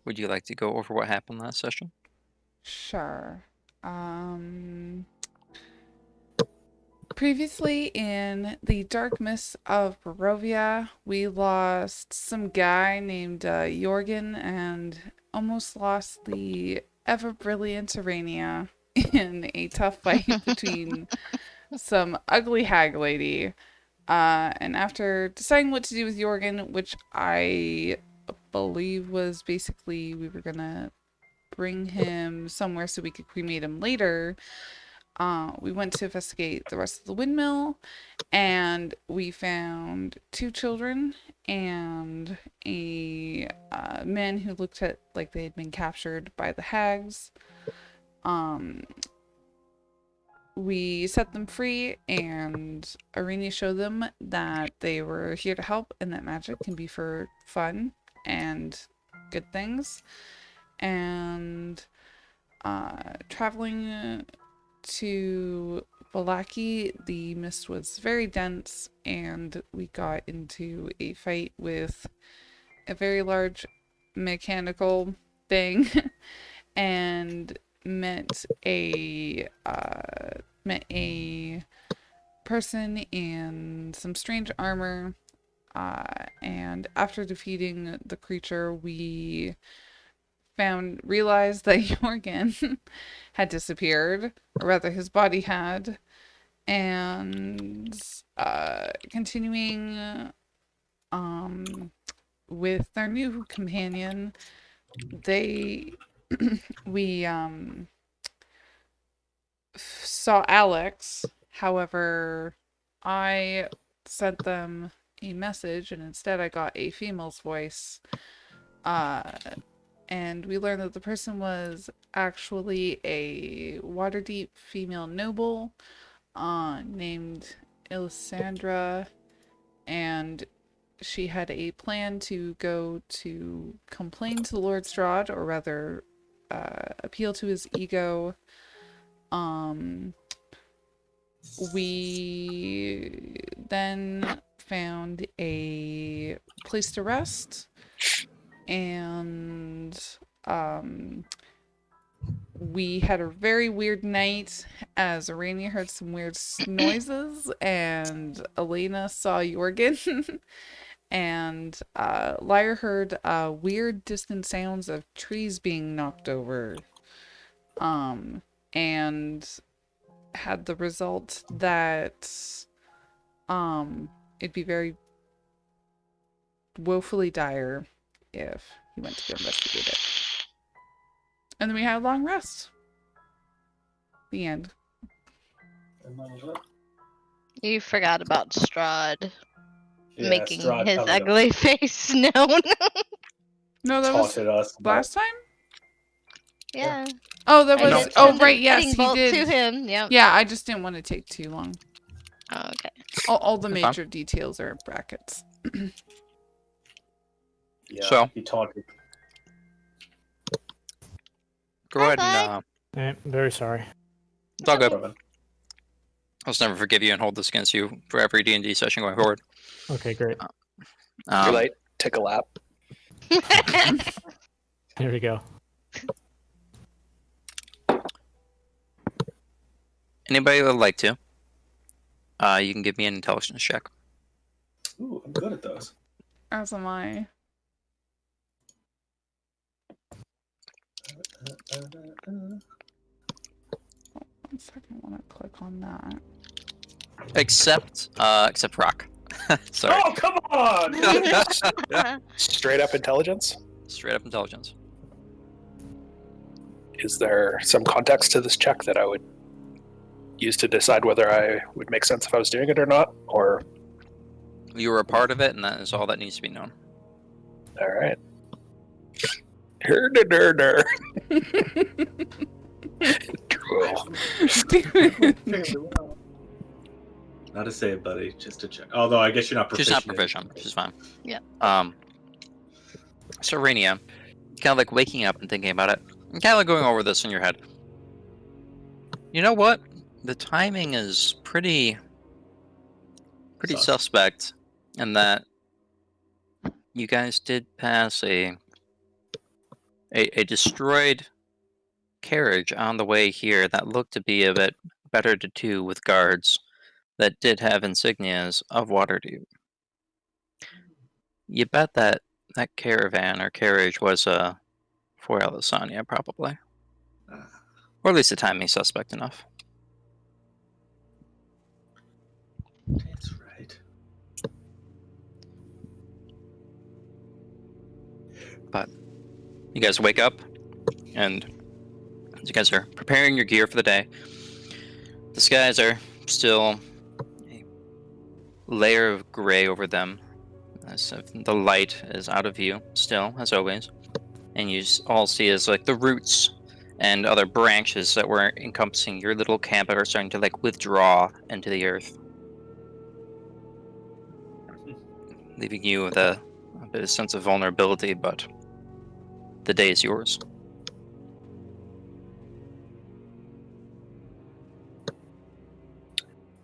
Would you like to go over what happened last session? Sure. Previously in the dark mists of Barovia, we lost some guy named Jorgen and almost lost the ever brilliant Aranea in a tough fight between some ugly hag lady. And after deciding what to do with Jorgen, which I believe was basically we were gonna bring him somewhere so we could cremate him later, we went to investigate the rest of the windmill, and we found 2 children and a man who looked like they had been captured by the hags. We set them free, and Aranea showed them that they were here to help and that magic can be for fun and good things. And traveling to Vallaki, the mist was very dense, and we got into a fight with a very large mechanical thing and met a person in some strange armor. And after defeating the creature, we realized that Jorgen had disappeared, or rather his body had, and continuing with their new companion, we saw Alex. However, I sent them a message, and instead I got a female's voice. And we learned that the person was actually a Waterdeep female noble named Elisandra, and she had a plan to go to complain to Lord Strahd, or rather appeal to his ego. We then found a place to rest, and we had a very weird night as Aranea heard some weird noises, and Elena saw Jorgen, and Lyra heard weird distant sounds of trees being knocked over, and had the result that it'd be very woefully dire if he went to go investigate it. And then we had a long rest. The end. You forgot about Strahd making Strahd his coming up. ugly face known. No, that was Taunted us. last time? Yeah. Oh, that I was... did Oh, send a right, yes, lightning he bolt did. to him. Yep. Yeah, I just didn't want to take too long. Oh, okay. All the Okay. major details are in brackets. Yeah, So- he taunted. Go ahead Bye-bye. and I'm very sorry. it's all good. Roman. I'll just never forgive you and hold this against you for every D&D session going forward. Okay, great. Too late. Take a lap. Here we go. Anybody that would like to, you can give me an intelligence check. Ooh, I'm good at those. As am I. One second, I want to click on that. Except Rock. Sorry. Oh, come on! Straight up intelligence. Straight up intelligence. Is there some context to this check that I would use to decide whether I would make sense if I was doing it or not? Or You were a part of it, and that is all that needs to be known. all right. Her-der-der-der. Drool. Not to say it, buddy, just to check. Although I guess you're not She's proficient. not proficient. She's fine. Yep. So Aranea, kind of like waking up and thinking about it, and kind of like going over this in your head. You know what? The timing is pretty Sus. suspect, in that you guys did pass a destroyed carriage on the way here that looked to be a bit better to do with guards that did have insignias of Waterdeep. You bet that caravan or carriage was for Alisania, probably. Ah, Or at least the timing suspect enough. that's right. You guys wake up, and as you guys are preparing your gear for the day, the skies are still a layer of gray over them, as if the light is out of view still, as always. And you all see is like the roots and other branches that were encompassing your little camp are starting to like withdraw into the earth, leaving you with a bit of sense of vulnerability, but the day is yours.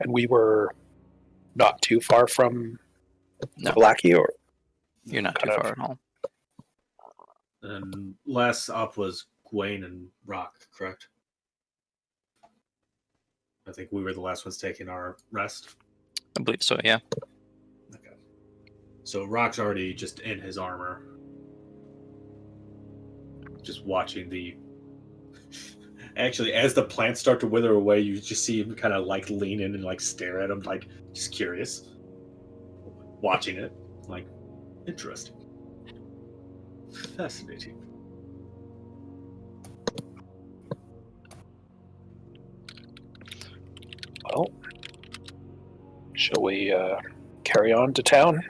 And we were not too far from No. Vallaki, or You're not too kind of- far at all. And last up was Gwaine and Rock, correct? I think we were the last ones taking our rest. I believe so, yeah. Okay. So Rock's already just in his armor. Just watching the... Actually, as the plants start to wither away, you just see him kind of like lean in and like stare at him, like just curious. Watching it. Like, interesting. Fascinating. well, shall we carry on to town?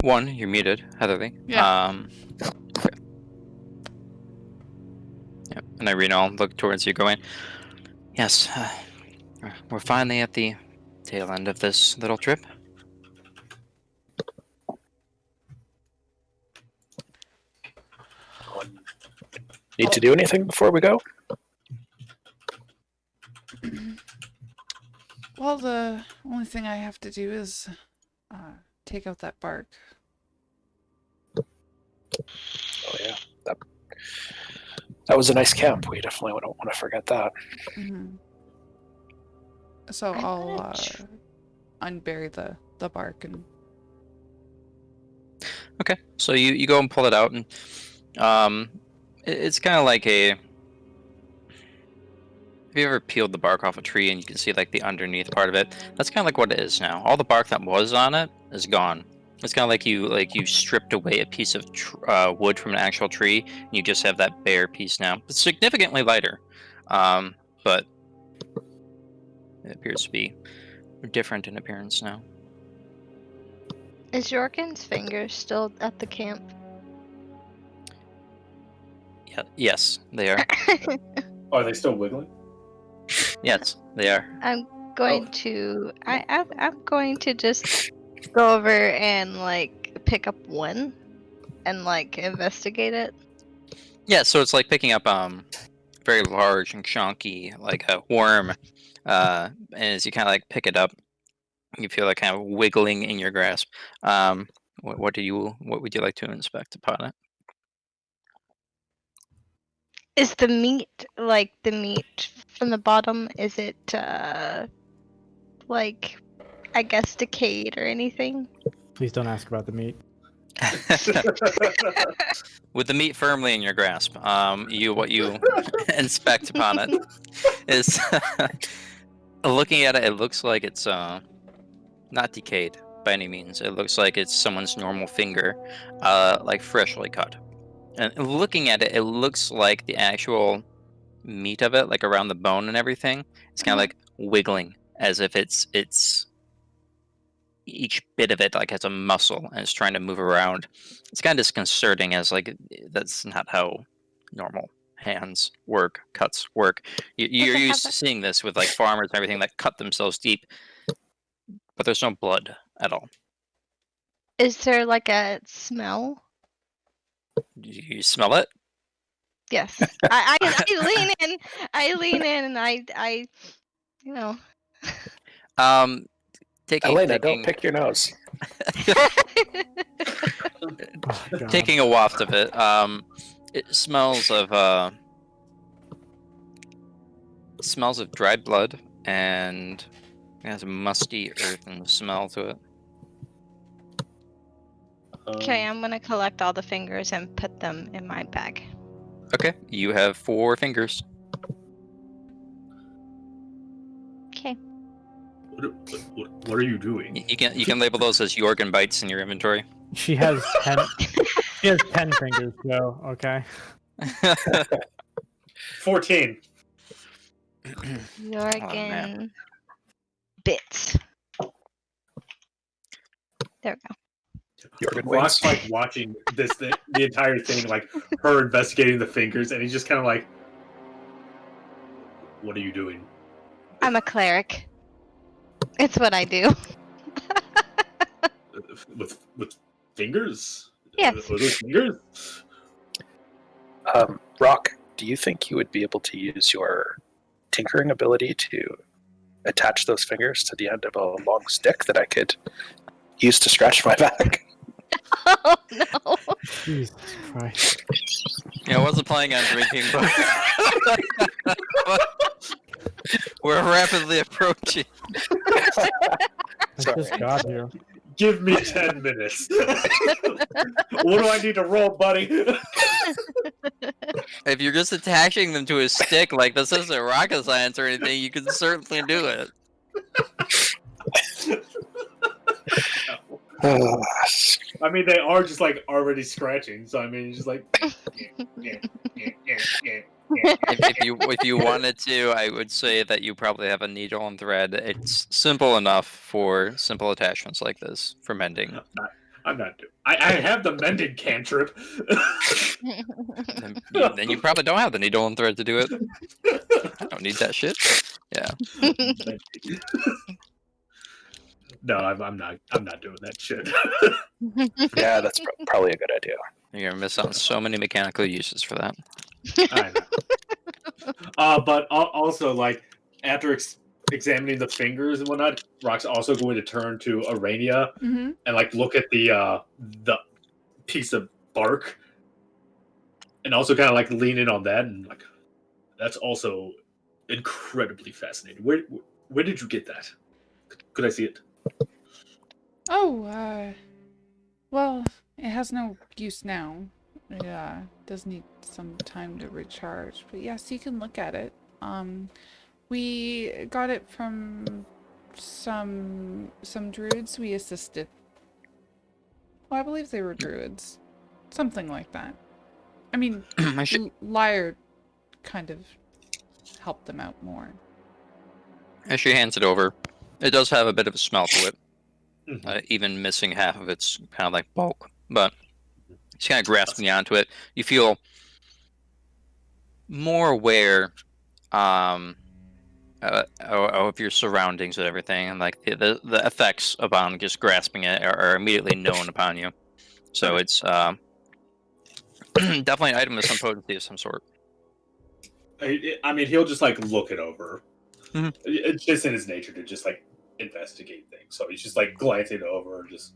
One, you're muted, Heatherly. Yeah. Okay. Yeah, and Irina, I'll look towards you going, yes, we're finally at the tail end of this little trip. Need to do anything before we go? Well, the only thing I have to do is take out that bark. Oh yeah, that was a nice camp. We definitely don't want to forget that. Hmm. So I'm I'll gonna tr- unbury the bark and Okay, so you go and pull it out, and it's kind of like a... Have you ever peeled the bark off a tree and you can see like the underneath part of it? That's kind of like what it is now. All the bark that was on it is gone. It's kind of like you stripped away a piece of wood from an actual tree, and you just have that bare piece now. It's significantly lighter, but it appears to be different in appearance now. Is Jorgen's finger still at the camp? Yeah, yes, they are. Oh, are they still wiggling? Yes, they are. I'm going to. I'm going to just go over and like pick up one, and like investigate it. Yeah, so it's like picking up very large and chunky, like a worm, and as you kind of like pick it up, you feel like kind of wiggling in your grasp. What would you like to inspect upon it? Is the meat like the meat from the bottom? Is it like I guess decayed or anything? Please don't ask about the meat. With the meat firmly in your grasp, what you inspect upon it is looking at it. It looks like it's not decayed by any means. It looks like it's someone's normal finger, like freshly cut. And looking at it, it looks like the actual meat of it, like around the bone and everything, it's kind of like wiggling as if it's each bit of it like has a muscle and it's trying to move around. It's kind of disconcerting, as like that's not how normal hands work, cuts work. You're Does it used have to seeing this with like farmers and everything that cut themselves deep, but there's no blood at all. Is there like a smell? You smell it? Yes. I lean in. I lean in and I you know. Elena, don't pick your nose. Oh, God. taking a waft of it. It smells of dried blood, and it has a musty earthen smell to it. Okay, I'm gonna collect all the fingers and put them in my bag. Okay, you have 4 fingers. Okay. What are you doing? You can label those as Jorgen bites in your inventory. She has 10. She has 10 fingers, so okay. 14. Jorgen bits. There we go. Jorgen Rock's wins. like watching the entire thing, like her investigating the fingers, and he's just kind of like, "What are you doing?" I'm a cleric. It's what I do. With fingers? Yes. With those fingers? Rock, do you think you would be able to use your tinkering ability to attach those fingers to the end of a long stick that I could use to scratch my back? Oh no. Jesus Christ. Yeah, I wasn't planning on drinking, but we're rapidly approaching. I Sorry. just got here. Give me 10 minutes. What do I need to roll, buddy? If you're just attaching them to a stick, like this isn't rocket science or anything, you can certainly do it. I mean, they are just like already scratching, so I mean, just like. If you wanted to, I would say that you probably have a needle and thread. It's simple enough for simple attachments like this for mending. I'm not doing. I have the mended cantrip. Then you probably don't have the needle and thread to do it. I don't need that shit. Yeah. No, I'm not. I'm not doing that shit. Yeah, that's probably a good idea. You're gonna miss out on so many mechanical uses for that. I know. But also, like, after examining the fingers and whatnot, Rock's also going to turn to Aranea Mm-hmm. and like look at the piece of bark, and also kind of like lean in on that, and like that's also incredibly fascinating. Where did you get that? Could I see it? Oh, well, it has no use now. It does need some time to recharge, but yes, you can look at it. We got it from some druids we assisted. Well, I believe they were druids. Something like that. I mean, Lyre kind of helped them out more. As she hands it over, it does have a bit of a smell to it. Mhm. Even missing half of its kind of like bulk, but she's kind of grasping onto it. You feel more aware of your surroundings and everything, and like the effects upon just grasping it are immediately known upon you. So it's definitely an item with some potency of some sort. I mean, he'll just like look it over. Mhm. It's just in his nature to just like investigate things. So he's just like glancing over, just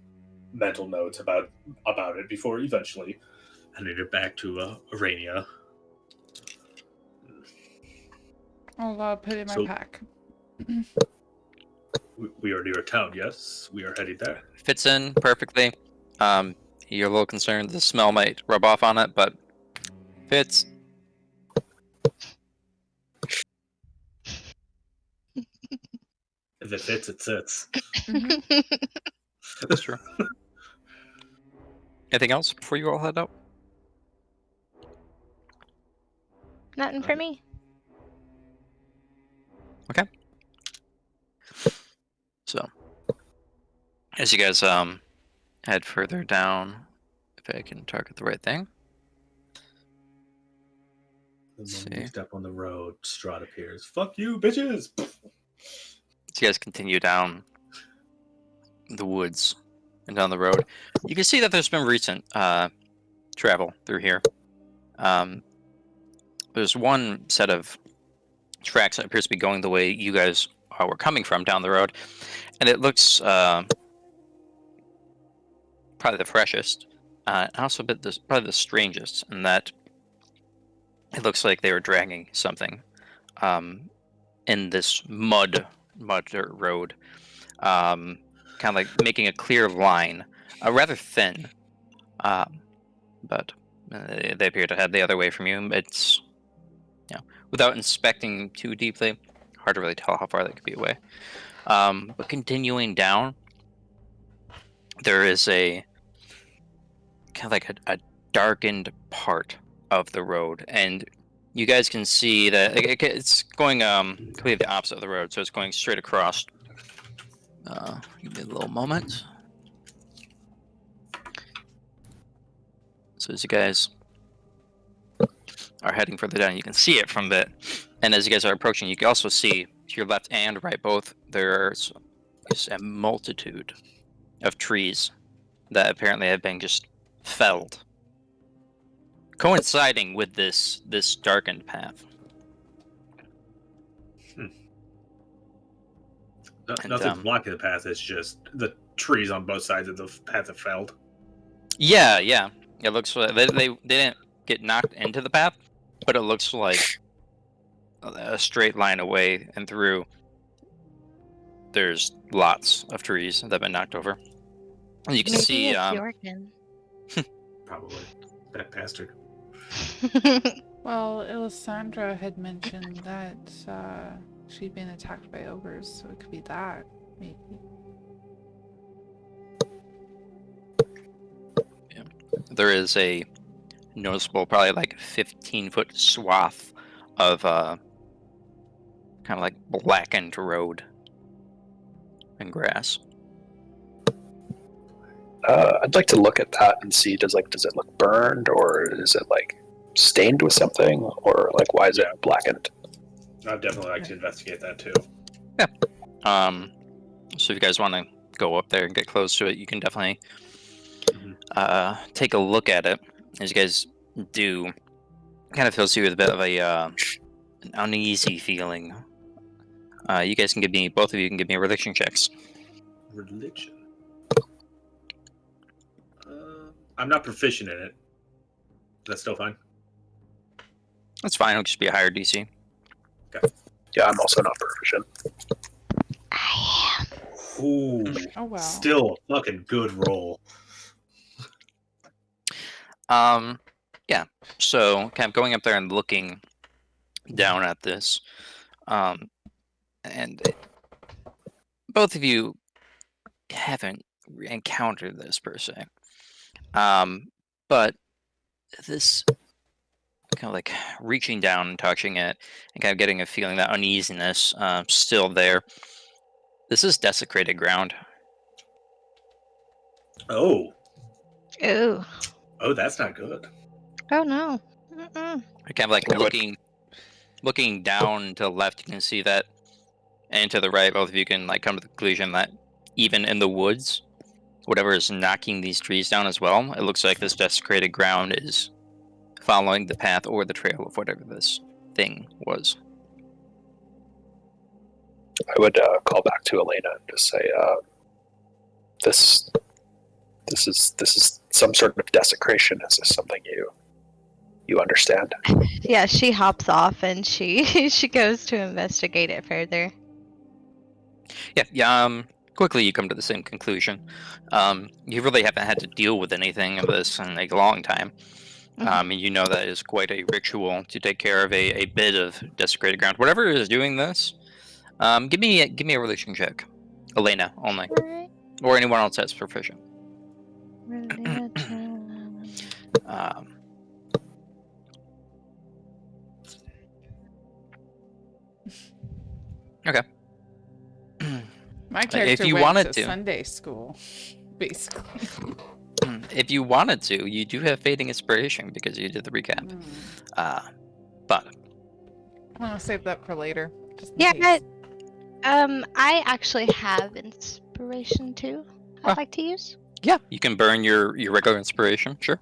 mental notes about it before eventually handing it back to Aranea. I'll put it in my So- pack. We are near a town. Yes, we are heading there. Fits in perfectly. You're a little concerned the smell might rub off on it, but fits. If it fits, it sits. That's true. Anything else before you all head out? Nothing for me. So, as you guys head further down, if I can target the right thing. The Let's moment you see. step on the road, Strahd appears. Fuck you, bitches! So you guys continue down the woods and down the road. You can see that there's been recent travel through here. There's one set of tracks that appears to be going the way you guys were coming from down the road, and it looks probably the freshest, and also probably the strangest in that it looks like they were dragging something in this mud dirt road, kind of like making a clear line, rather thin, but they appear to head the other way from you. It's, without inspecting too deeply, hard to really tell how far they could be away. But continuing down, there is a kind of like a darkened part of the road, and you guys can see that it's going completely the opposite of the road, so it's going straight across. Give me a little moment. So as you guys are heading further down, you can see it from the, and as you guys are approaching, you can also see to your left and right both, there's just a multitude of trees that apparently have been just felled, coinciding with this darkened path. Nothing's blocking the path. It's just the trees on both sides of the path have felled. Yeah. It looks like they didn't get knocked into the path, but it looks like a straight line away and through. There's lots of trees that have been knocked over. And you can Maybe see. it's Jorgen. Probably. That bastard. Well, Elisandra had mentioned that she'd been attacked by ogres, so it could be that, maybe. Yeah. There is a noticeable, probably like 15-foot swath of kind of like blackened road and grass. I'd like to look at that and see does it look burned, or is it like stained with something, or like why is it blackened? I'd definitely like to investigate that too. So if you guys want to go up there and get close to it, you can definitely take a look at it. As you guys do, kind of fills you with a bit of an uneasy feeling. You guys can both of you can give me religion checks. Religion. I'm not proficient in it. That's still fine. That's fine. It'll just be a higher DC. Yeah, I'm also not proficient. I am. Ooh. Oh, wow. Still a fucking good roll. Yeah. So kind of going up there and looking down at this, and both of you haven't encountered this per se, but this kind of like reaching down and touching it and kind of getting a feeling, that uneasiness still there. This is desecrated ground. Oh. Ooh. Oh, that's not good. Oh no. Kind of like looking down to the left, you can see that, and to the right, both of you can like come to the conclusion that even in the woods, whatever is knocking these trees down as well, it looks like this desecrated ground is following the path or the trail of whatever this thing was. I would call back to Elena and just say, "This is some sort of desecration. Is this something you understand?" Yeah, she hops off and she goes to investigate it further. Yeah. Quickly, you come to the same conclusion. You really haven't had to deal with anything of this in a long time. And you know that is quite a ritual to take care of a bit of desecrated ground. Whatever is doing this, give me a religion check, Elena only, Right. or anyone else that's proficient. Religion. Okay. My character you went wanted to to. Sunday school, basically. If you wanted to, you do have fading inspiration because you did the recap. But I'm gonna save that for later. Just in Yeah, case. I actually have inspiration too. I'd Ah. like to use. yeah, you can burn your regular inspiration. Sure.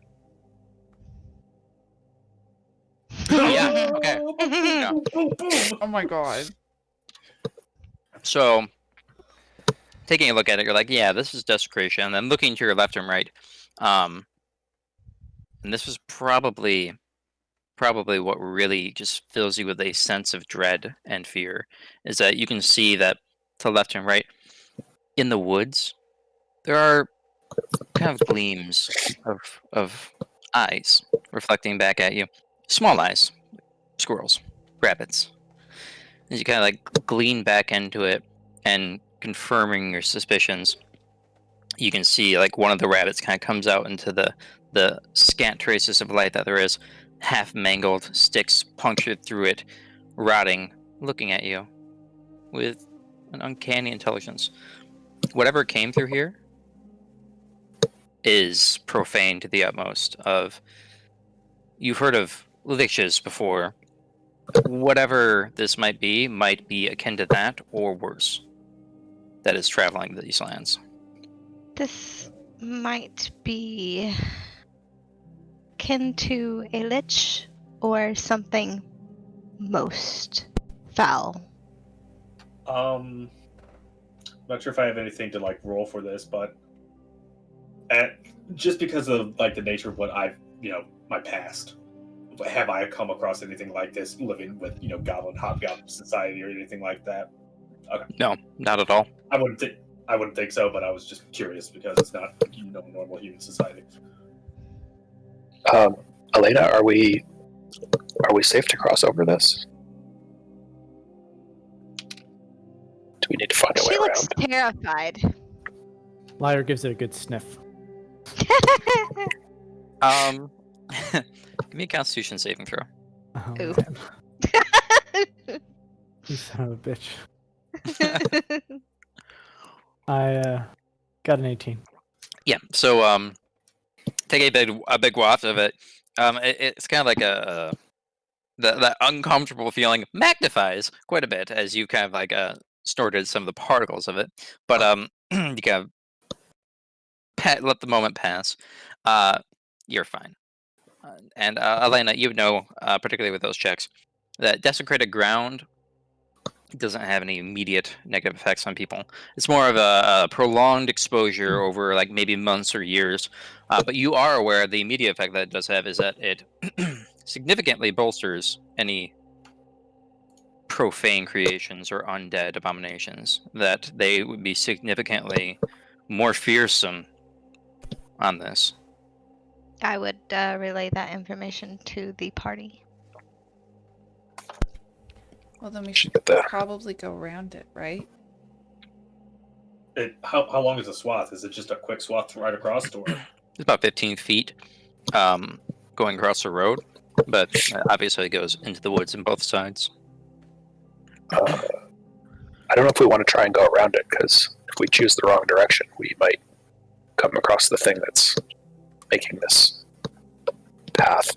Yeah. Okay. Yeah. Oh my god. So, taking a look at it, you're like, yeah, this is desecration. And then looking to your left and right, and this was probably what really just fills you with a sense of dread and fear, is that you can see that to left and right in the woods, there are kind of gleams of eyes reflecting back at you. Small eyes, squirrels, rabbits. As you kind of like glean back into it and confirming your suspicions, you can see like one of the rabbits kind of comes out into the scant traces of light that there is, half mangled, sticks punctured through it, rotting, looking at you with an uncanny intelligence. Whatever came through here is profane to the utmost. Of you've heard of liches before. Whatever this might be akin to that or worse. That is traveling these lands. This might be akin to a lich or something most foul. Not sure if I have anything to like roll for this, but just because of like the nature of what I've, my past, have I come across anything like this living with, hobgoblin society or anything like that? Okay. No, not at all. I wouldn't think so, but I was just curious because it's not, normal human society. Elena, are we safe to cross over this? Do we need to find a way She looks around? terrified. Liar gives it a good sniff. Give me a Constitution saving throw. Oh, Ooh. man. You son of a bitch. I got an 18. Yeah. So take a big waft of it. It's kind of like that uncomfortable feeling magnifies quite a bit as you kind of like snorted some of the particles of it. But you kind of let the moment pass. You're fine. And Elena, you know, particularly with those checks, that desecrated ground doesn't have any immediate negative effects on people. It's more of a prolonged exposure over like maybe months or years. But you are aware the immediate effect that it does have is that it significantly bolsters any profane creations or undead abominations, that they would be significantly more fearsome on this. I would relay that information to the party. Well, then we Should should get there. probably go around it, right? How long is the swath? Is it just a quick swath right across, or? It's about 15 feet going across the road, but obviously it goes into the woods on both sides. I don't know if we want to try and go around it, because if we choose the wrong direction, we might come across the thing that's making this path.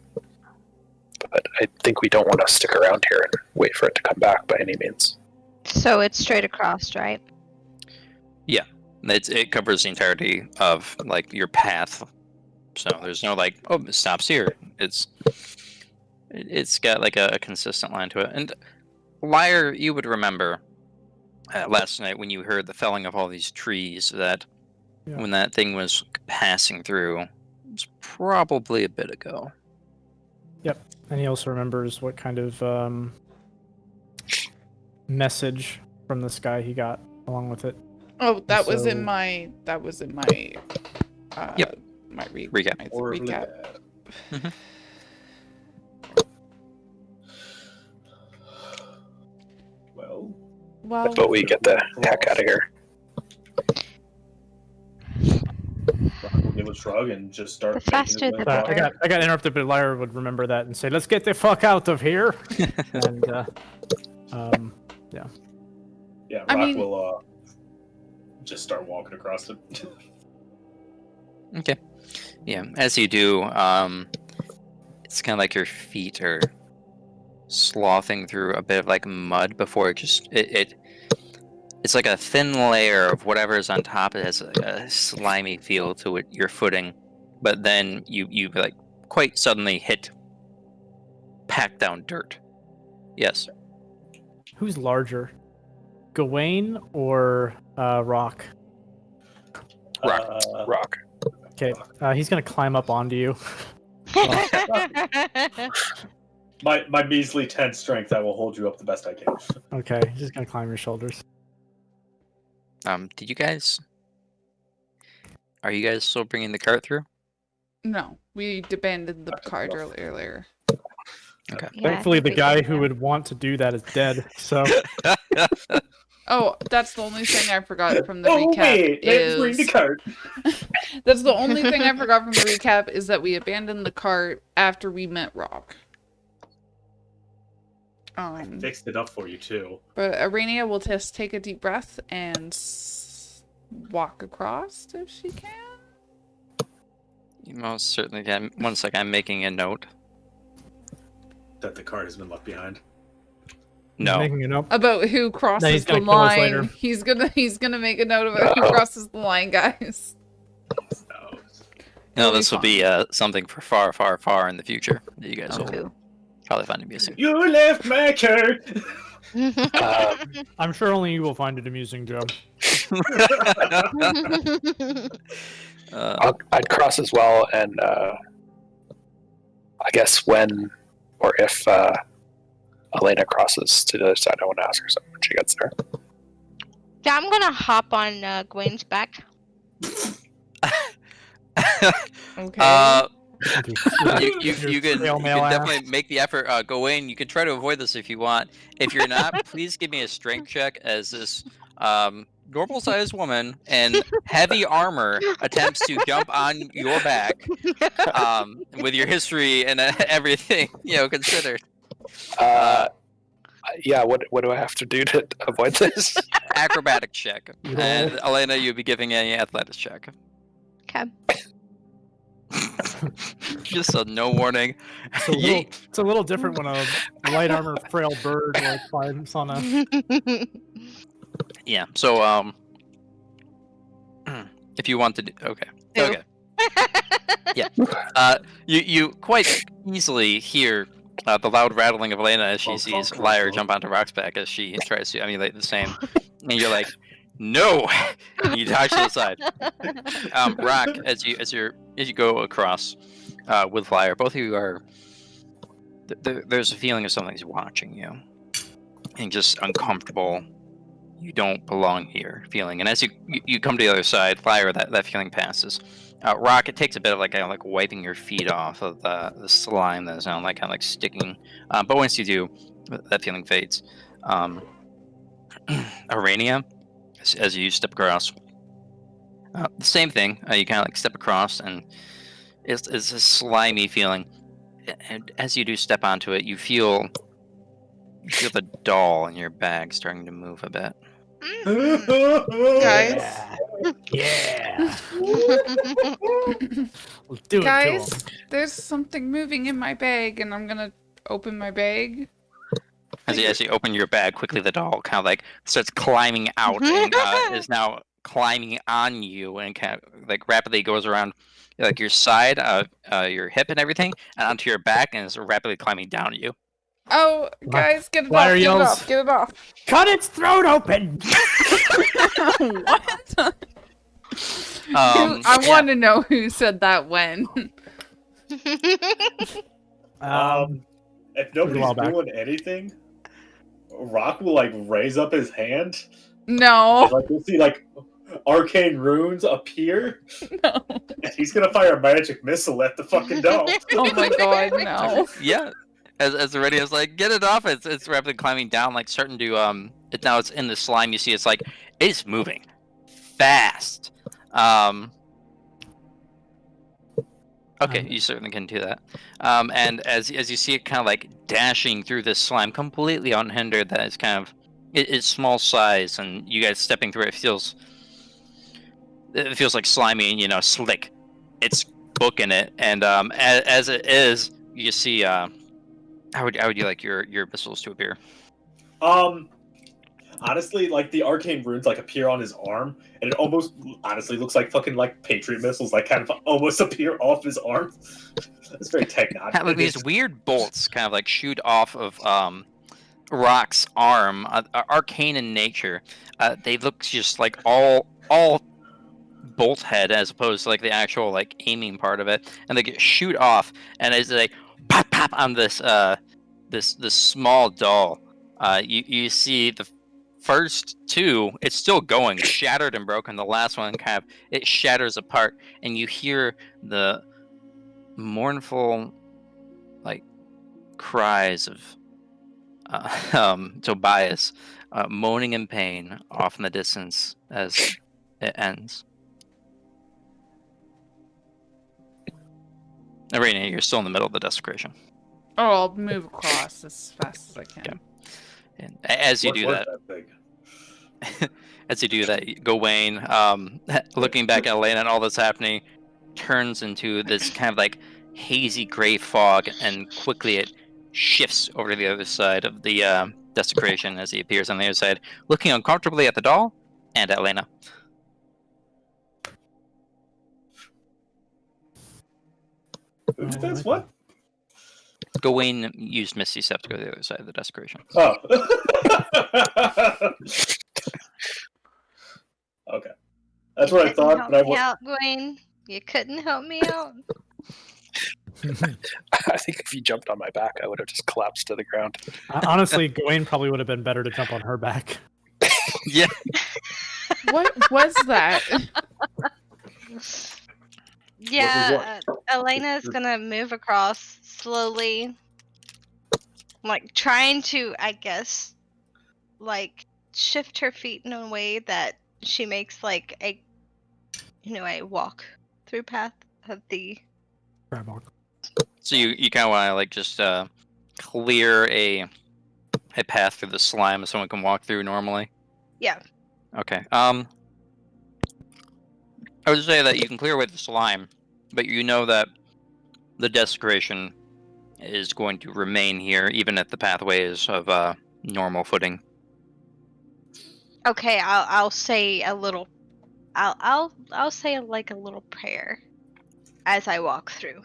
But I think we don't want to stick around here and wait for it to come back by any means. So it's straight across, right? It covers the entirety of like your path, so there's no like, oh, it stops here. It's got like a consistent line to it. And Liar, you would remember last night when you heard the felling of all these trees, that when that thing was passing through, it was probably a bit ago. Yep. And he also remembers what kind of message from the sky he got along with it. Oh, that was So- in my. That was in my. Yep. My Recap. my Or recap. Mhm. Well, Well, But we get the heck out of here. Rock will give a shrug and just start. The making faster his way the across. better. I got interrupted, but Lyra would remember that and say, "Let's get the fuck out of here." And Yeah, I Rock mean- will just start walking across it. Okay. Yeah, as you do, it's kind of like your feet are sloughing through a bit of like mud before it's like a thin layer of whatever is on top. It has a slimy feel to it, your footing, but then you like quite suddenly hit packed down dirt. Yes. Who's larger, Gawain or Rock? Rock. Okay, he's gonna climb up onto you. My measly 10 strength, I will hold you up the best I can. Okay, he's just gonna climb your shoulders. Did you guys? Are you guys still bringing the cart through? No, we abandoned the cart earlier. Okay. Yeah, I Thankfully, think the we guy did, who yeah. would want to do that is dead. So Oh, that's the only thing I forgot from the Oh recap. wait, let's bring the Is cart. that's the only thing I forgot from the recap is that we abandoned the cart after we met Rock. Fixed it up for you too. But Aranea will just take a deep breath and walk across if she can. You most certainly can. One sec, I'm making a note. That the cart has been left behind. No. making it up. About who crosses he's the gonna kill us later. line. He's gonna make a note about who crosses the line, guys. No. No, It'll be this will be something for far, far, far in the future that you guys will Ooh. probably find amusing. You left my cart. I'm sure only you will find it amusing, Joe. I'd cross as well, and I guess when or if Elena crosses to the other side, I want to ask her something when she gets there. Yeah, I'm gonna hop on Gwen's back. Okay. You can definitely make the effort. Go in. You can try to avoid this if you want. If you're not, please give me a strength check as this normal-sized woman in heavy armor attempts to jump on your back with your history and everything considered. Yeah, what do I have to do to avoid this? Acrobatic check. And Elena, you'll be giving an athletics check. Okay. Just a no warning. It's a little different when a light armor frail bird like climbs on a. Yeah. So if you want to do, okay. Yeah. You quite easily hear the loud rattling of Elena as she sees Lyra jump onto Rock's back as she tries to emulate the same, and you're like, no. You dodge to the side. Rock, as you go across with Lyra, both of you are. There's a feeling of something's watching you, and just uncomfortable. You don't belong here feeling. And as you come to the other side, Lyra, that feeling passes. Rock, it takes a bit of like wiping your feet off of the slime that is now kind of sticking. But once you do, that feeling fades. Aranea, as you step across, the same thing. You kind of step across, and it's a slimy feeling. And as you do step onto it, you feel the doll in your bag starting to move a bit. Guys. Yeah. Let's do it, Guys, Joel. there's something moving in my bag, and I'm gonna open my bag. As you open your bag, quickly the doll kind of starts climbing out and is now climbing on you and kind of rapidly goes around your side, your hip and everything, and onto your back, and is rapidly climbing down at you. Oh, guys, get it Lyra off! Get it yells, off! Get it off! Cut its throat open! What? I want to know who said that when. If nobody's doing anything, Rock will raise up his hand. No. And, we'll see arcane runes appear. No. And he's gonna fire a magic missile at the fucking doll. Oh my god, no. Yeah. As the radio's get it off, it's rapidly climbing down, starting to now it's in the slime. You see it's moving fast. Okay, you certainly can do that. And as you see it kind of dashing through this slime completely unhindered, that is kind of it's small size, and you guys stepping through it feels like slimy and slick. It's booking it, and as it is, you see How would you like your missiles to appear? Honestly, like the arcane runes like appear on his arm, and it almost honestly looks like fucking like Patriot missiles, like kind of almost appear off his arm. It's very technical. Kind of like these weird bolts, kind of like shoot off of Rock's arm, arcane in nature. They look just like all bolt head as opposed to like the actual like aiming part of it, and they get shoot off, and as they pop pop on this this small doll, you see the first two, it's still going, shattered and broken. The last one kind of it shatters apart, and you hear the mournful like cries of Tobias moaning in pain off in the distance as it ends. Aranea, you're still in the middle of the desecration. Oh, I'll move across as fast as I can. Okay. And as you do that, as you do that, Gawain, looking back at Elena and all that's happening, turns into this kind of like hazy gray fog, and quickly it shifts over to the other side of the desecration as he appears on the other side, looking uncomfortably at the doll and at Elena. That's what? Gawain used Misty Step to go to the other side of the desecration. Oh. Okay. That's what I thought, but I out, Gwen. You couldn't help me out. I think if you jumped on my back, I would have just collapsed to the ground. Honestly, Gawain probably would have been better to jump on her back. Yeah. What was that? Yeah, Elena's gonna move across slowly, like trying to, I guess, like shift her feet in a way that she makes like a, a walk through path of the. So you kind of want to like just clear a path through the slime so someone can walk through normally. Yeah. Okay. I would say that you can clear away the slime, but you know that the desecration is going to remain here, even if the pathway is of normal footing. Okay, I'll say a little. I'll say like a little prayer as I walk through.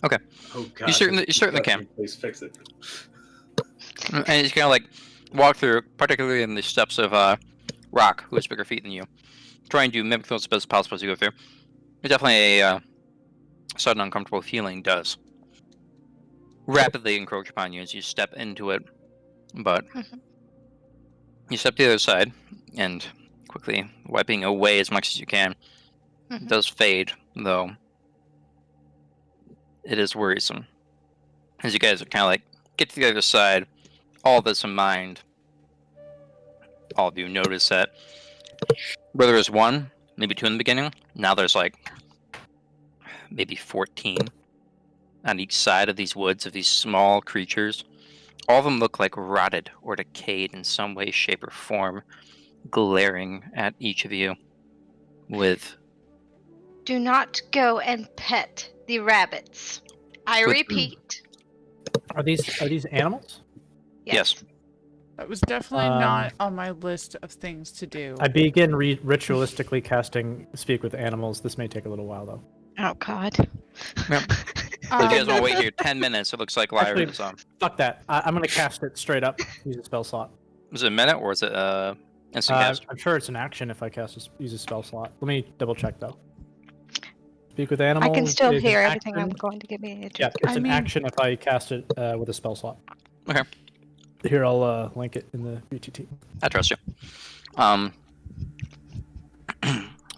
Okay. Oh God! You certainly can. Please fix it. And you kind of like walk through, particularly in the steps of Rock, who has bigger feet than you, trying to mimic those as best as possible as you go through. There's definitely a sudden uncomfortable feeling does rapidly encroach upon you as you step into it, but you step to the other side and quickly wiping away as much as you can. It does fade, though. It is worrisome. As you guys are kind of like get to the other side, all this in mind, all of you notice that where there was one, maybe two in the beginning, now there's like maybe 14 on each side of these woods of these small creatures. All of them look like rotted or decayed in some way, shape, or form, glaring at each of you with... Do not go and pet the rabbits. I repeat. Are these animals? Yes. That was definitely not on my list of things to do. I begin ritualistically casting Speak with Animals. This may take a little while, though. Oh, God. Yep. If you guys want to wait here 10 minutes, it looks like Lyra is on. Fuck that. I'm going to cast it straight up. Use a spell slot. Was it a minute or is it instant cast? I'm sure it's an action if I use a spell slot. Let me double check, though. Speak with Animals. I can still is hear an everything action. I'm going to give me. Yeah, it's an action if I cast it with a spell slot. Okay. Here, I'll link it in the BTT. I trust you.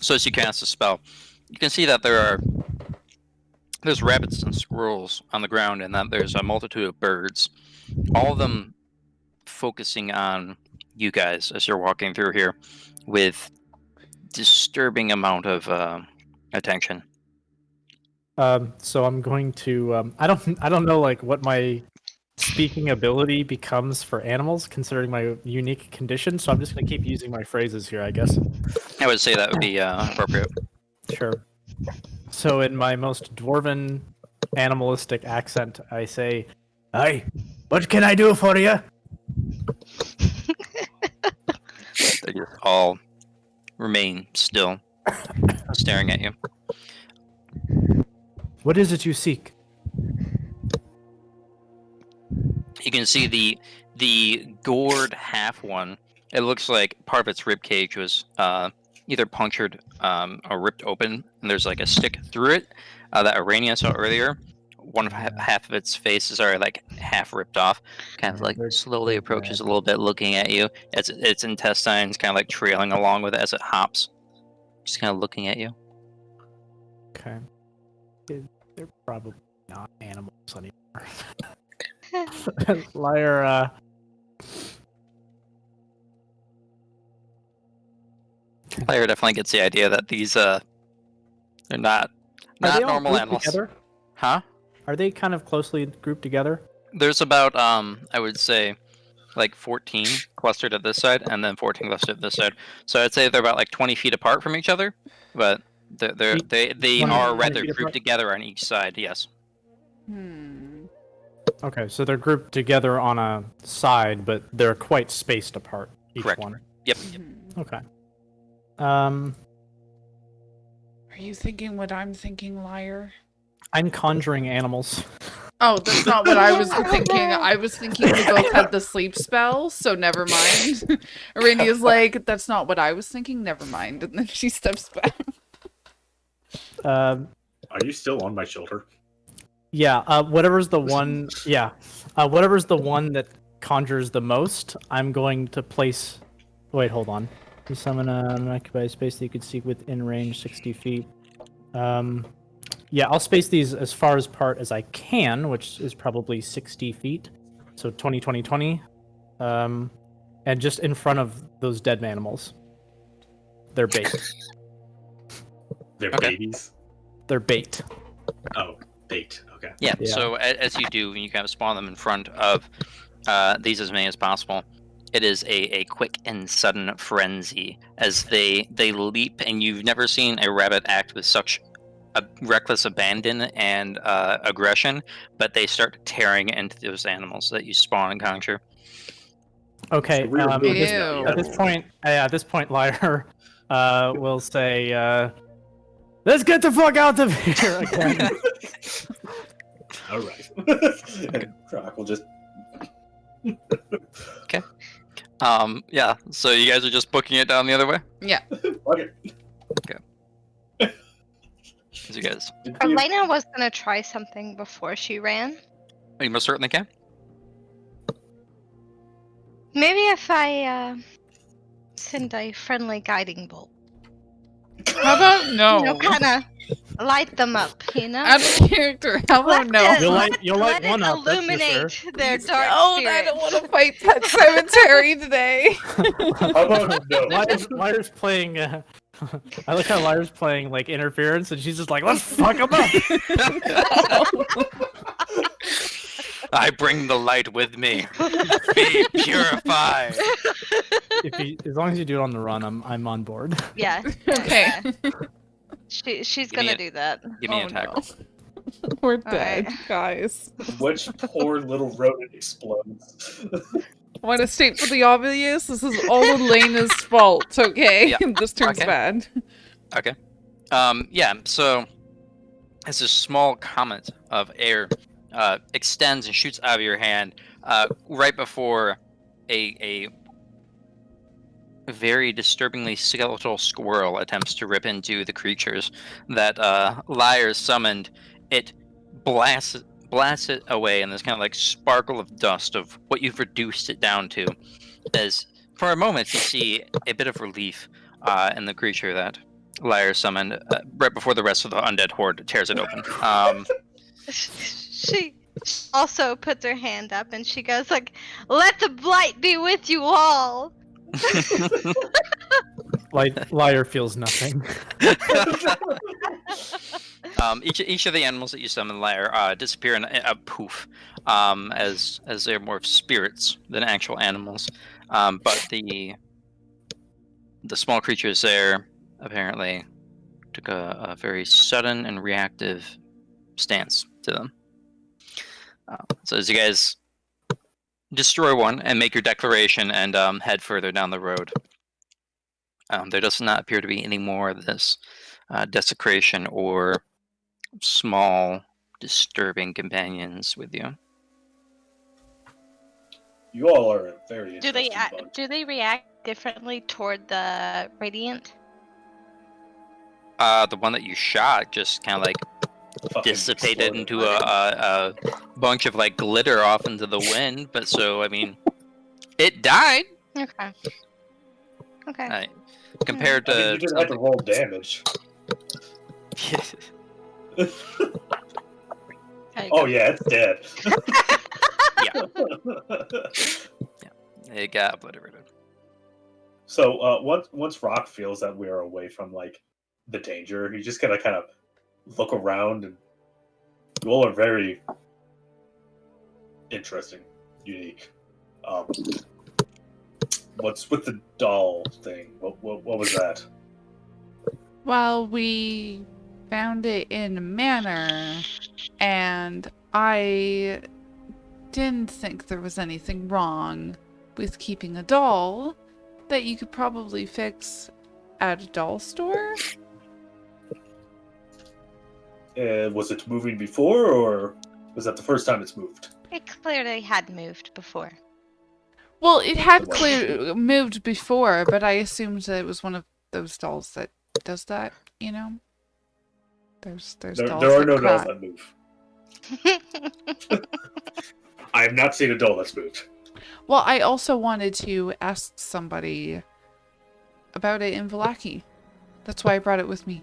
So as you cast a spell, you can see that there's rabbits and squirrels on the ground, and that there's a multitude of birds, all of them focusing on you guys as you're walking through here with disturbing amount of attention. So I'm going to I don't know like what my speaking ability becomes for animals considering my unique condition, so I'm just going to keep using my phrases here, I guess. I would say that would be appropriate. Sure. So in my most dwarven animalistic accent, I say, Hi, what can I do for you? They just all remain still, staring at you. What is it you seek? You can see the gored half one. It looks like part of its rib cage was either punctured or ripped open, and there's like a stick through it that Aranea saw earlier. One of half of its face is already like half ripped off. Kind of like slowly approaches a little bit, looking at you. Its intestines kind of like trailing along with it as it hops, just kind of looking at you. Okay. They're probably not animals anymore. Liar, Player definitely gets the idea that these they're not Are they all normal grouped animals. together? Huh? Are they kind of closely grouped together? There's about I would say like 14 clustered at this side and then 14 clustered at this side. So I'd say they're about like 20 feet apart from each other, but they 20 are rather feet grouped apart? together on each side. Yes. Okay, so they're grouped together on a side, but they're quite spaced apart, each Correct. one. Yep. Okay. Are you thinking what I'm thinking, liar? I'm conjuring animals. Oh, that's not what I was thinking. I was thinking we both had the sleep spell, so never mind. Arenea's like, that's not what I was thinking, never mind. And then she steps back. Are you still on my shoulder? Yeah, whatever's the one. Yeah, whatever's the one that conjures the most, I'm going to place. Wait, hold on. You summon an occupied space that you could seek within range 60 feet. Yeah, I'll space these as far apart as I can, which is probably 60 feet. So 20, 20, 20. And just in front of those dead animals. They're bait. They're Okay. babies. They're bait. Oh, bait. Okay. Yeah. Yeah. So as you do, you kind of spawn them in front of these as many as possible. It is a quick and sudden frenzy as they leap, and you've never seen a rabbit act with such a reckless abandon and aggression, but they start tearing into those animals that you spawn and conjure. Okay. So we were doing this now, Ew. yeah. At this point, Liar will say, "Let's get the fuck out of here again." All right. And Croc will just. Yeah. So you guys are just booking it down the other way. Yeah. Okay. You guys, Elena was gonna try something before she ran. you most certainly can. Maybe if I send a friendly guiding bolt. How about no? You know, kind of light them up, you know? Out of character. How about no? Let You'll light let one it up, that's for illuminate sure. their dark Oh, spirits. I don't want to fight that cemetery today. How about no? Liar's playing. I like how Liar's playing like interference, and she's just like, "Let's fuck him up." I bring the light with me. Be purified. As long as you do it on the run, I'm on board. Yeah. Okay. yeah. She's Give me gonna a- do that. Give me Oh, a tackle. no. We're All dead, right. guys. Which poor little rodent explodes? Want to state for the obvious? This is all Elena's fault, okay? Yeah. This turns Okay. bad. Okay. Yeah. So, as a small comet of air extends and shoots out of your hand, right before a very disturbingly skeletal squirrel attempts to rip into the creatures that Liar summoned, it blasts it away in this kind of like sparkle of dust of what you've reduced it down to. As for a moment you see a bit of relief in the creature that Liar summoned right before the rest of the undead horde tears it open. She also puts her hand up and she goes like, "Let the blight be with you all." Liar feels nothing. Each of the animals that you summon, Liar, disappear in a poof, as they're more of spirits than actual animals. But the small creatures there apparently took a very sudden and reactive stance to them. So as you guys destroy one and make your declaration and head further down the road, there does not appear to be any more of this desecration or small disturbing companions with you. You all are a very Do they interesting bunch. do they react differently toward the radiant? The one that you shot just kind of like Fucking dissipated exploded. into a bunch of like glitter off into the wind. But so I mean, it died. Okay. Okay. Compared I to mean, you didn't have to roll damage. Oh yeah, it's dead. It got obliterated. So once Rock feels that we are away from like the danger, he's just gonna kind of look around, and you all are very interesting, unique. What's with the doll thing? What was that? Well, we found it in a manor, and I didn't think there was anything wrong with keeping a doll that you could probably fix at a doll store. Was it moving before, or was that the first time it's moved? It clearly had moved before. Well, it had moved before, but I assumed that it was one of those dolls that does that, you know? There's dolls there are that no cry. dolls that move. I have not seen a doll that's moved. Well, I also wanted to ask somebody about it in Vallaki. That's why I brought it with me.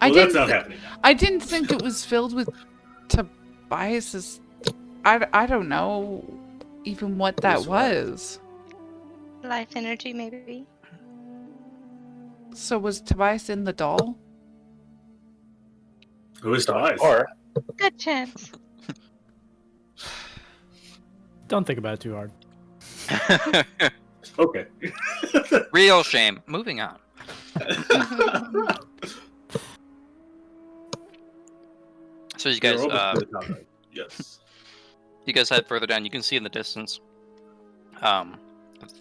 Well, that's not happening now. I didn't think it was filled with Tobias's... I don't know even what that was. Life energy, maybe. So was Tobias in the doll? Who is Tobias? Or Good chance. Don't think about it too hard. Okay. Real shame. Moving on. So you guys, yes. you guys head further down. You can see in the distance,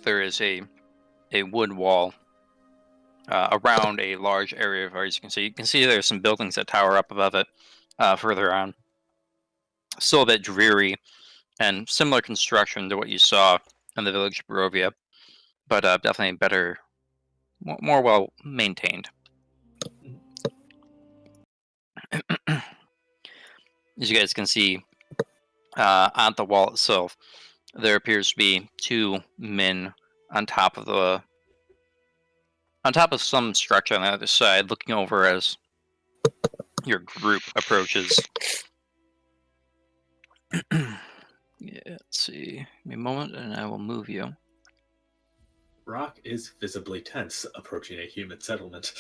there is a wood wall around a large area of ours. You can see there's some buildings that tower up above it. Further on, still a bit dreary and similar construction to what you saw in the village of Barovia, but definitely better, more well maintained. As you guys can see, on the wall itself, there appears to be two men on top of some structure on the other side, looking over as your group approaches. Yeah, let's see. Give me a moment, and I will move you. Rock is visibly tense approaching a human settlement.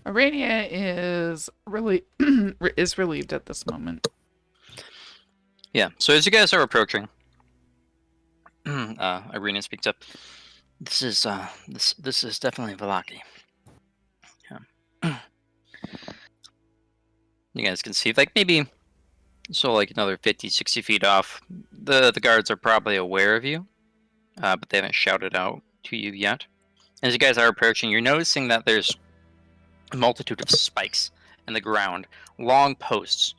Aranea is really is relieved at this moment. Yeah. So as you guys are approaching, Aranea speaks up. This is definitely Vallaki. Yeah. You guys can see, like, maybe like another 50, 60 feet off. The guards are probably aware of you, but they haven't shouted out to you yet. As you guys are approaching, you're noticing that there's a multitude of spikes in the ground, long posts,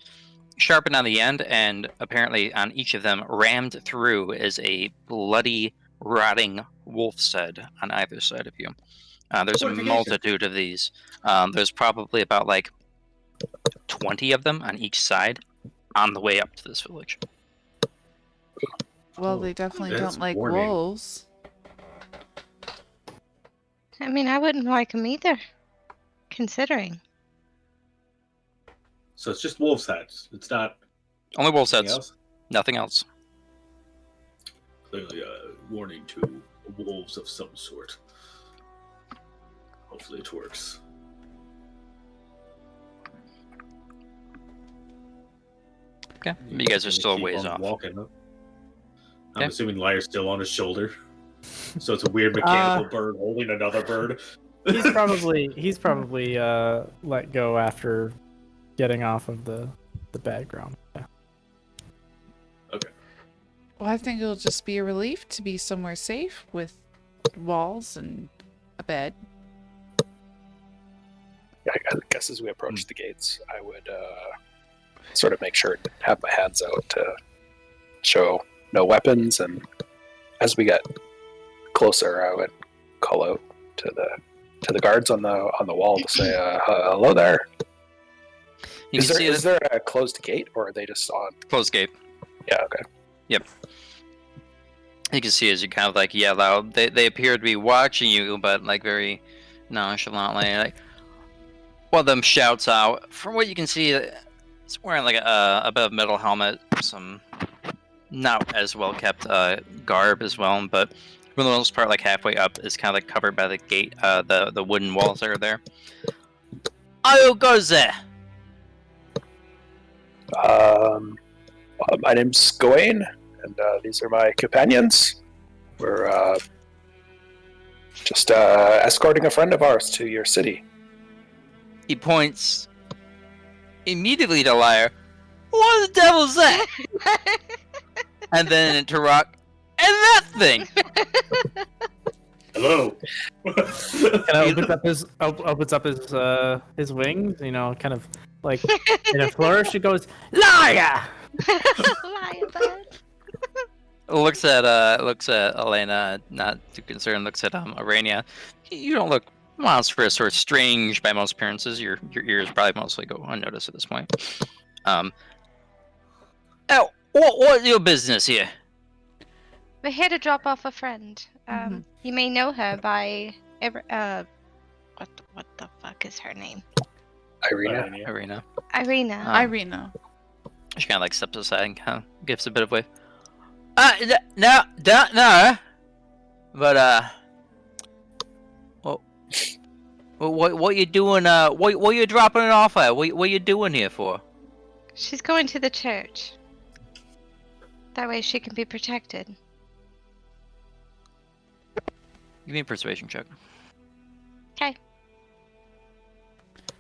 sharpened on the end, and apparently on each of them, rammed through, is a bloody, rotting wolf's head on either side of you. There's a multitude of these. There's probably about like 20 of them on each side on the way up to this village. Well, they definitely That's don't like warning. wolves. I mean, I wouldn't like them either, considering. So it's just wolf's heads. It's not Only wolf's anything heads. else? Nothing else. Clearly a warning to wolves of some sort. Hopefully it works. Okay. You guys are still a Keep ways on off. Walking, huh? I'm Okay. assuming Lyre's still on his shoulder. So it's a weird mechanical bird holding another bird. He's probably let go after getting off of the background. Yeah. Well, I think it'll just be a relief to be somewhere safe with walls and a bed. Yeah, I guess as we approach the gates, I would sort of make sure to have my hands out to show no weapons, and as we get closer, I would call out to the guards on the wall to say, "Hello there." You can see Is there a closed gate, or are they just on? closed gate. Yeah, okay. Yep. You can see as you kind of like yell out, they appear to be watching you, but like very nonchalantly. Like one of them shouts out. From what you can see, it's wearing like a bit of metal helmet, some not as well kept garb as well, but for the most part, like halfway up is kind of like covered by the gate, the wooden walls that are there. Oh, goes there. My name's Gawain, and these are my companions. We're just escorting a friend of ours to your city. He points immediately to Lyre. What the devil's that? And then to Rock. And that thing. Hello. Kind of opens up his wings, kind of like in a flourish. He goes, "Liar!" Liar, bud. Looks at Elena, not too concerned. Looks at Aranea. You don't look monstrous or strange by most appearances. Your ears probably mostly go unnoticed at this point. Oh, what's your business here? We're here to drop off a friend. You may know her by what the fuck is her name? Irina. Arena. Irina. Irina. She kind of like steps aside and kind of gives a bit of wave. No, don't know. But what you doing? What you dropping it off at? What you doing here for? She's going to the church. That way she can be protected. Give me a persuasion check. Okay.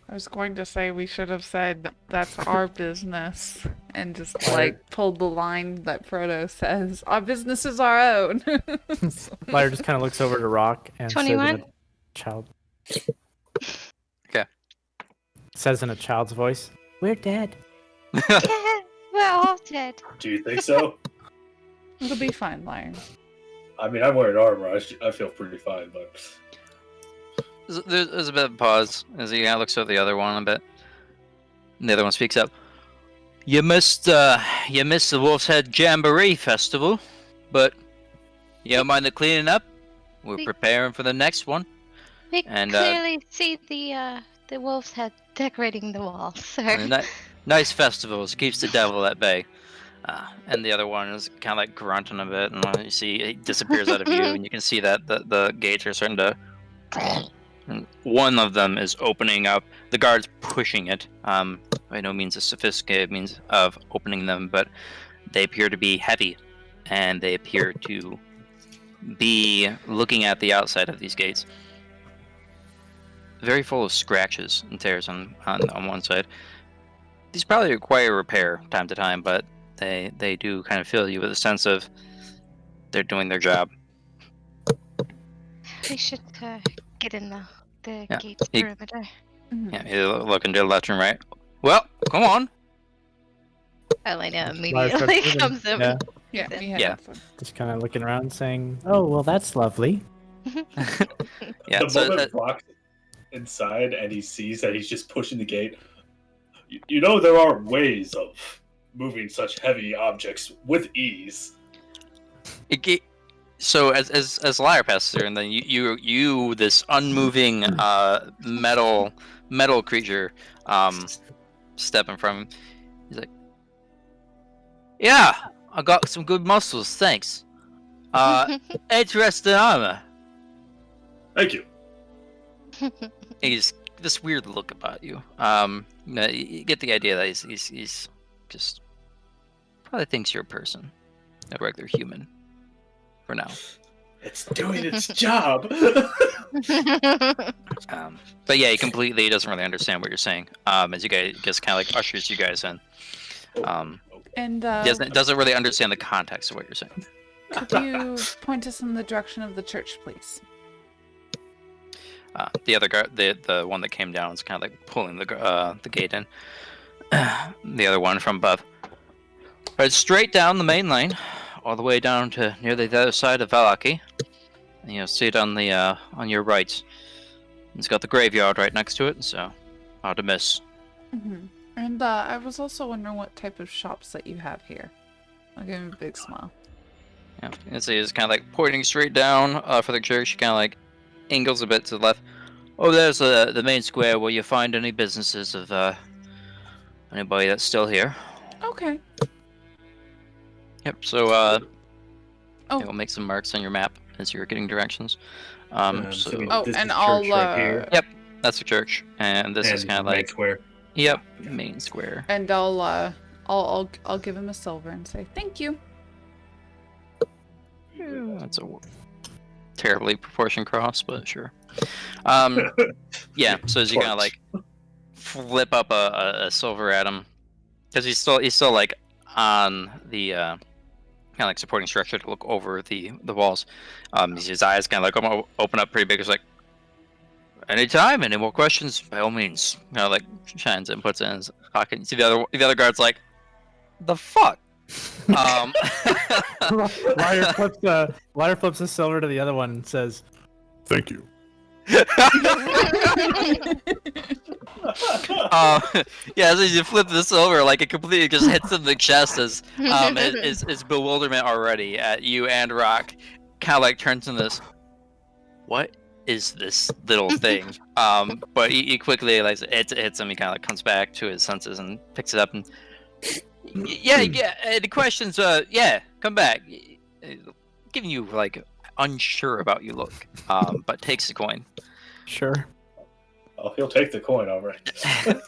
I was going to say we should have said that's our business and just like pulled the line that Frodo says, our business is our own. Lyre just kind of looks over to Rock and 21? says in a child's voice, "We're dead." Yeah, we're all dead. Do you think so? It'll be fine, Lion. I mean, I'm wearing armor. I feel pretty fine, but There's a bit of a pause as he kind of looks at the other one a bit. And the other one speaks up. You missed the Wolf's Head Jamboree Festival, but you don't mind the cleaning up? We're preparing for the next one. We And, clearly see the wolf's head decorating the wall, sir. Nice festivals, keeps the devil at bay. And the other one is kind of like grunting a bit, and you see it disappears out of view, and you can see that the gates are starting to. And one of them is opening up. The guard's pushing it. By no means a sophisticated means of opening them, but they appear to be heavy, and they appear to be looking at the outside of these gates. Very full of scratches and tears on one side. These probably require repair time to time, but they do kind of fill you with a sense of they're doing their job. We should get in the Yeah, gates perimeter. Yeah, you're looking to the left and right. Well, come on. Elena starts immediately moving. comes over. Yeah, we had Yeah. fun. Just kind of looking around, saying, "Oh, well, that's lovely." Yeah, the so moment Brock's inside and he sees that he's just pushing the gate, you know there are ways of moving such heavy objects with ease. so as Lyre passes through, and then you this unmoving metal creature step in front of him. He's like, "Yeah, I got some good muscles, thanks. Interesting armor." Thank you. He's this weird look about you. You get the idea that he's just probably thinks you're a person, a regular human, for now. It's doing its job. But yeah, he completely doesn't really understand what you're saying. As you guys just kind of like ushers you guys in. And Doesn't really understand the context of what you're saying. could you point us in the direction of the church, please? The other guard, the one that came down, is kind of like pulling the gate in. The other one from above. Right, straight down the main lane, all the way down to nearly the other side of Vallaki. And you'll see it on the on your right. It's got the graveyard right next to it, so hard to miss. Mm-hmm. And I was also wondering what type of shops that you have here. I'll give him a big smile. Yeah, you can see it's kind of like pointing straight down for the church. Kind of like angles a bit to the left. Oh, there's the main square where you find any businesses of anybody that's still here. Okay. Yep. So Oh. it will make some marks on your map as you're getting directions. So So Oh, this and is I'll, church right here. Yep, that's the church, and this is And kind of main like square. yep, main square. And I'll give him a silver and say thank you. That's a terribly proportioned cross, but sure. Yeah. So as you kind of like flip up a silver at him, because he's still like on the kind of like supporting structure to look over the walls. His eyes kind of like open up pretty big. It's like, anytime, any more questions? By all means. Kind of like shines it and puts it in his pocket. You see the other guard's like, the fuck. Liar flips the silver to the other one and says, Thank you. Yeah, as you flip this over, like it completely just hits him in the chest as is bewilderment already at you and Rock. Kind of like turns in this. What is this little thing? But he quickly like it hits him. He kind of like comes back to his senses and picks it up and yeah. The questions, yeah, come back. Giving you like unsure about you look, but takes the coin. sure. Oh, he'll take the coin, all right. But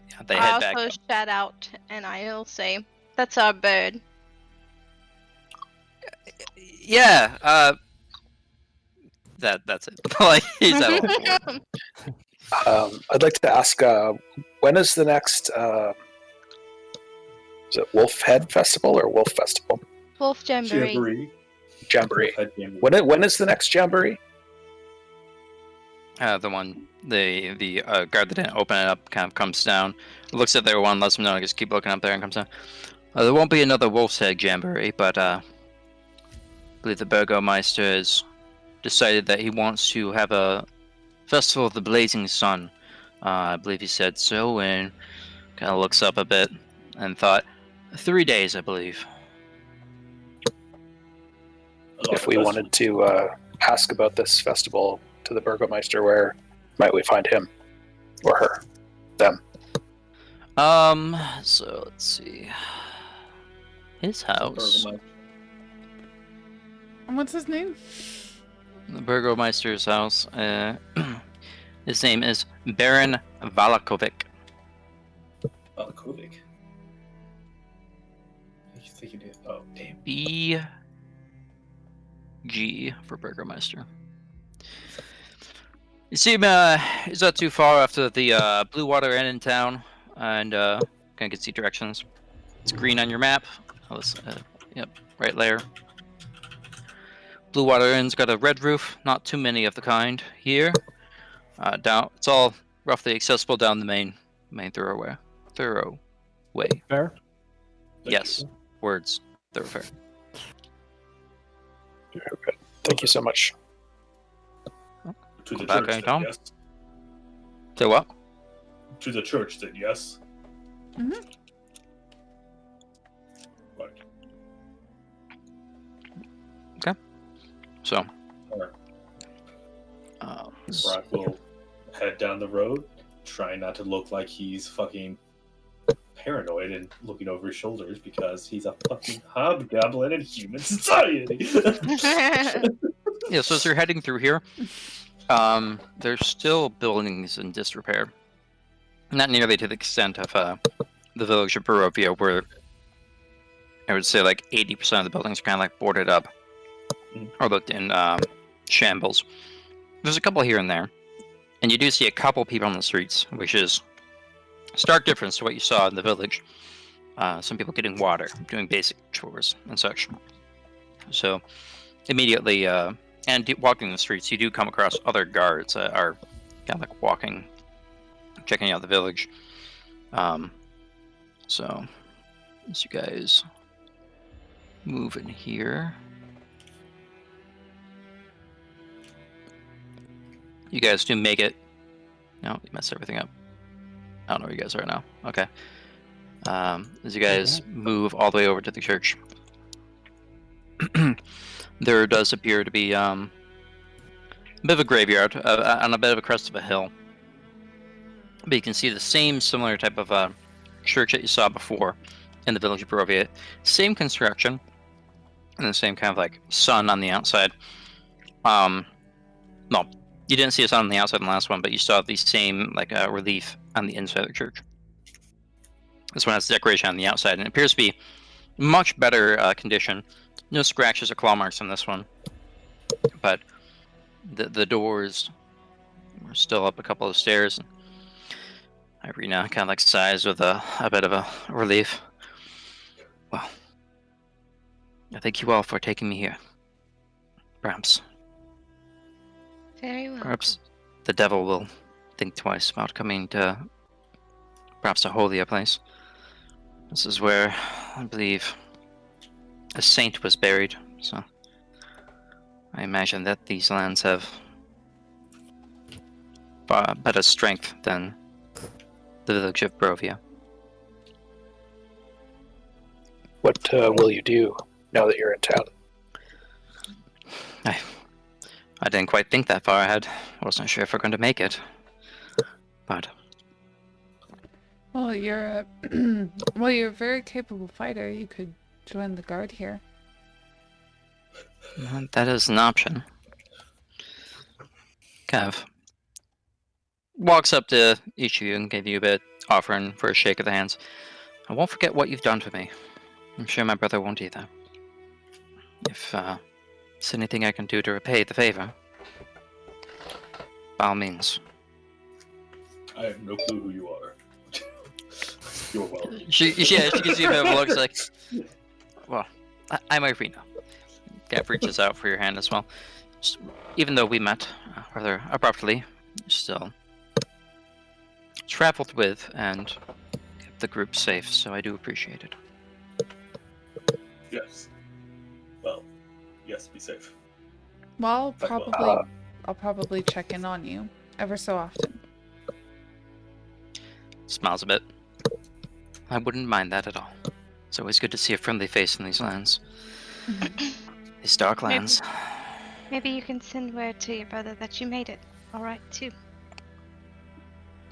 yeah, they I head back. also shout out and I'll say, "That's our bird." Yeah, that's it. Like he's at all. I'd like to ask, when is the next, is it Wolf Head Festival or Wolf Festival? Wolf Jamboree. Jamboree. Head jamboree. When is the next Jamboree? The one, the guard that didn't open it up kind of comes down, looks at their one, lets them know to just keep looking up there, and comes down. There won't be another Wolf's Head Jamboree, but I believe the Burgomeister has decided that he wants to have a Festival of the Blazing Sun. I believe he said so, and kind of looks up a bit and thought, 3 days, I believe. If we wanted to ask about this festival to the Burgomeister, where might we find him or her? Them. So let's see. His house. Burgomeister. And what's his name? The Burgomeister's house. His name is Baron Valakovic. Valakki. You think you did? Oh, damn. BG for Burgomeister. You see him, he's not too far after the Blue Water Inn in town, and can see directions. It's green on your map. Yep, right there. Blue Water Inn's got a red roof, not too many of the kind here. It's all roughly accessible down the main thoroughway. Fair. Yes, words. Thoroughfare. Okay. Thank you so much. To the Back church, then, anytime. yes. So what? To the church, then, yes. Mhm. Right. So. Alright. Um, Brock will head down the road, trying not to look like he's fucking paranoid and looking over his shoulders because he's a fucking hobgoblin in human society. Yeah, so as you're heading through here, there's still buildings in disrepair. Not nearly to the extent of the village of Barovia, where I would say like 80% of the buildings are kind of like boarded up. or looked in shambles. There's a couple here and there, and you do see a couple people on the streets, which is a stark difference to what you saw in the village. Some people getting water, doing basic chores and such. So immediately, walking the streets, you do come across other guards that are kind of like walking, checking out the village. So as you guys move in here, you guys do make it. No, you messed everything up. I don't know where you guys are now. Okay. As you guys move all the way over to the church, there does appear to be a bit of a graveyard on a bit of a crest of a hill. But you can see the same similar type of church that you saw before in the village of Barovia. Same construction and the same kind of like sun on the outside. No, you didn't see a sun on the outside in the last one, but you saw the same like relief on the inside of the church. This one has decoration on the outside, and it appears to be much better condition. No scratches or claw marks on this one, but the doors are still up a couple of stairs. Irina kind of like sighs with a bit of a relief. Well, I thank you all for taking me here. Perhaps Very well. Perhaps the devil will think twice about coming to perhaps a holier place. This is where I believe a saint was buried, so I imagine that these lands have far better strength than the village of Barovia. What will you do now that you're in town? I didn't quite think that far ahead. Wasn't sure if we're going to make it, but Well, you're a very capable fighter. You could join the guard here. that is an option. Kev walks up to each of you and give you a bit, offering for a shake of the hands. I won't forget what you've done for me. I'm sure my brother won't either. If there's anything I can do to repay the favor, by all means. I have no clue who you are. You're welcome. She gives you a bit of a look. It's like, well, I'm Irina. Gav reaches out for your hand as well. Just, even though we met rather abruptly, still traveled with and kept the group safe, so I do appreciate it. Yes. Well, yes, be safe. Well, Well, I'll probably check in on you ever so often. Smiles a bit. I wouldn't mind that at all. It's always good to see a friendly face in these lands. These dark lands. Maybe you can send word to your brother that you made it. All right, too.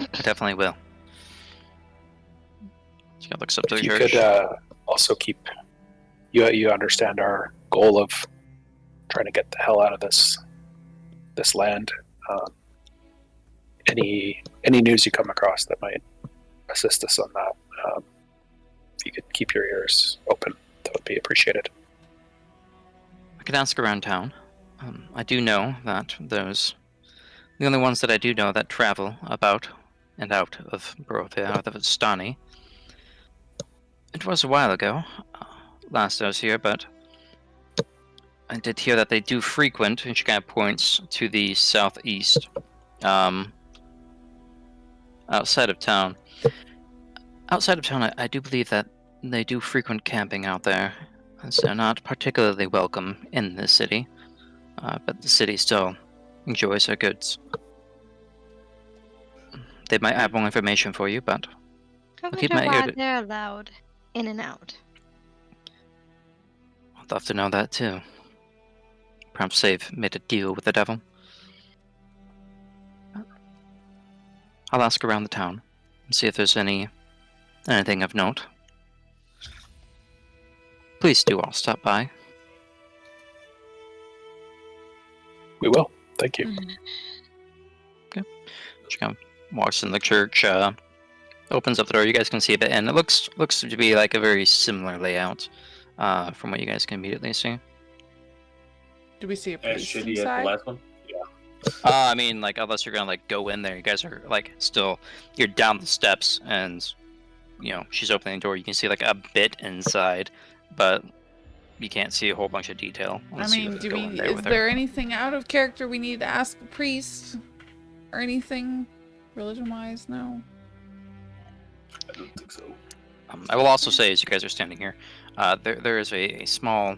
I definitely will. She looks up to the You church. could also keep. You understand our goal of trying to get the hell out of this land. Any news you come across that might assist us on that, if you could keep your ears open, that would be appreciated. I could ask around town. I do know that the only ones that I do know that travel about and out of Barovia are the Vistani. It was a while ago, last I was here, but I did hear that they do frequent, and she kind of points to the southeast, outside of town. Outside of town, I do believe that they do frequent camping out there, as they're not particularly welcome in the city, but the city still enjoys their goods. They might have more information for you, but I keep wonder my ear why to- they're allowed in and out. I'd love to know that too. Perhaps they've made a deal with the devil. I'll ask around the town and see if there's anything of note. Please do all stop by. We will. Thank you. She kind of walks in the church, opens up the door. You guys can see a bit, and it looks to be like a very similar layout from what you guys can immediately see. Do we see a As priest shitty as the inside? last one. I mean, like, unless you're gonna like go in there, you guys are like still, you're down the steps, and you know she's opening the door. You can see like a bit inside, but you can't see a whole bunch of detail. I unless you mean, go in there is with her. there anything out of character we need to ask the priest? Or anything religion-wise? No. I don't think so. I will also say, as you guys are standing here, there is a small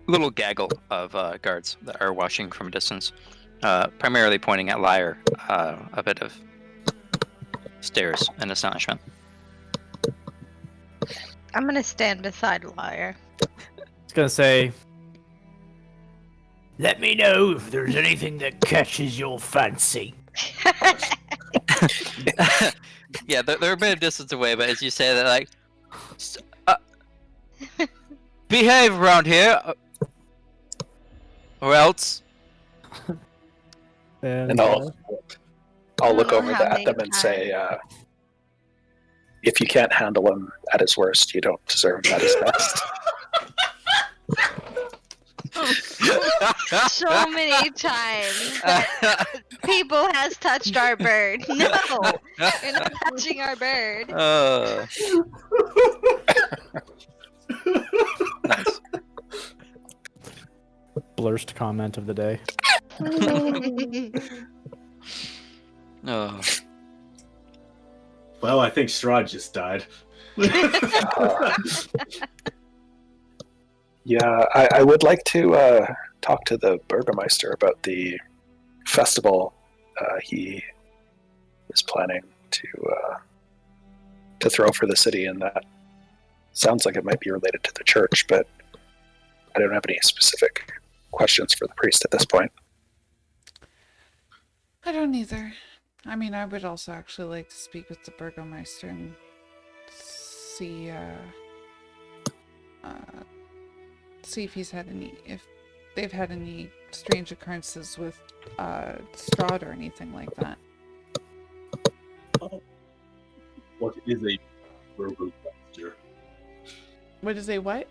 little gaggle of guards that are watching from a distance, primarily pointing at Lyre, a bit of stares and astonishment. I'm gonna stand beside Lyre. It's gonna say, "Let me know if there's anything that catches your fancy." Yeah, they're a bit of distance away, but as you say that, like, behave around here, or else. And I'll look don't know over how at many them and say, if you can't handle him at his worst, you don't deserve him at his best. So many times that people has touched our bird. No, you're not touching our bird. Nice. Blurst comment of the day. Oh. Well, I think Strahd just died. Yeah, I would like to talk to the Burgomeister about the festival he is planning to throw for the city, and that sounds like it might be related to the church, but I don't have any specific questions for the priest at this point. I don't either. I mean, I would also actually like to speak with the Burgomeister and see if they've had any strange occurrences with Strahd or anything like that. What is a Burgomeister? What is a what?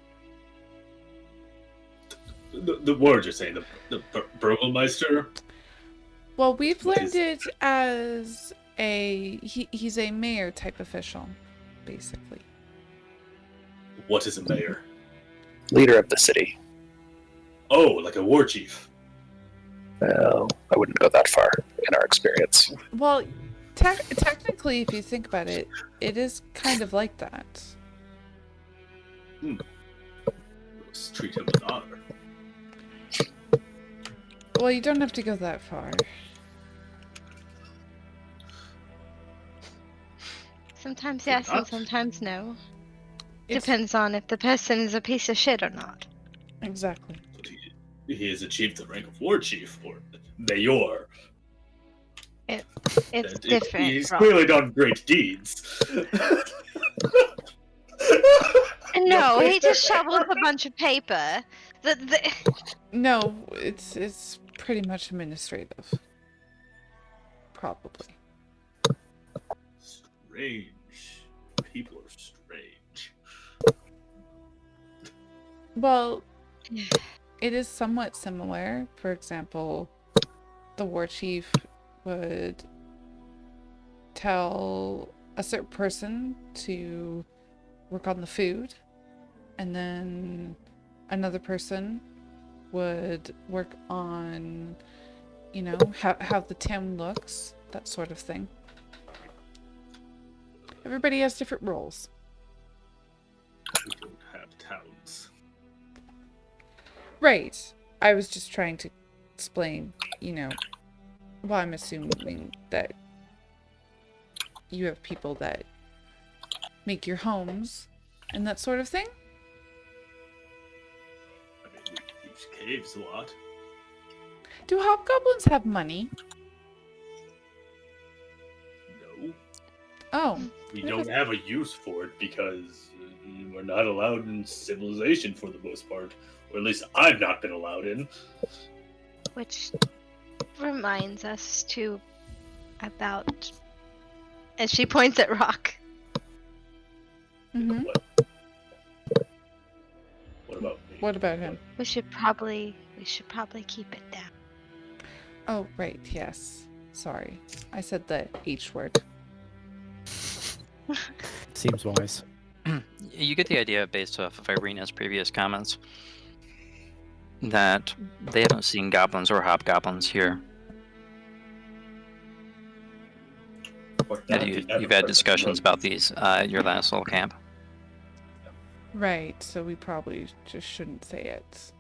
The word you're saying, the Burgomeister? Well, we've What learned is- it as he's a mayor type official, basically. What is a mayor? Leader of the city. Oh, like a war chief. Well, I wouldn't go that far in our experience. Well, technically, if you think about it, it is kind of like that. Let's treat him with honor. Well, you don't have to go that far. Sometimes yes and sometimes no. It's- Depends on if the person is a piece of shit or not. Exactly. But he has achieved the rank of war chief or mayor. It's different. He's Rob. clearly done great deeds. No, he just shovels a bunch of paper. No, it's pretty much administrative. Probably. Strange. People are strange. Well, it is somewhat similar. For example, the war chief would tell a certain person to work on the food, and then another person would work on, you know, how the town looks, that sort of thing. Everybody has different roles. We don't have towns. Right. I was just trying to explain, you know, well, I'm assuming that you have people that make your homes and that sort of thing. I mean, we use caves a lot. Do hobgoblins have money? No. Oh, We don't have a use for it because we're not allowed in civilization for the most part. Or at least I've not been allowed in. Which reminds us to about. And she points at Rock. mm-hmm. What about me? What about him? We should probably keep it down. Oh, right, yes. Sorry. I said the H word. Seems wise. You get the idea based off of Irina's previous comments that they haven't seen goblins or hobgoblins here. And you've had discussions about these at your last little camp. Right, so we probably just shouldn't say it.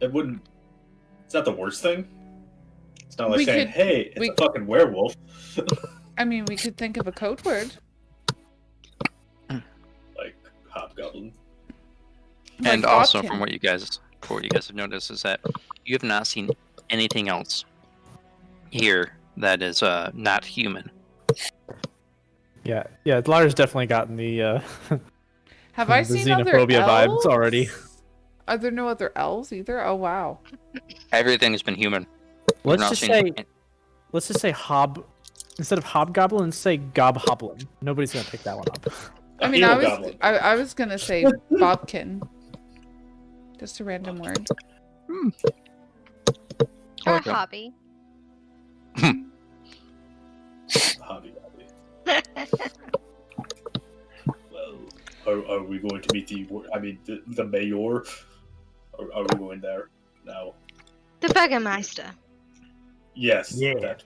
It wouldn't. It's not the worst thing. It's not like We saying, could- "Hey, it's we- a fucking werewolf." I mean, we could think of a code word. Like hobgoblin. And Like also, Bodkin. from what you guys have noticed, is that you have not seen anything else here that is not human. Yeah, Lara's definitely gotten the Have I the seen other xenophobia vibes elves? already. Are there no other elves either? Oh wow. Everything has been human. You've Let's not just seen- say instead of hobgoblin, say gobhoblin. Nobody's gonna pick that one up. I mean, I was gonna say Bobkin. Just a random word. Or Okay. hobby. Hobby. Well, are we going to meet the mayor? Are we going there now? The Burgomeister. Yes. Yeah. That.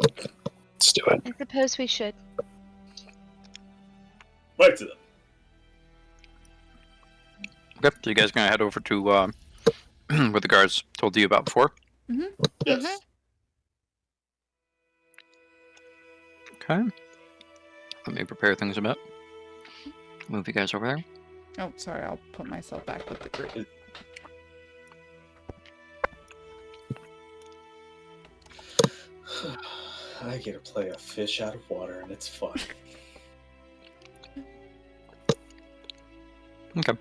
Let's do it. I suppose we should. Right to them. Okay, so you guys gonna head over to where the guards told you about before? Yes. Okay. Let me prepare things a bit. Move you guys over there. Oh, sorry. I'll put myself back with the group. I get to play a fish out of water, and it's fun. Okay.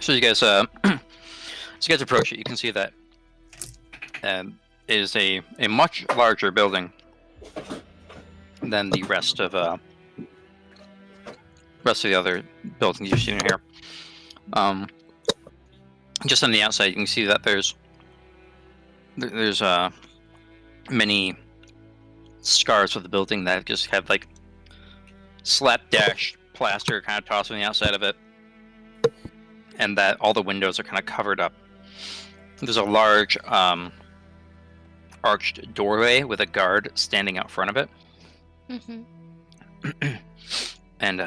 So you guys, as you guys approach it, you can see that it is a much larger building than the rest of the other buildings you've seen here. Just on the outside, you can see that there's many scars of the building that just have like slapdash plaster kind of tossed on the outside of it, and that all the windows are kind of covered up. There's a large arched doorway with a guard standing out front of it. Mm-hmm. And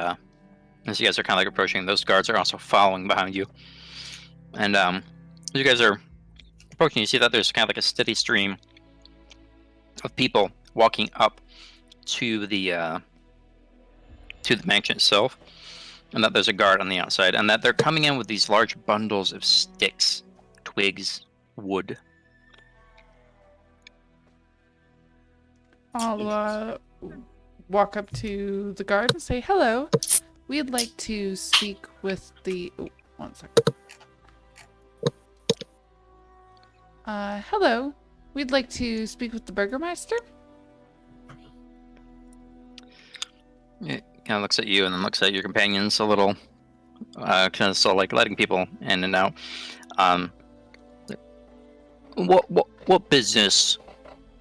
as you guys are kind of like approaching, those guards are also following behind you. And as you guys are approaching, you see that there's kind of like a steady stream of people walking up to the mansion itself, and that there's a guard on the outside, and that they're coming in with these large bundles of sticks, twigs, wood. I'll walk up to the guard and say, "Hello, we'd like to speak with the." Oh, 1 second. Hello, we'd like to speak with the Burgomeister. It kind of looks at you and then looks at your companions a little, kind of still like letting people in and out. What business?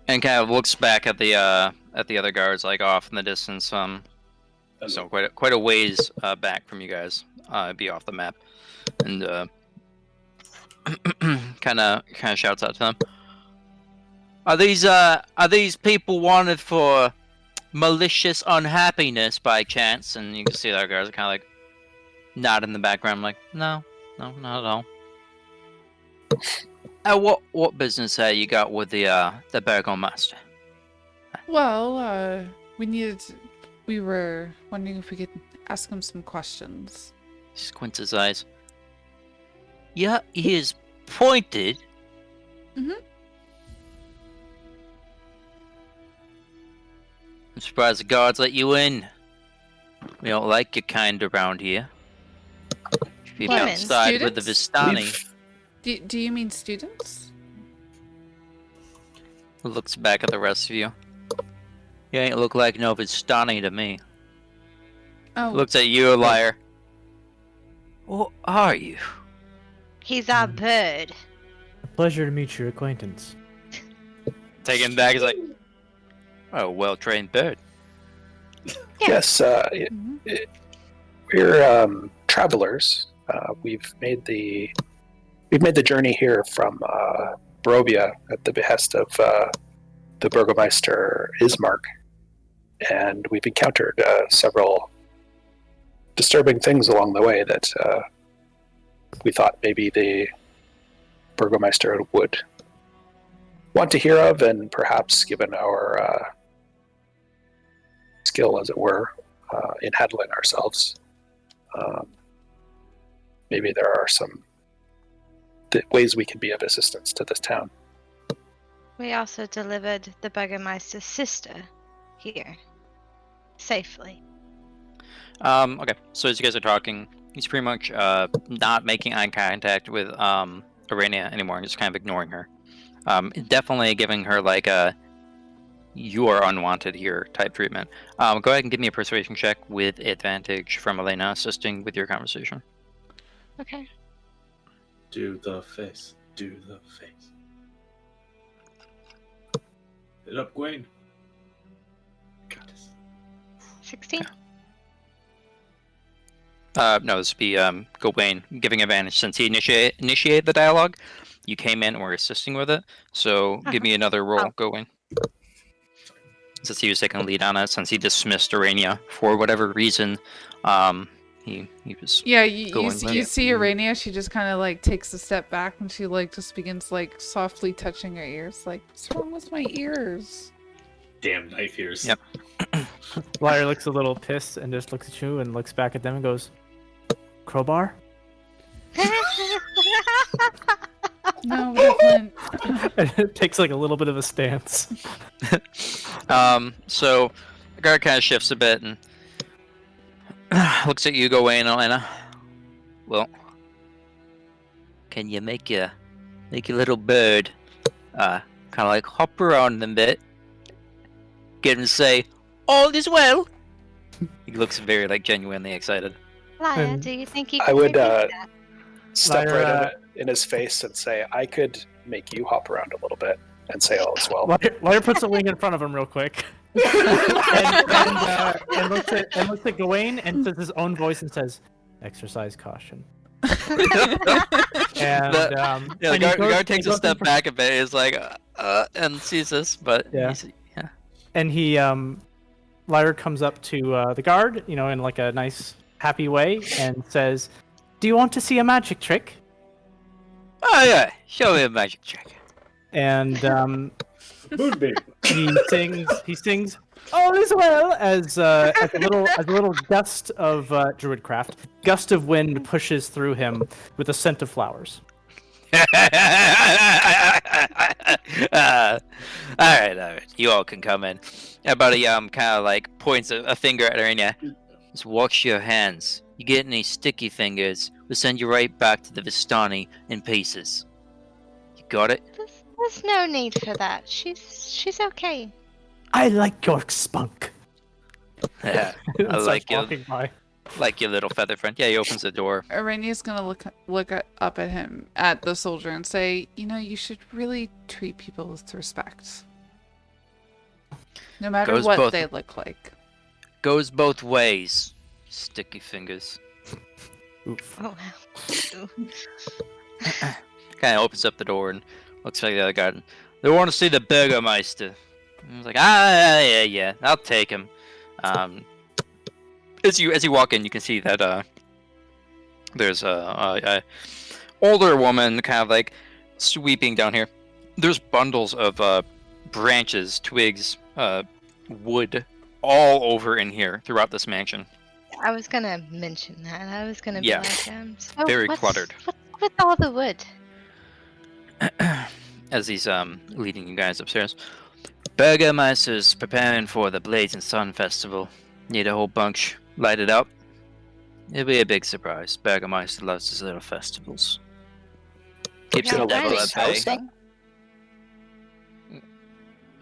And kind of looks back at the other guards like off in the distance. So quite a ways back from you guys, be off the map, and kind of shouts out to them. Are these people wanted for malicious unhappiness by chance? And you can see that guards are kind of like nod in the background, like no, not at all. What business you got with the Burgomeister? Well, we were wondering if we could ask him some questions. He squints his eyes. Yeah, he is pointed. Mhm. I'm surprised the guards let you in. We don't like your kind around here. If you're Humans. outside with the Students? Vistani, Do you mean students? looks back at the rest of you. You ain't look like no Vistani to me. Oh, Looks at you, liar. What are you? He's our bird. A pleasure to meet your acquaintance. Taking back is like, oh, well-trained bird. Yes, Mhm. we're travelers. We've made the journey here from Barovia at the behest of the Burgomeister Ismark, and we've encountered several disturbing things along the way that we thought maybe the Burgomeister would want to hear of, and perhaps, given our skill, as it were, in handling ourselves, maybe there are some ways we can be of assistance to this town. We also delivered the Burgomeister's sister here safely. Okay, so as you guys are talking, he's pretty much not making eye contact with Aranea anymore and just kind of ignoring her. Definitely giving her like a "you are unwanted here" type treatment. Go ahead and give me a persuasion check with advantage from Elena assisting with your conversation. Okay. Do the face. Do the face. Hit up, Gwen. Got this. 16. No, this would be Gawain giving advantage since he initiated the dialogue. You came in and were assisting with it, so give me another roll, Gawain. Since he was taking the lead on it, since he dismissed Aranea for whatever reason, he was. Yeah, you going see, with you it. see Aranea, she just kind of like takes a step back and she like just begins like softly touching her ears, like, what's wrong with my ears? Damn knife ears. Yep. Lyra looks a little pissed and just looks at you and looks back at them and goes, "Crowbar?" No, Declan. And it takes like a little bit of a stance. So the guard kind of shifts a bit and looks at you, Gawain, Elena. Well, can you make your little bird kind of like hop around a bit, get him to say, "All is well"? He looks very like genuinely excited. Lyra, And do you think you I could would repeat that? step Lyra- right in his face and say, I could make you hop around a little bit and say all is well. Lyra puts a wing in front of him real quick. and looks at Gawain and says his own voice and says, "Exercise caution." And The and he guard takes he a goes step in fr- back a bit. Is like, and sees this, but Yeah. yeah. And he Lyra comes up to the guard, you know, in like a nice happy way and says, "Do you want to see a magic trick?" Oh yeah, show me a magic trick. And Moonbeam. he sings "All is well" as a little gust of gust of wind pushes through him with a scent of flowers. All right, you all can come in. Yeah, buddy, kind of like points a finger at Aranea. Just wash your hands. You get any sticky fingers, we'll send you right back to the Vistani in pieces. You got it? There's no need for that. She's okay. I like your spunk. Yeah, And I starts walking by. like your little feather friend. Yeah, he opens the door. Arenea's gonna look up at him, at the soldier, and say, "You know, you should really treat people with respect, no matter Goes what both- they look like." Goes both ways. Sticky fingers. Oof. Oh wow. Kind of opens up the door and looks like the other guy. They want to see the Burgomeister. I was like, yeah, I'll take him. As you walk in, you can see that there's a older woman kind of like sweeping down here. There's bundles of branches, twigs, wood all over in here throughout this mansion. I was gonna mention that. I was gonna be Yeah. like, so Very what's- cluttered. What's with all the wood? As he's leading you guys upstairs. Burgomeister's preparing for the Blades and Sun Festival. Need a whole bunch lighted up. It'll be a big surprise. Burgomeister loves his little festivals. Keeps Yeah, the Gonna devil light at his bay. house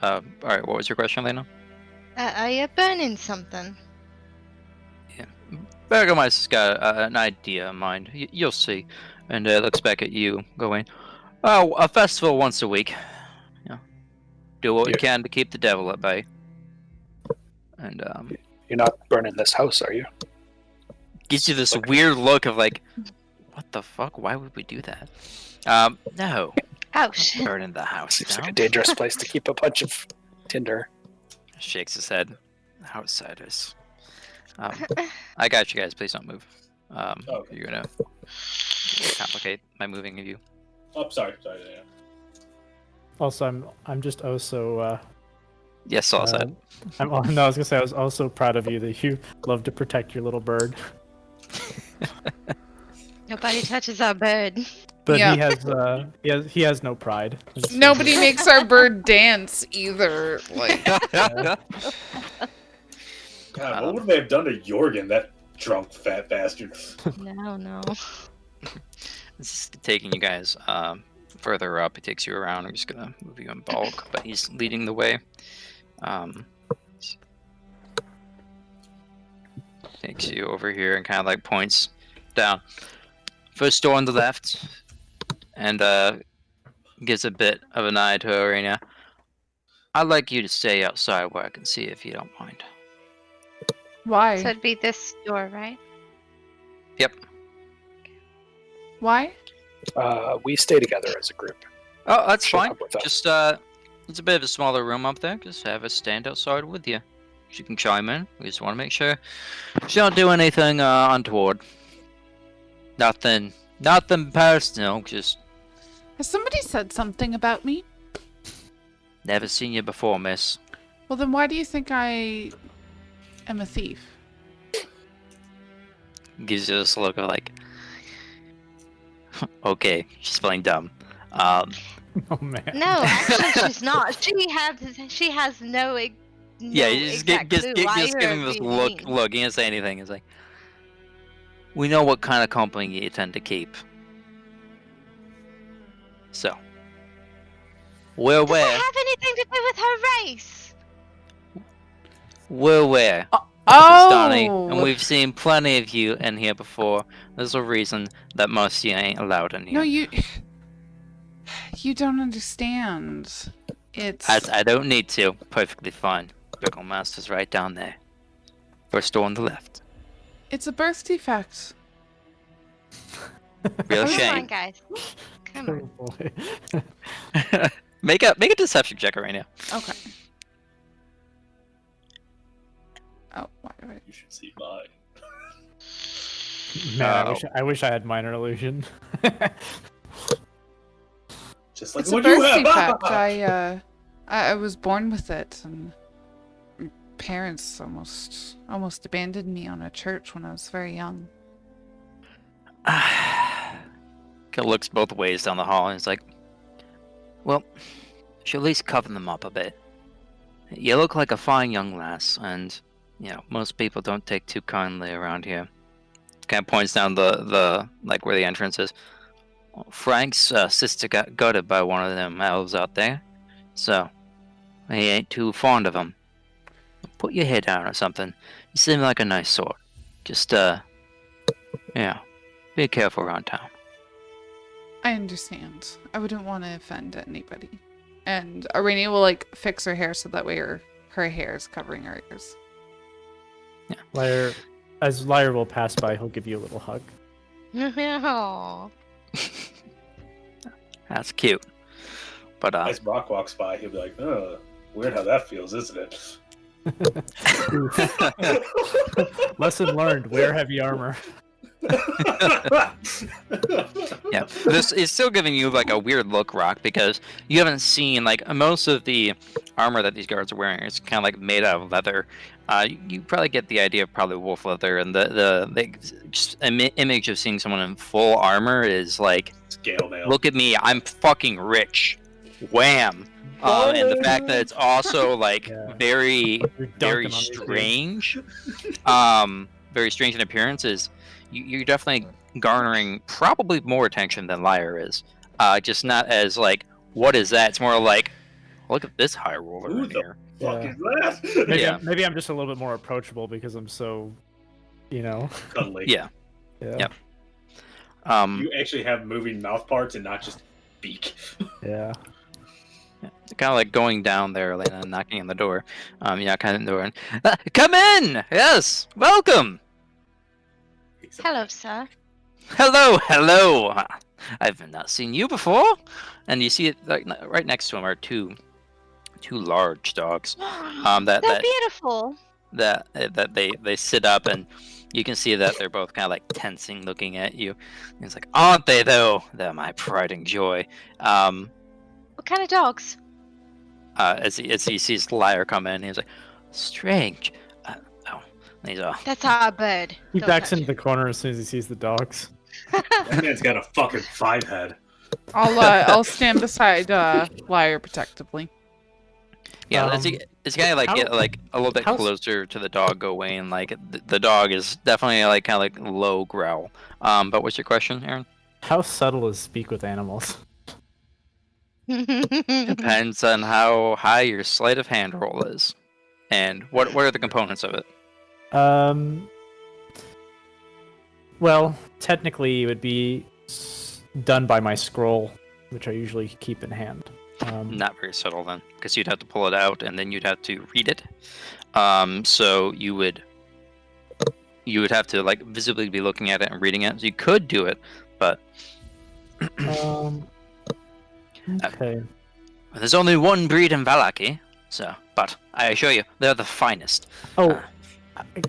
up? Alright, what was your question, Lena? Are you burning something? Burgomeister's got an idea in mind. You'll see. And looks back at you, going, "Oh, a festival once a week. You know, do what we can to keep the devil at bay." And You're not burning this house, are you? gives you this weird look of like, "What the fuck? Why would we do that?" No. Oh shit. Burning the house Seems down. like a dangerous place to keep a bunch of tinder. Shakes his head. Outsiders. I got you guys. Please don't move. Okay. You're gonna complicate my moving of you. Oh, sorry. Yeah. Also, I'm just also. Yes, all said. No, I was gonna say I was also proud of you that you love to protect your little bird. Nobody touches our bird. But Yeah. he has no pride. Nobody makes our bird dance either. Like, God, what would they have done to Jorgen, that drunk fat bastard? No. This is taking you guys further up. He takes you around. I'm just gonna move you in bulk, but he's leading the way. Takes you over here and kind of like points down. First door on the left, and gives a bit of an eye to Aranea. I'd like you to stay outside where I can see if you don't mind. why? So it'd be this door, right? Yep. Why? We stay together as a group. Oh, that's Shut fine. up with that. Just it's a bit of a smaller room up there. Just have us stand outside with you. She can chime in. We just want to make sure she don't do anything untoward. Nothing personal. Just Has somebody said something about me? never seen you before, miss. Well, then why do you think I am a thief? Gives you this look of like, okay, she's playing dumb. Oh man. No, actually she's not. She has no. Yeah, you just exact clue why just you're giving this being look. mean. Look, he didn't say anything. It's like, we know what kind of company you tend to keep. So, we're Does aware. that have anything to do with her race? We're aware. Oh! Donnie, and we've seen plenty of you in here before. There's a reason that most of you ain't allowed in here. No, you don't understand. It's I don't need to. Perfectly fine. Burgomeister's right down there. First door on the left. it's a birth defect. Real Come on, shame. guys. Come on. Oh, boy. make a deception check right now. Okay. Oh, why do I? You should see mine. Man, I wish I had minor illusion. Just like It's a what you birth have. defect. I was born with it, and my parents almost abandoned me on a church when I was very young. Kind of looks both ways down the hall and is like, well, should at least cover them up a bit. You look like a fine young lass, and you know most people don't take too kindly around here. Kind of points down the like where the entrance is. Well, Frank's sister got gutted by one of them elves out there, so he ain't too fond of them. Put your head down or something. You seem like a nice sort. Just yeah, be careful around town. I understand. I wouldn't want to offend anybody. And Aranea will like fix her hair so that way her hair is covering her ears. As Lyre will pass by, he'll give you a little hug. Aw. That's cute. But As Brock walks by, he'll be like, "Oh, weird how that feels, isn't it?" Lesson learned: wear heavy armor. yeah, this is still giving you like a weird look, Rock, because you haven't seen like most of the armor that these guards are wearing is kind of like made out of leather. You probably get the idea of probably wolf leather, and the just image of seeing someone in full armor is like, Scale mail. look at me, I'm fucking rich, wham. And the fact that it's also like Yeah. very You're dunking very on these dudes. strange, very strange in appearance is you're definitely garnering probably more attention than Lyre is. Just not as like, what is that? It's more like, look at this high roller Who in the here. fuck Yeah. is that? Maybe, Yeah. maybe I'm just a little bit more approachable because I'm so you know. Cuddly. Yeah. Yeah. Yep. You actually have moving mouth parts and not just beak. Yeah. Kind of like going down there, Elena, and knocking on the door. You knock on the door and come in. Yes, welcome. Hello, sir. Hello. I've not seen you before. And you see it like right next to him are two large dogs. They're beautiful. That they sit up, and you can see that they're both kind of like tensing, looking at you. And it's like, aren't they though? They're my pride and joy. What kind of dogs? As he sees Liar come in, he's like, strange. Oh, and he's That's our bird. He Don't backs touch into the corner as soon as he sees the dogs. That man's got a fucking 5 head. I'll stand beside Liar protectively. yeah. It's kind of like how- get like a little bit how- closer to the dog, go away, and like the dog is definitely like kind of like low growl. But what's your question, Aaron? How subtle is speak with animals? Depends on how high your sleight of hand roll is, and what are the components of it. Well, technically, it would be done by my scroll, which I usually keep in hand. Not very subtle then, because you'd have to pull it out and then you'd have to read it. So you would have to like visibly be looking at it and reading it. So you could do it, but Okay. there's only one breed in Vallaki. So, but I assure you, they're the finest. Oh,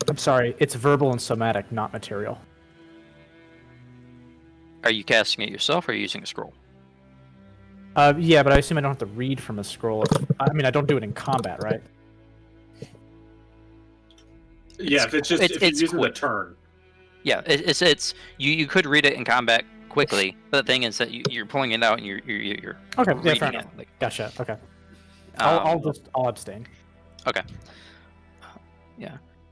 I'm sorry. It's verbal and somatic, not material. Are you casting it yourself, or are you using a scroll? Yeah, but I assume I don't have to read from a scroll. I mean, I don't do it in combat, right? Yeah, if you're using a quick. turn. Yeah, it's you could read it in combat quickly, but the thing is that you're pulling it out and you're Okay, yeah, reading fair it. enough. Like, Gotcha. Okay. um, I'll abstain. okay.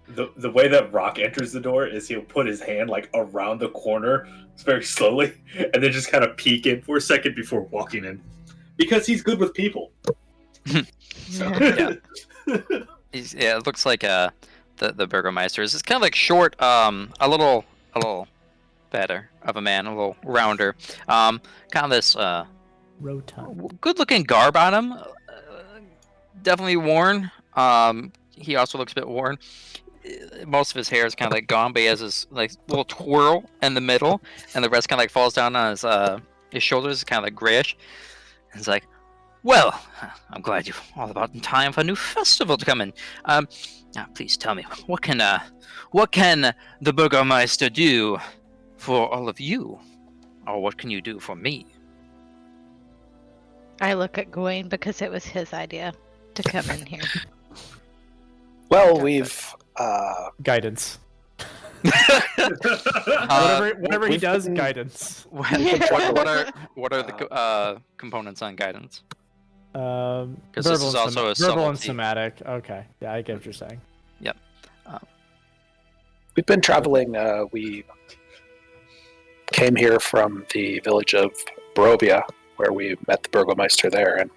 The way that Rock enters the door is he'll put his hand like around the corner very slowly and then just kind of peek in for a second before walking in. Because he's good with people. So. Yeah. Yeah, it looks like the Burgomeister is kind of like short, a little better of a man, a little rounder, kind of this Rotund. good-looking garb on him, definitely worn. He also looks a bit worn. Most of his hair is kind of like gone, but he has this like little twirl in the middle, and the rest kind of like falls down on his shoulders, kind of like grayish. And it's like, well, I'm glad you're all about in time for a new festival to come in. Now, please tell me, what can the Burgomeister do for all of you, or what can you do for me? I look at Gawain because it was his idea to come in here. Well, we've Guidance. Uh, Whatever he does, guidance. what are the components on guidance? Because this is also a verbal and subtlety. somatic. Okay, yeah, I get what you're saying. we've been traveling. We came here from the village of Barovia, where we met the Burgomeister there, and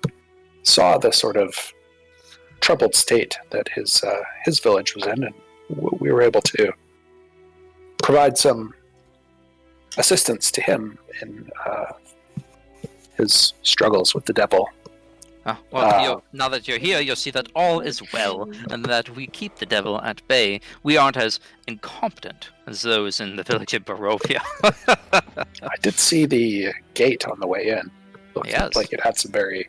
saw the sort of troubled state that his village was in, and we were able to provide some assistance to him in his struggles with the devil. Now that you're here, you'll see that all is well, and that we keep the devil at bay. We aren't as incompetent as those in the village of Barovia. I did see the gate on the way in. Looked Yes. like it had some very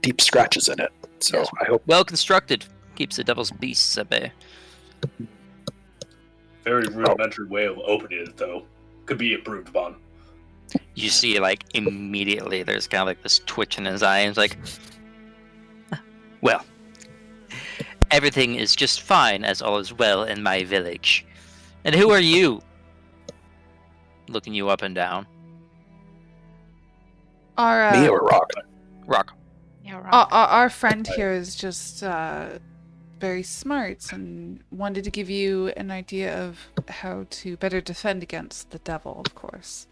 deep scratches in it. So Yes. I hope Well constructed, keeps the devil's beasts at bay. Very rudimentary way of opening it, though. Could be improved upon. You see, like, immediately there's kind of like this twitch in his eye, and it's like, well, everything is just fine as all is well in my village. And who are you? Looking you up and down. Our me or Rock. Rock. Yeah, our friend here is just very smart and wanted to give you an idea of how to better defend against the devil, of course.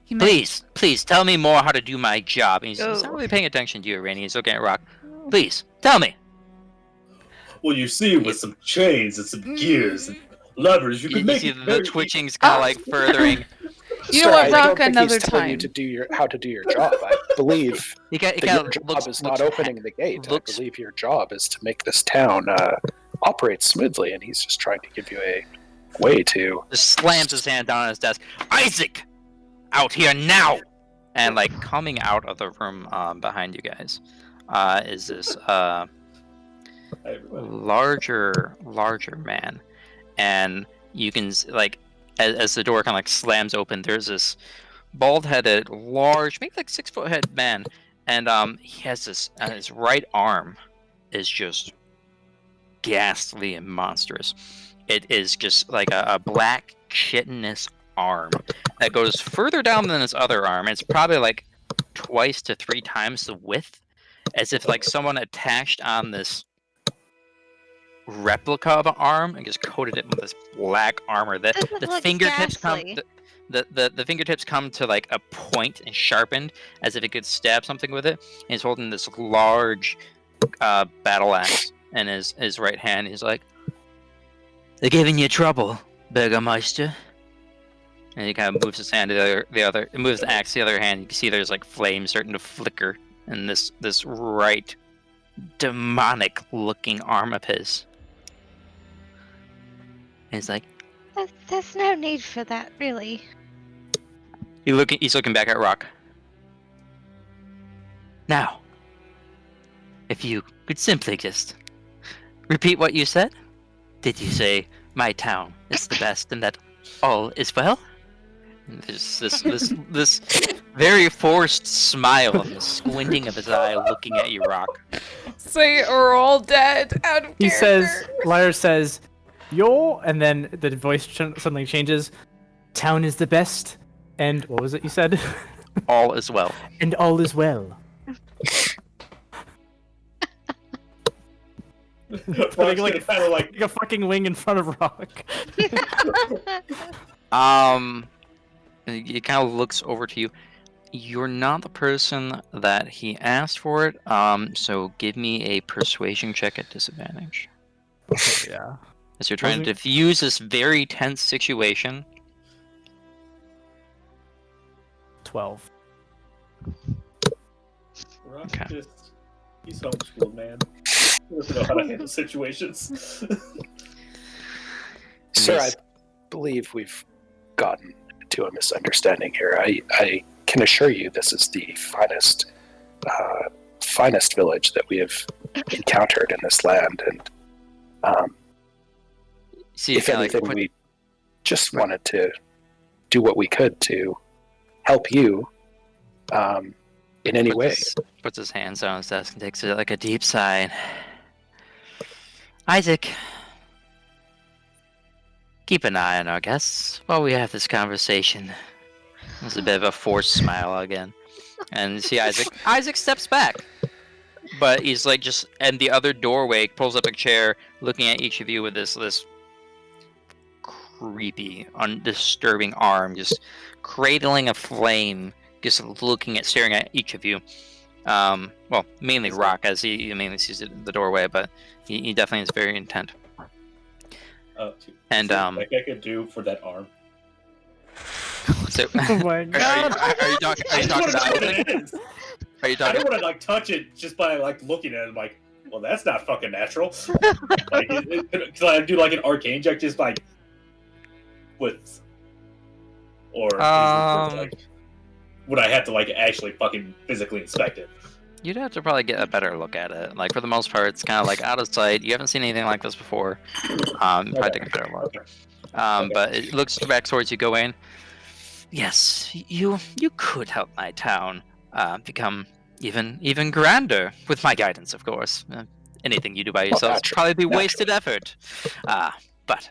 He meant- Please, tell me more how to do my job. And he's not really paying attention to you, Rainy. He's looking at Rock. Please, tell me. Well, you see, with some chains and some gears, and Levers, you You, can you make see it the very twitching's kind of like furthering. You know what, I Rock, don't think another he's telling time. you to do how to do your job. I believe He kind that your of job looks, is not opening the gate. looks- I believe your job is to make this town operate smoothly, and he's just trying to give you a way to. just slams his hand down on his desk. Isaac, out here now! And like coming out of the room behind you guys is this Hi, everybody. larger man, and you can like as the door kind of like slams open, there's this bald-headed, large, maybe like 6-foot head man, and he has this his right arm is just ghastly and monstrous. It is just like a black chitinous arm that goes further down than his other arm. It's probably like twice to 3 times the width, as if like someone attached on this replica of an arm and just coated it with this black armor. The fingertips ghastly. the fingertips come to like a point and sharpened as if it could stab something with it. And he's holding this large battle axe in his right hand. He's like, "They're giving you trouble, Burgomeister." And he kind of moves his hand to the other moves the axe to the other hand. You can see there's like flames starting to flicker in this right demonic looking arm of his. And he's like, There's no need for that, really. he's looking back at Rock. Now, if you could simply just repeat what you said. Did you say my town is the best and that all is well? And there's this very forced smile and the squinting of his eye looking at you, Rock. Say we're all dead. Out of He says, character. Lyra says, "Yo," and then the voice suddenly changes. "Town is the best, and what was it you said? All is well. And all is well." Rock's like gonna kind of like Like a fucking wing in front of Rock. He kind of looks over to you. You're not the person that he asked for it. So give me a persuasion check at disadvantage. Yeah. As you're trying to diffuse this very tense situation. 12. Rock's Okay. he's homeschooled, man. He doesn't know how to handle situations. Sir, I believe we've gotten into a misunderstanding here. I can assure you this is the finest village that we have encountered in this land, and See, if anything, we just wanted to do what we could to help you in any way. Puts his hands on his desk and takes it like a deep sigh. Isaac, keep an eye on our guests while we have this conversation. There's a bit of a forced smile again. And you see Isaac steps back. But he's like just in the other doorway, pulls up a chair, looking at each of you with this creepy, undisturbing arm, just cradling a flame, just staring at each of you. Well, mainly Rock, as he mainly sees it in the doorway, but he definitely is very intent. And like I could do for that arm. So, Oh my god. are you talking to Isaac? Are you I talking? don't want to like touch it just by like looking at it. Like, well, that's not fucking natural. Like, because I do like an arcane check just like with, or like, would I have to like actually fucking physically inspect it? You'd have to probably get a better look at it. Like for the most part, it's kind of like out of sight. You haven't seen anything like this before. Probably take a better look. But it looks back towards you, go in. Yes, you could help my town become even grander with my guidance, of course. Anything you do by yourself would probably be wasted effort. But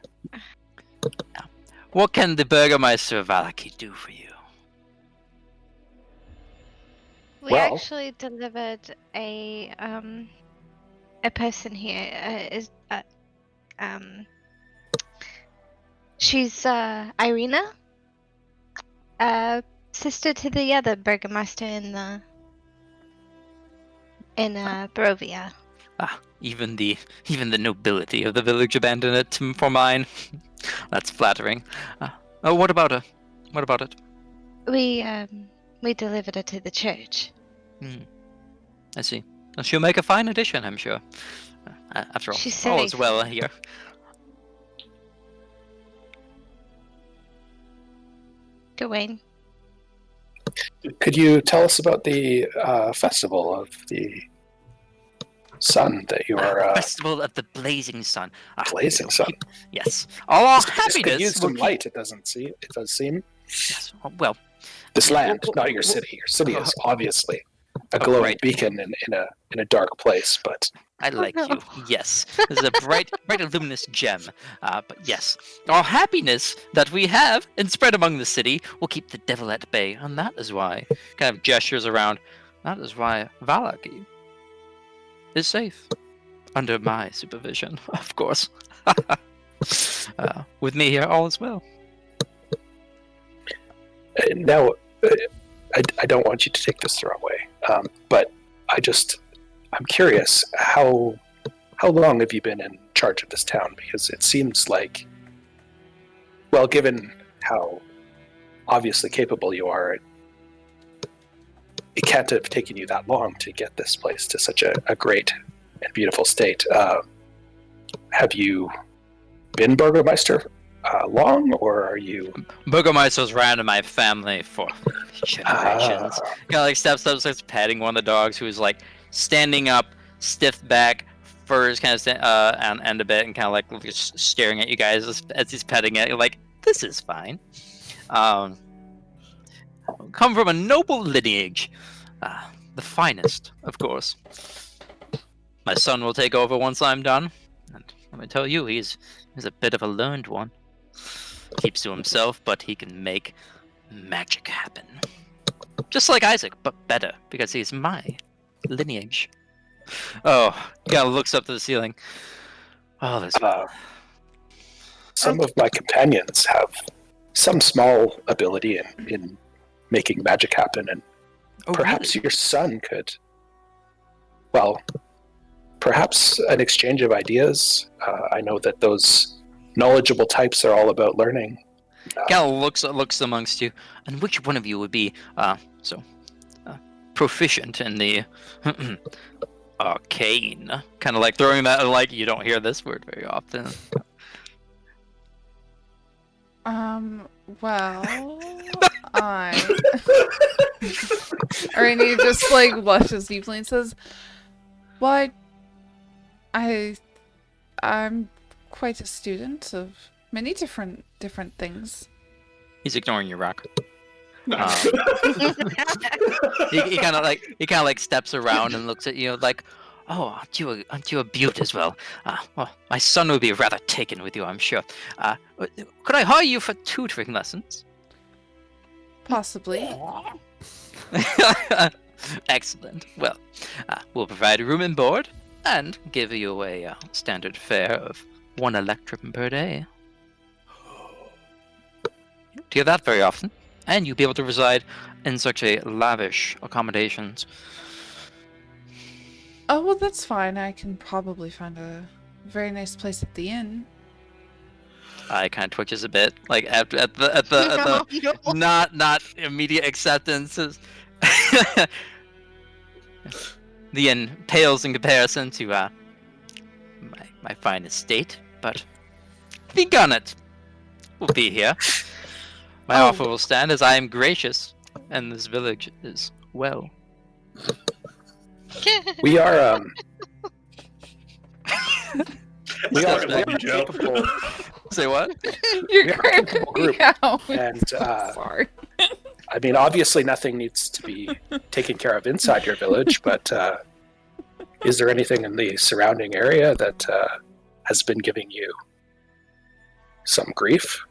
what can the Burgomeister of Vallaki do for you? We actually delivered a person here. She's Irina, sister to the other Burgomeister in Barovia. Even the nobility of the village abandoned it for mine. That's flattering. What about her? What about it? We delivered her to the church. I see. She'll make a fine addition, I'm sure. After all, She's all is safe. well here. Gawain. Could you tell us about the festival of the sun that you are Festival of the Blazing Sun. blazing sun? Yes. All our This happiness. could use will some keep- light. It does seem. Yes. Well, This land, not your city. Your city is obviously a Oh, glowing right. beacon in a dark place, but I like no. you. Yes. This is a bright, luminous gem. But yes, our happiness that we have and spread among the city will keep the devil at bay, and that is why, kind of gestures around, that is why Vallaki is safe. Under my supervision, of course. With me here, all is well. now I don't want you to take this the wrong way, but I'm curious, how long have you been in charge of this town? Because it seems like, well, given how obviously capable you are, it can't have taken you that long to get this place to such a great and beautiful state. Have you been Burgomeister long, or are you... Burgomeister's ran in my family for generations. Kind of like steps up, starts patting one of the dogs who's like standing up, stiff back, furs kind of and a bit, and kind of like just staring at you guys as he's petting it. You're like, this is fine. Come from a noble lineage, the finest, of course. My son will take over once I'm done, and let me tell you, he's a bit of a learned one. Keeps to himself, but he can make magic happen. Just like Isaac, but better, because he's my lineage. Oh, kind of looks up to the ceiling. Oh, there's... Some of my companions have some small ability in making magic happen, and perhaps your son could... Well, perhaps an exchange of ideas. I know that those knowledgeable types are all about learning. Gal looks amongst you, and which one of you would be proficient in the arcane? Kind of like throwing that, like you don't hear this word very often. Well, Aranea just like blushes deeply and says, "Well, I'm quite a student of many different things." He's ignoring you, Rock. No. He kind of like steps around and looks at you like, "Oh, aren't you a beaut as well? Well, my son would be rather taken with you, I'm sure. Could I hire you for tutoring lessons?" Possibly. Excellent. Well, we'll provide room and board, and give you a standard fare of 1 electrum per day. You don't hear that very often, and you'll be able to reside in such a lavish accommodations. Oh, well, that's fine. I can probably find a very nice place at the inn. I kind of twitches a bit, like at the not immediate acceptances. The inn pales in comparison to my fine estate, but think on it. We'll be here. My offer will stand, as I am gracious, and this village is well. We are we are Love you, Joe. capable, Say what? You're We are a creeping capable me group, out. and Sorry. I mean, obviously nothing needs to be taken care of inside your village, but is there anything in the surrounding area that has been giving you some grief?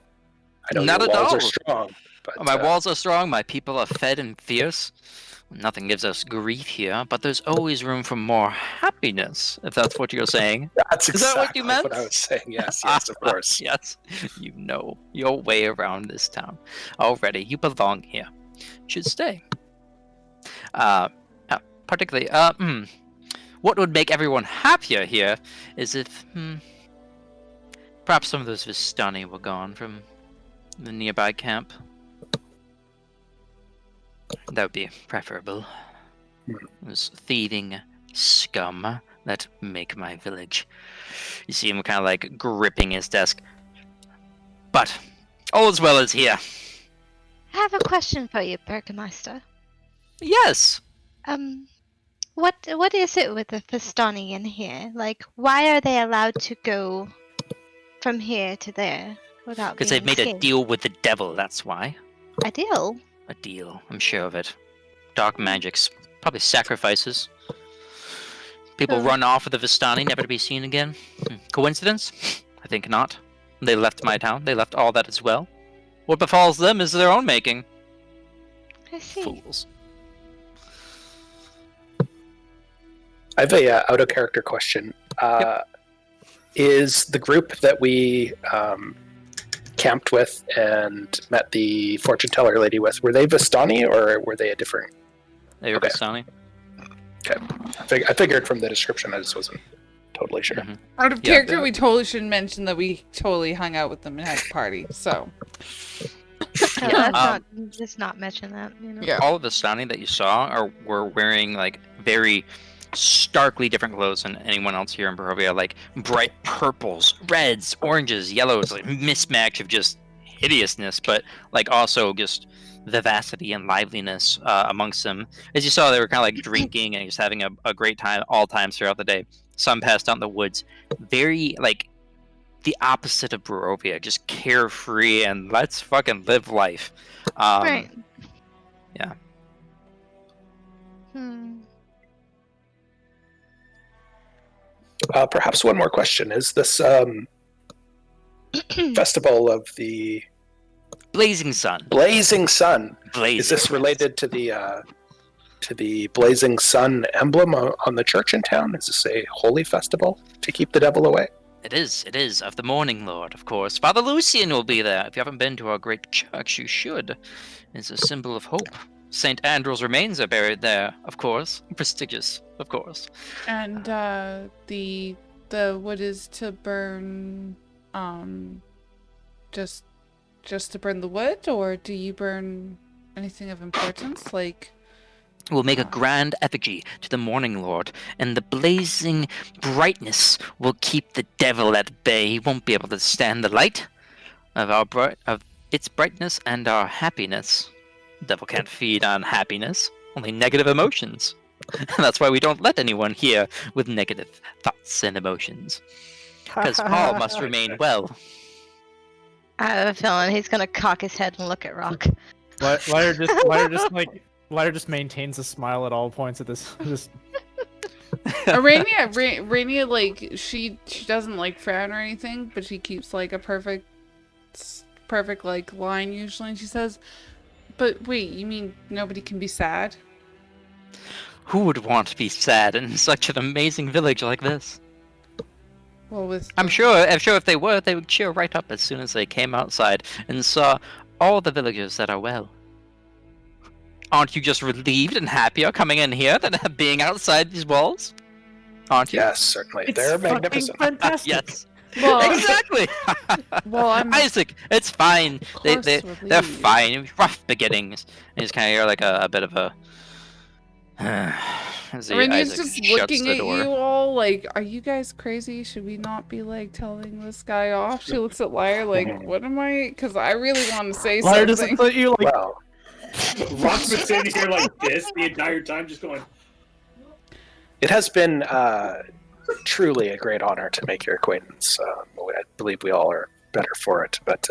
I know Not your at walls all. are strong, but My walls are strong, my people are fed and fierce. Nothing gives us grief here, but there's always room for more happiness, if that's what you're saying. that's Is that exactly what you meant? what I was saying. Yes, yes, of course. Yes, you know your way around this town. Already, you belong here. Should stay. Particularly, what would make everyone happier here is if, perhaps some of those Vistani were gone from the nearby camp. That would be preferable. Those thieving scum that make my village. You see him kind of like gripping his desk. But all as well as here. I have a question for you, Burgomeister. Yes. What is it with the Vistani in here? Like, why are they allowed to go from here to there without Because being they've made a seen? deal with the devil, that's why. A deal? A deal, I'm sure of it. Dark magics, probably sacrifices. People Oh. run off with the Vistani, never to be seen again. Coincidence? I think not. They left my town, they left all that as well. What befalls them is their own making. I see. Fools. I have a out of character question. Is the group that we camped with and met the fortune teller lady with, were they Vistani or were they a different? They were Okay. Vistani. Okay, I figured from the description, I just wasn't totally sure. Mhm. Out of Yeah. character, we totally should mention that we totally hung out with them and had a party. So No, let's not mention that. You know? yeah. All of the Vistani that you saw were wearing like very starkly different clothes than anyone else here in Barovia, like bright purples, reds, oranges, yellows, like mismatch of just hideousness, but like also just vivacity and liveliness amongst them. As you saw, they were kind of like drinking and just having a great time all times throughout the day. Some passed out in the woods, very like the opposite of Barovia, just carefree and let's fucking live life. Right. Yeah. Perhaps one more question. Is this festival of the Blazing Sun. Blazing Sun, Blazing. is this related to the Blazing Sun emblem on the church in town? Is this a holy festival to keep the devil away? It is, of the Morning Lord, of course. Father Lucian will be there. If you haven't been to our great church, you should. It's a symbol of hope. St. Andros' remains are buried there, of course. Prestigious, of course. And the wood is to burn, just to burn the wood, or do you burn anything of importance, like? We'll make a grand effigy to the Morning Lord, and the blazing brightness will keep the devil at bay. He won't be able to stand the light of its brightness and our happiness. The devil can't feed on happiness, only negative emotions. That's why we don't let anyone here with negative thoughts and emotions. Because Paul must remain well. I have a feeling he's gonna cock his head and look at Rock. Lighter just maintains a smile at all points at this. Aranea, like she doesn't like frown or anything, but she keeps like a perfect like line usually, and she says, "But wait, you mean nobody can be sad?" Who would want to be sad in such an amazing village like this? Well, I'm sure if they were, they would cheer right up as soon as they came outside and saw all the villagers that are well. Aren't you just relieved and happier coming in here than being outside these walls? Aren't you? Yes, certainly. They're magnificent. Fantastic. Yes. Well, Exactly. well, I'm Isaac, it's fine. of They're course relieved. fine. It was rough beginnings. And you just kind of hear like a bit of a. As Arenea's Isaac just shuts looking the at door. you all like, "Are you guys crazy? Should we not be like telling this guy off?" She looks at Lyre like, "What am I?" Because I really want to say Lighter just something. looks at you like, Well, Rock's been sitting here like this the entire time, just going. it has been truly a great honor to make your acquaintance. I believe we all are better for it, but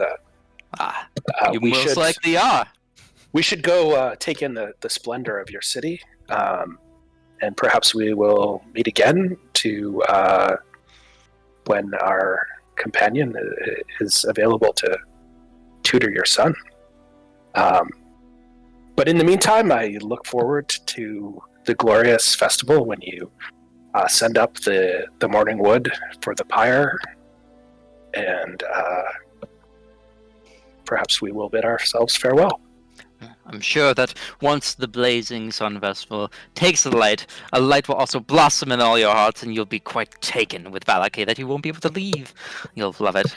You we most should likely are. we should go take in the splendor of your city, and perhaps we will meet again to when our companion is available to tutor your son. But in the meantime, I look forward to the glorious festival when you send up the morning wood for the pyre, and perhaps we will bid ourselves farewell. I'm sure that once the blazing sun festival takes the light, a light will also blossom in all your hearts, and you'll be quite taken with Vallaki that you won't be able to leave. You'll love it.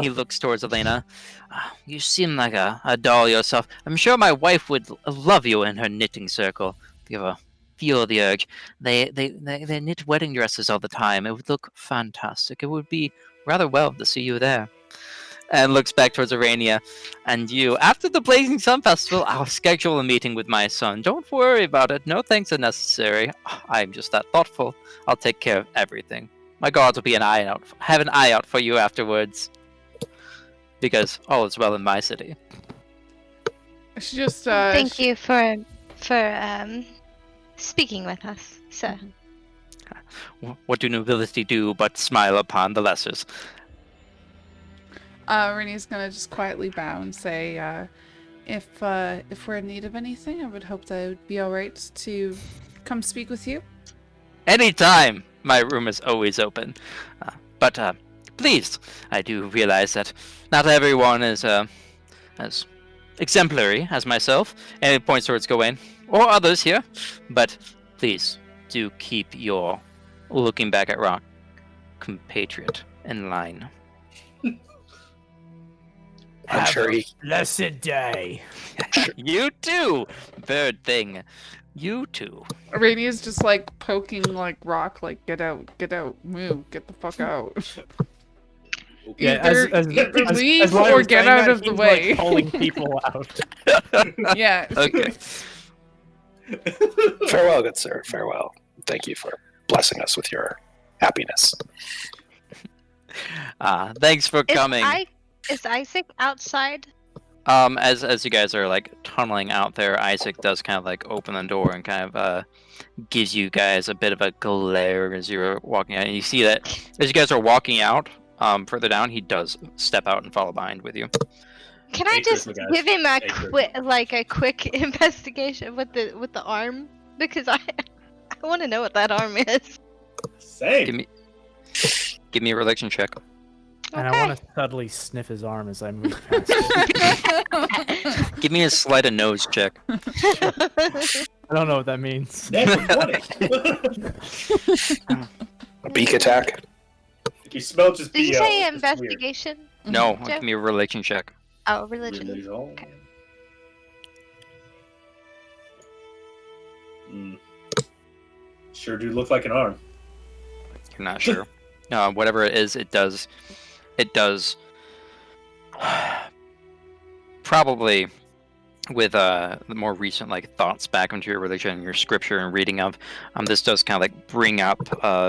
He looks towards Elena. You seem like a doll yourself. I'm sure my wife would love you in her knitting circle. If you ever feel the urge. They knit wedding dresses all the time. It would look fantastic. It would be rather well to see you there. And looks back towards Aranea. And you, after the Blazing Sun Festival, I'll schedule a meeting with my son. Don't worry about it. No thanks are necessary. I'm just that thoughtful. I'll take care of everything. My guards will be have an eye out for you afterwards. Because all is well in my city. She just Thank you for speaking with us, sir. What do nobility do but smile upon the lessers? Renee's gonna just quietly bow and say, if we're in need of anything, I would hope that it would be alright to come speak with you. Anytime! My room is always open. But please, I do realize that not everyone is as exemplary as myself, and it points towards Gawain, or others here. But please, do keep your looking back at Rock compatriot in line. I'm sure he. Blessed day. You too, bird thing. You too. Rainey's just like poking like Rock, like get out, move, get the fuck out. Yeah, Either leave as Lyle or was get saying out that, of the he's, way. Like, calling people out. Yeah. Okay. Farewell, good sir. Farewell. Thank you for blessing us with your happiness. Thanks for coming. Is Isaac outside? As you guys are like tunneling out there, Isaac does kind of like open the door and kind of gives you guys a bit of a glare as you're walking out. And you see that as you guys are walking out, further down, he does step out and follow behind with you. Can I just give him a quick investigation with the arm, because I want to know what that arm is. Same. Give me a religion check. And I want to subtly sniff his arm as I move past it. Give me a sleight of nose check. I don't know what that means. A beak attack. You smell just Did you say investigation? No, Joe? give me a religion check. Oh, religion. Okay. Sure do look like an arm. You're not sure. Whatever it is, it does probably with the more recent like thoughts back into your religion and your scripture and reading of this does kind of like bring up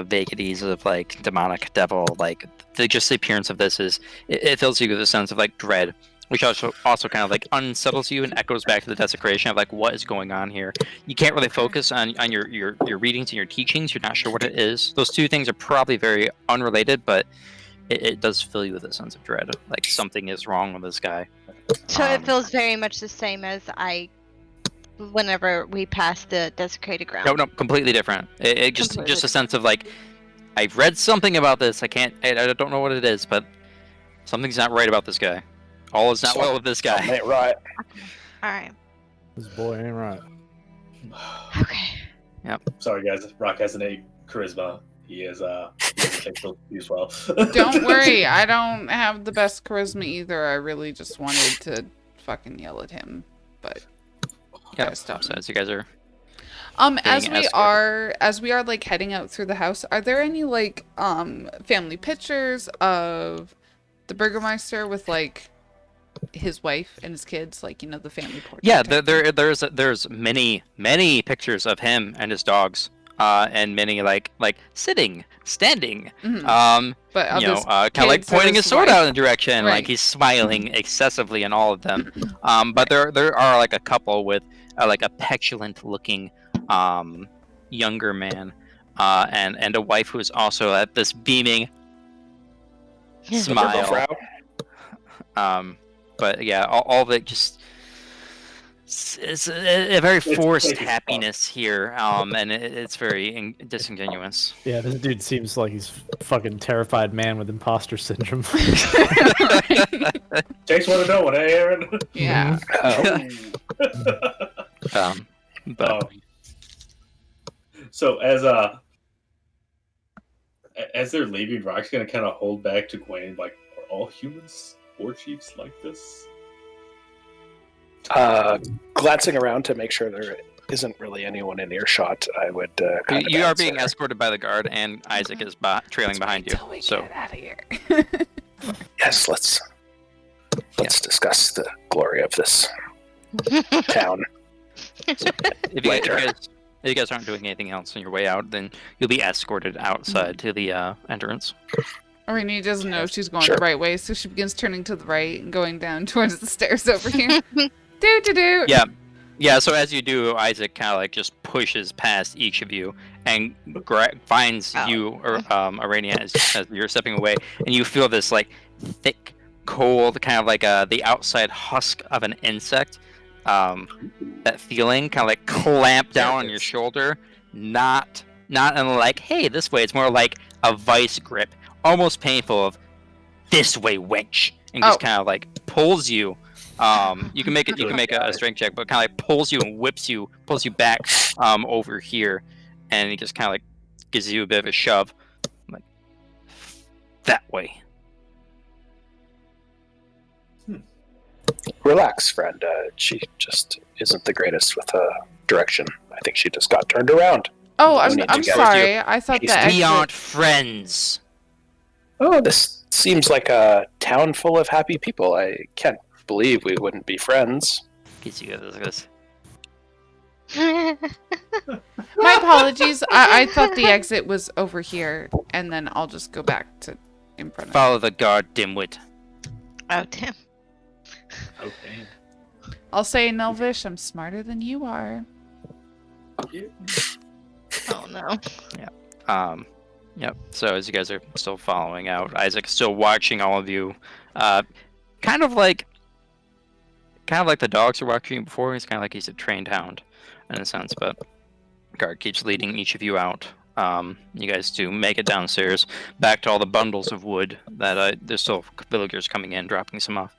vagaries of like demonic devil, like just the appearance of this is it fills you with a sense of like dread, which also kind of like unsettles you and echoes back to the desecration of like what is going on here. You can't really focus on your readings and your teachings. You're not sure what it is. Those two things are probably very unrelated, but it does fill you with a sense of dread, like something is wrong with this guy. So it feels very much the same as whenever we pass the desecrated ground. No, completely different. It just a sense of like, I've read something about this. I don't know what it is, but something's not right about this guy. All is not well with this guy. Ain't right. All right. This boy ain't right. Okay. Yep. Sorry, guys. Rock has an 8 charisma. He is as well. Don't worry, I don't have the best charisma either. I really just wanted to fucking yell at him, but Yeah. So as you guys are as we escorted. are like heading out through the house, are there any like family pictures of the Burgomeister with like his wife and his kids, like, you know, the family portrait? Yeah, there's many pictures of him and his dogs. And many like sitting, standing, but kind of like pointing his sword out in a direction, Right. like he's smiling excessively in all of them. But there are like a couple with like a petulant-looking younger man, and a wife who is also at this beaming smile. But yeah, all of it just It's a very forced it's happiness here, and it's very disingenuous. Yeah, this dude seems like he's fucking terrified man with imposter syndrome. Takes one to know one, eh, Aaron? Yeah. But So as they're leaving, Rock's gonna kind of hold back to Gwen, like, are all humans war chiefs like this? Glancing around to make sure there isn't really anyone in earshot, I would. you are being escorted by the guard, and Isaac is trailing behind you. Until we So get out of here. Yes, let's discuss the glory of this town. if you guys aren't doing anything else on your way out, then you'll be escorted outside to the entrance. Aranea doesn't know if she's going Sure. the right way, so she begins turning to the right and going down towards the stairs over here. Do. Yeah. So as you do, Isaac kind of like just pushes past each of you and finds you, or Aranea, as you're stepping away, and you feel this like thick, cold, kind of like the outside husk of an insect. That feeling kind of like clamp down on your shoulder, not in like, hey, this way. It's more like a vice grip, almost painful, of this way, wench, and just kind of like pulls you. You can make a strength check, but kind of like pulls you and pulls you back over here, and he just kind of like gives you a bit of a shove, like that way. Relax, friend. She just isn't the greatest with direction. I think she just got turned around. Oh, We need to I'm get- sorry. I thought that We exit... aren't friends. Oh, this seems like a town full of happy people. I can't believe we wouldn't be friends. Gives you this. My apologies. I thought the exit was over here, and then I'll just go back to in front of Follow the guard, dimwit. Oh, damn. Okay. I'll say in Elvish, I'm smarter than you are. Oh, no. Yep. So as you guys are still following out, Isaac's still watching all of you. Kind of like the dogs are watching you before. He's kind of like he's a trained hound, in a sense. But guard keeps leading each of you out. You guys do make it downstairs, back to all the bundles of wood that there's still villagers coming in, dropping some off.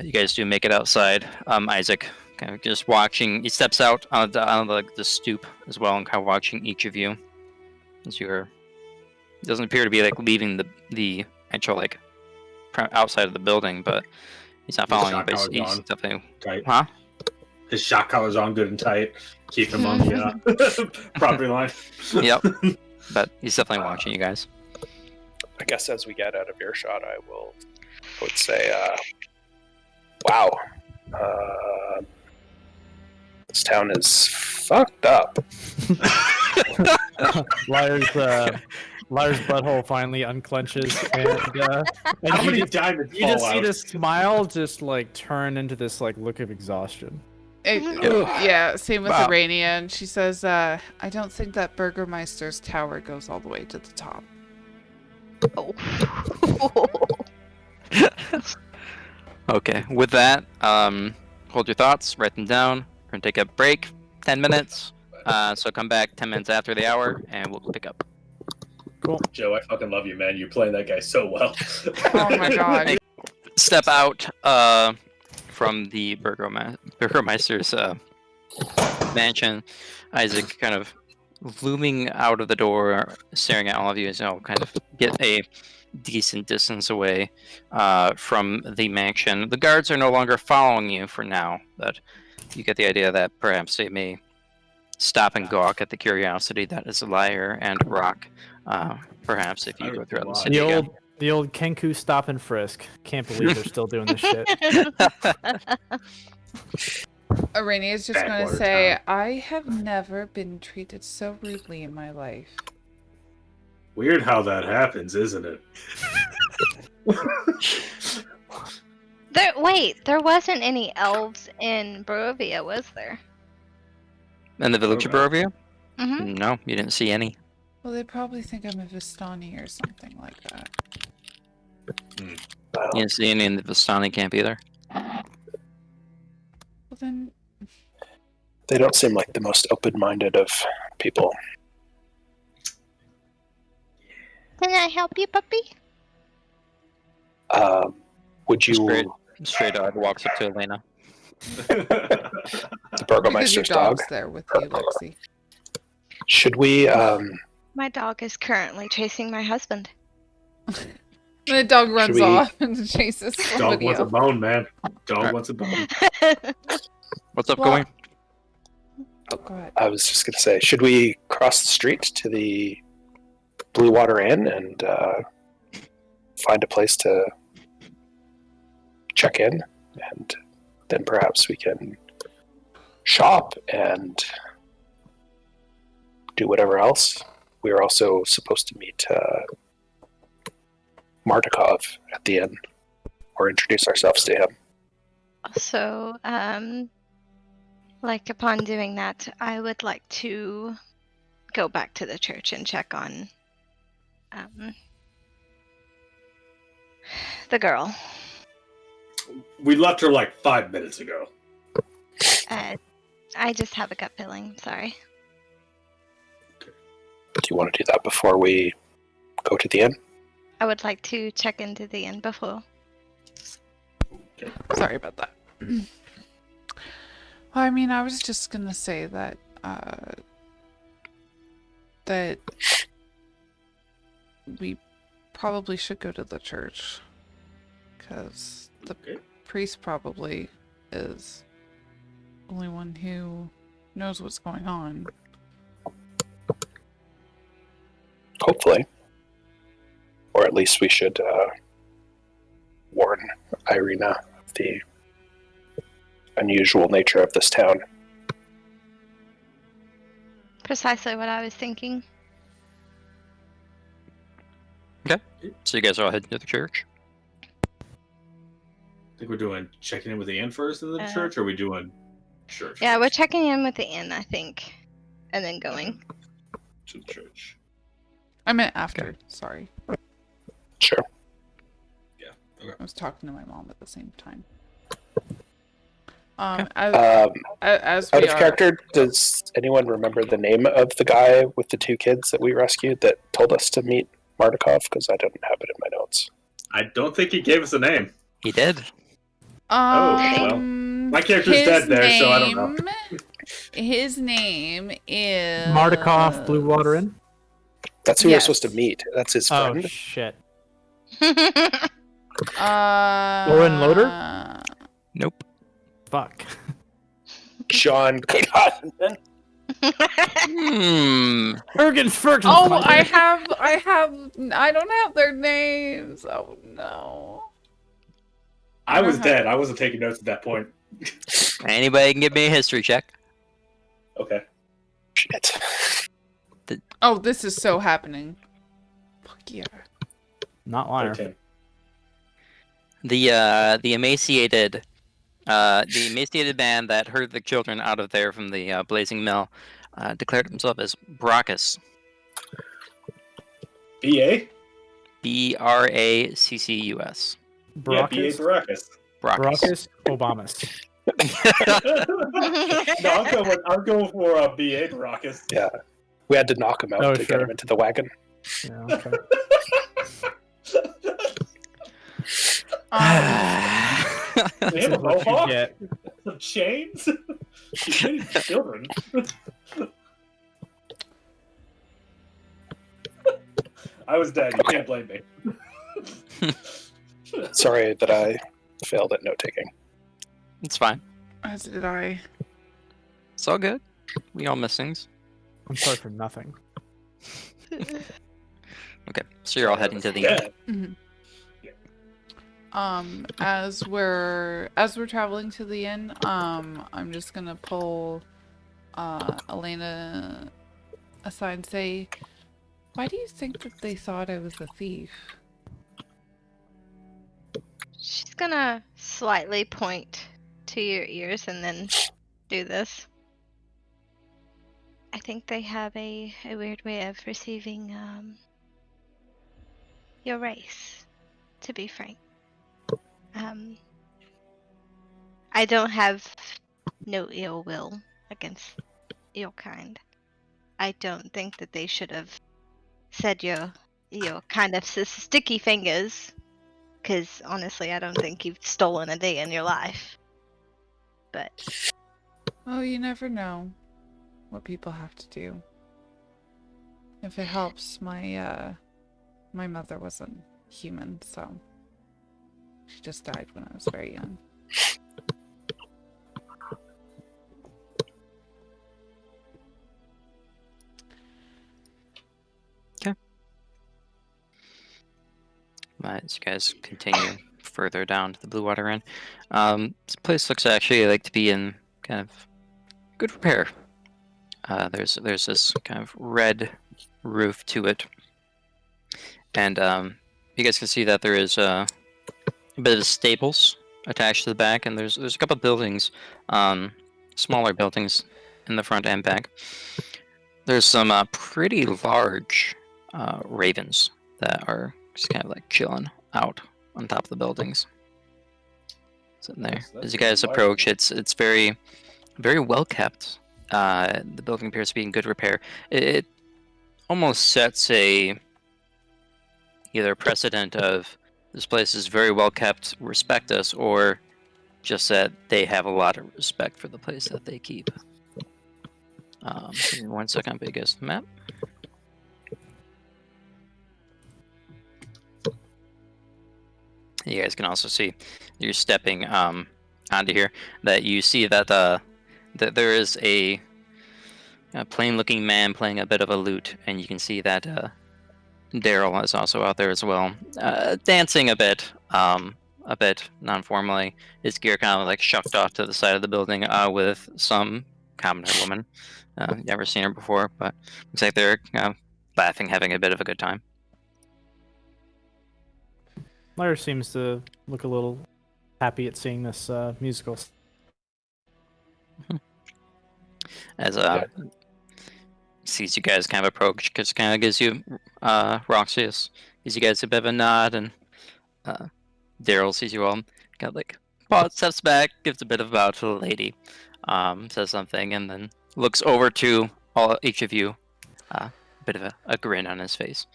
You guys do make it outside. Isaac kind of just watching. He steps out on the stoop as well, and kind of watching each of you as you're. It doesn't appear to be like leaving the actual like outside of the building, but he's not following you. But he's definitely Tight. huh? His shot collar's on good and tight. Keep him on the property line. Yep. But he's definitely watching you guys. I guess as we get out of earshot, I would say, wow, this town is fucked up. Liar's butthole finally unclenches, and How you many just, diamonds you just fall see out? this smile just like turn into this like look of exhaustion. Yeah, same with Wow. Aranea, and she says, I don't think that Burgomeister's tower goes all the way to the top. Oh. Okay. With that, hold your thoughts, write them down. We're gonna take a break, 10 minutes. So come back 10 minutes after the hour, and we'll pick up. Cool. Joe, I fucking love you, man. You're playing that guy so well. Oh my god. Step out from the Burgomeister's mansion. Isaac kind of looming out of the door, staring at all of you as you kind of get a decent distance away from the mansion. The guards are no longer following you for now, but you get the idea that perhaps they may stop and gawk at the curiosity that is Liar and Rock. Perhaps if you go throughout the city again. The old Kenku stop and frisk. Can't believe they're still doing this shit. Aranea is just going to Backwater say, town. I have never been treated so rudely in my life. Weird how that happens, isn't it? There wasn't any elves in Barovia, was there? In the village of Barovia? Mm-hmm. No, you didn't see any. Well, they probably think I'm a Vistani or something like that. You didn't see any in the Vistani camp either. Well, then They don't seem like the most open-minded of people. Can I help you, puppy? Would you... Stray dog walks up to Elena. The Because your Burgomeister's dog. dog's there with you, Lexi. Should we... My dog is currently chasing my husband. The dog runs we- off and chases Dog somebody wants a else. bone, man. Dog Alright. wants a bone. What's up, Well- going? Oh, go ahead. I was just going to say, should we cross the street to the Blue Water Inn and find a place to check in? And then perhaps we can shop and do whatever else. We are also supposed to meet Martikov at the inn, or introduce ourselves to him. So, like upon doing that, I would like to go back to the church and check on the girl. We left her like 5 minutes ago. I just have a gut feeling. Sorry. Do you want to do that before we go to the inn? I would like to check into the inn before. Sorry about that. Well, I mean, I was just gonna say that that we probably should go to the church because the Okay. priest probably is the only one who knows what's going on. Hopefully. Or at least we should warn Irina of the unusual nature of this town. Precisely what I was thinking. So you guys are all heading to the church? I think we're doing checking in with the inn first in the church, or are we doing church? Yeah, first? we're checking in with the inn, I think, and then going. to the church. I meant after. Sorry, Sure. I was talking to my mom at the same time. Um, As out we of are, character, does anyone remember the name of the guy with the two kids that we rescued that told us to meet Martikov? Because I didn't have it in my notes. I don't think he gave us a name. He did. well, my character's his dead there, so I don't know. name- His name is Martikov, Blue Water Inn. That's who we're Yes. supposed to meet. That's his Oh friend. shit. Lauren Loader? Nope. Fuck. John Cotton. Ergen Fergen. Oh, I don't have their names. Oh no. I was dead. I wasn't taking notes at that point. Anybody can give me a history check. Okay. Shit. Oh, this is so happening. Fuck yeah. Not liar. 13. The emaciated man that herded the children out of there from the blazing mill declared himself as Bracchus. BA? Bracccus. Yeah, BA Bracchus. Baracus. Bracchus Obamas. No, I'm going for BA Baracus. Yeah. We had to knock him out Oh, to get sure. him into the wagon. Yeah, okay. They have a That's what you mohawk? get. Some chains? He's hitting children. I was dead. You can't blame me. Sorry that I failed at note taking. It's fine. As did I. It's all good. We all miss things. I'm sorry for nothing. Okay, so you're all heading to the Yeah. Mhm. As we're traveling to the inn, I'm just gonna pull Elena aside and say, "Why do you think that they thought I was a thief?" She's gonna slightly point to your ears and then do this. I think they have a weird way of receiving your race, to be frank. I don't have no ill will against your kind. I don't think that they should have said your kind of sticky fingers, because honestly, I don't think you've stolen a day in your life. But Oh, you never know what people have to do. If it helps, my mother wasn't human, so she just died when I was very young. As you guys continue further down to the Blue Water Inn, this place looks actually like to be in kind of good repair. There's this kind of red roof to it, and you guys can see that there is a bit of stables attached to the back, and there's a couple of buildings, smaller buildings in the front and back. There's some pretty large ravens that are just kind of like chilling out on top of the buildings, sitting there. That's As you guys large. approach, it's very, very well kept. The building appears to be in good repair. It almost sets either a precedent of this place is very well kept, respect us, or just that they have a lot of respect for the place that they keep. Give me 1 second, I'll put you guys the map. You guys can also see you're stepping onto here that you see that that there is a plain-looking man playing a bit of a lute, and you can see that Daryl is also out there as well, dancing a bit non-formally. His gear kind of like shucked off to the side of the building with some commoner woman. Never seen her before, but looks like they're laughing, having a bit of a good time. Lyra seems to look a little happy at seeing this musical. As sees you guys kind of approach, because kind of gives you Roxas gives you guys a bit of a nod, and Daryl sees you all, kind of like steps back, gives a bit of a bow to the lady, says something, and then looks over to each of you, a bit of a grin on his face.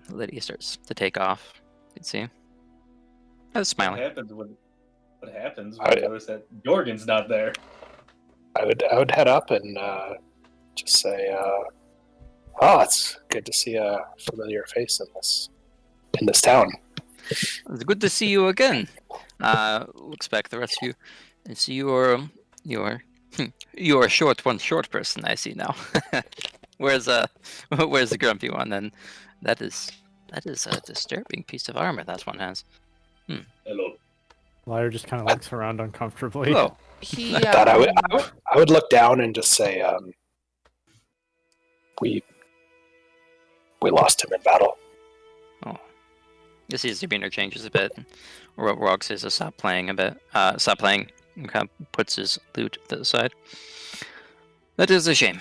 The lady starts to take off. You can see, I was smiling. What happens when I notice that Jorgen's not there? I would head up and just say, "Oh, it's good to see a familiar face in this town." It's good to see you again. Looks back at the rest of you, and see you're a short person. I see now. where's the grumpy one? And that is a disturbing piece of armor that one has. Hello. Lyra just kind of looks around uncomfortably. Hello. He, I thought I would look down and just say, we lost him in battle. You see his demeanor changes a bit. Rog says to stop playing a bit. Stop playing, and kind of puts his lute to the side. That is a shame.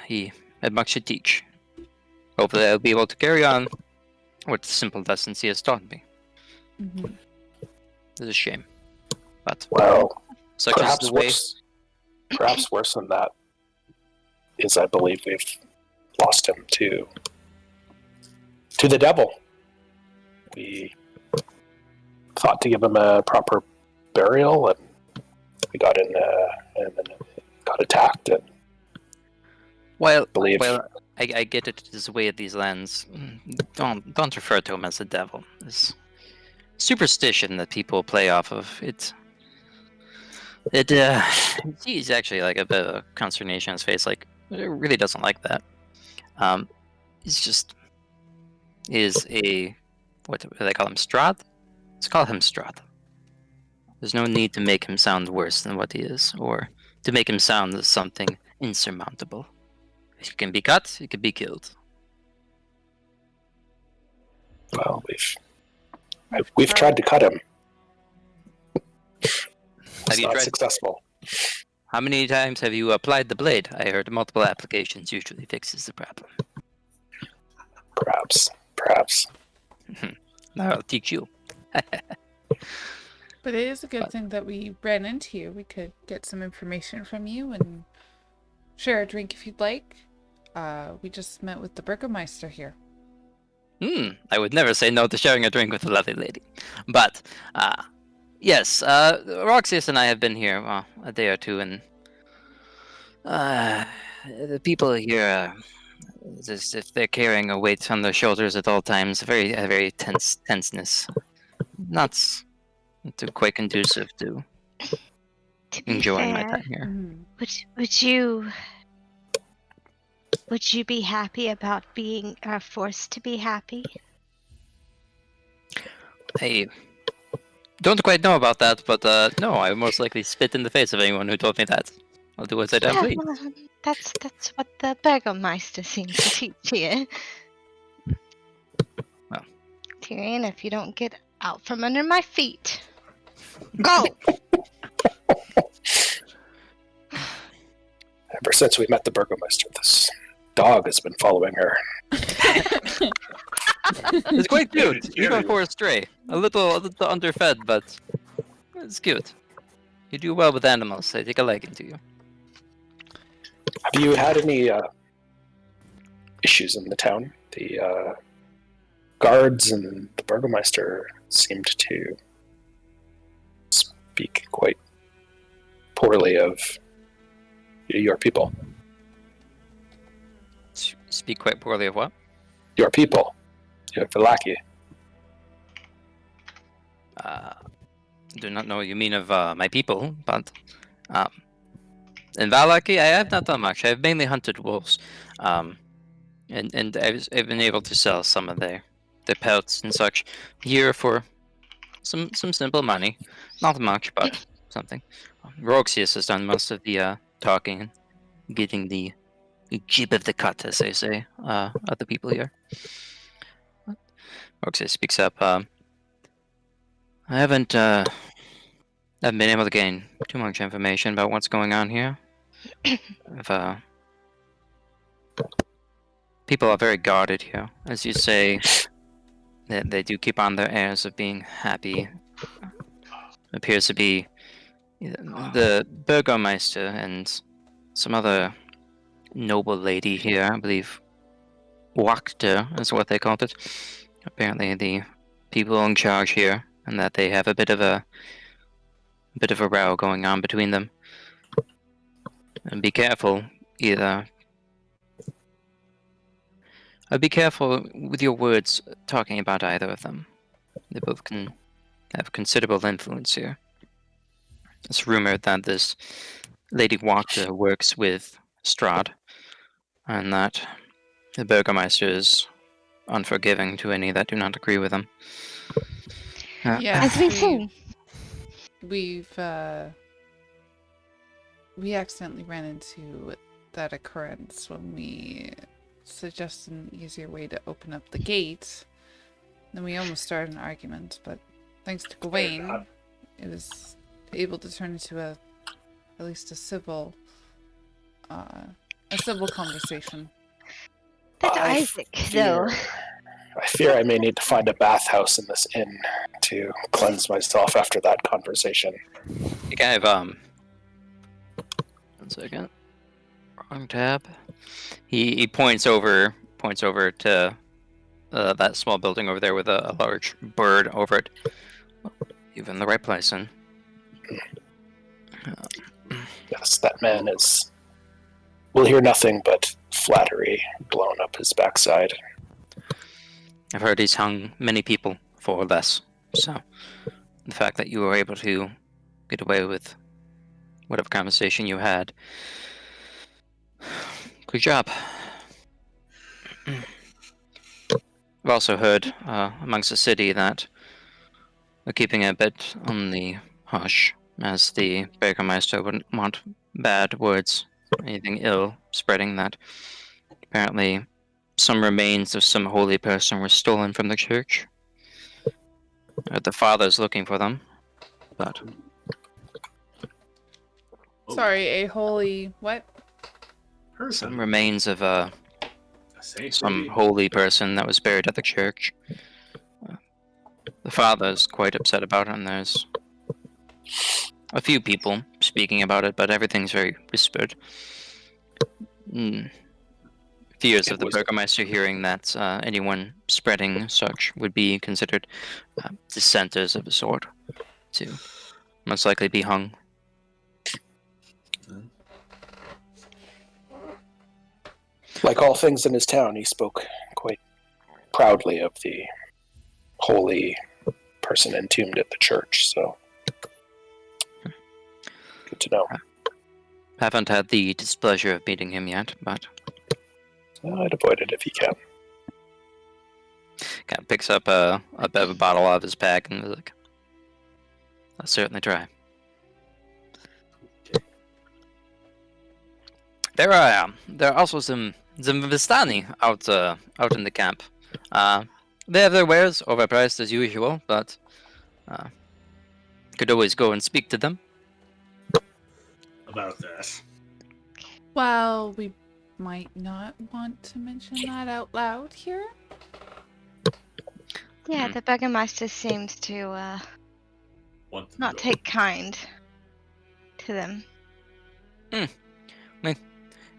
He had much to teach. Hopefully I'll be able to carry on what simple lessons he has taught me. Mhm. It's a shame. But Well, such is the way. Perhaps worse than that is, I believe we've lost him to the devil. We thought to give him a proper burial, and we got in and then got attacked. And Well, believe I get it is the way of these lands. Don't refer to him as the devil. It's superstition that people play off of. He's actually like a bit of consternation on his face. Like, it really doesn't like that. Is a what do they call him? Strahd? Let's call him Strahd. There's no need to make him sound worse than what he is, or to make him sound as something insurmountable. He can be cut, he can be killed. well, we've tried to cut him. It's you not tried? successful. How many times have you applied the blade? I heard multiple applications usually fixes the problem. Perhaps. Now I'll teach you. But it is a good thing that we ran into you. We could get some information from you and share a drink if you'd like. We just met with the Burgomeister here. I would never say no to sharing a drink with a lovely lady. But, yes, Roxas and I have been here a day or two, and the people here, as if they're carrying a weight on their shoulders at all times, a very tenseness. Not quite conducive to To be enjoying my fair, time here. would you be happy about being forced to be happy? I don't quite know about that, but no, I would most likely spit in the face of anyone who told me that. I'll do as I damn please. Well, that's what the Burgomeister seems to teach you. Well. Tyrion, if you don't get out from under my feet, go! Ever since we met the Burgomeister, this dog has been following her. It's quite cute, It's even cute. for a stray. A little underfed, but it's cute. You do well with animals. They take a liking to you. Have you had any issues in the town? The guards and the Burgomeister seemed to speak quite poorly of your people. Speak quite poorly of what? Your people. Your Vallaki. Do not know what you mean of my people, but in Vallaki, I have not done much. I've mainly hunted wolves, and I've been able to sell some of their pelts and such here for some simple money. Not much, but something. Roxius has done most of the talking and getting the jib of the cut, as they say, of the people here. Roxius speaks up. I haven't been able to gain too much information about what's going on here. People are very guarded here, as you say. They do keep on their airs of being happy. Appears to be the Burgomeister and some other noble lady here, I believe. Wachter is what they called it. Apparently, the people in charge here, and that they have a bit of a row going on between them. And be careful, either. Be careful with your words talking about either of them. They both can have considerable influence here. It's rumored that this Lady Wachter works with Strahd, and that the Burgomeister is unforgiving to any that do not agree with him. As we've seen. We accidentally ran into that occurrence when we suggested an easier way to open up the gate. Then we almost started an argument, but thanks to Gawain, it was able to turn into at least a civil conversation. But Isaac, though. I fear I may need to find a bathhouse in this inn to cleanse myself after that conversation. You kind of 1 second. Wrong tab. He points over to that small building over there with a large bird over it. You're in the right place, then. Yes, that man will hear nothing but flattery blown up his backside. I've heard he's hung many people for less. So the fact that you were able to get away with whatever conversation you had, good job. I've also heard amongst the city that they're keeping it a bit on the hush, as the Burgomeister wouldn't want bad words, anything ill spreading. That apparently some remains of some holy person were stolen from the church. The father's looking for them, but Sorry, a holy what? some remains of Saint some maybe? holy person that was buried at the church. The father's quite upset about it, and there's a few people speaking about it, but everything's very whispered. fears It of the was- Burgomeister hearing that anyone spreading such would be considered dissenters of a sort, to most likely be hung. Like all things in his town, he spoke quite proudly of the holy person entombed at the church, so good to know. Haven't had the displeasure of meeting him yet, but I'd avoid it if you can. kind of picks up a bottle out of his pack and is like, I'll certainly try. There are also some Vistani out in the camp. They have their wares overpriced as usual, but could always go and speak to them. About that. Well, we might not want to mention that out loud here. Yeah, the Burgomeister seems to Want to not go. take kind to them.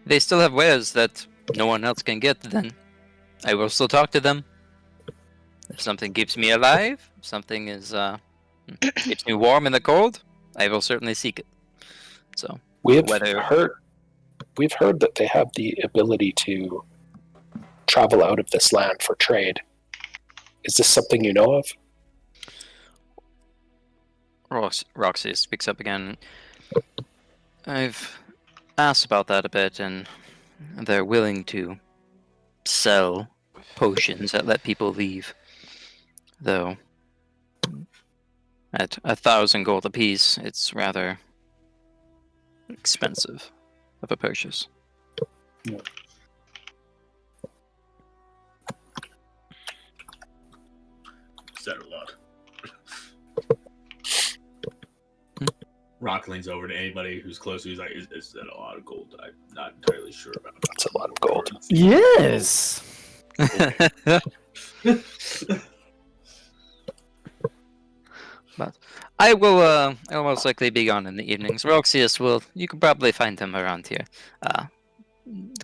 They still have wares that no one else can get, then I will still talk to them. If something keeps me alive, if something is keeps me warm in the cold, I will certainly seek it. So We've Whether- heard that they have the ability to travel out of this land for trade. Is this something you know of? Roxy speaks up again. I've asked about that a bit, and they're willing to sell potions that let people leave. Though, at 1,000 gold apiece, it's rather expensive of a purchase. Said a lot. Rock leans over to anybody who's close. He's like, "Is that a lot of gold?" I'm not entirely sure about. That's a lot of gold. Yes. But I'll most likely be gone in the evenings. Roxius you can probably find him around here.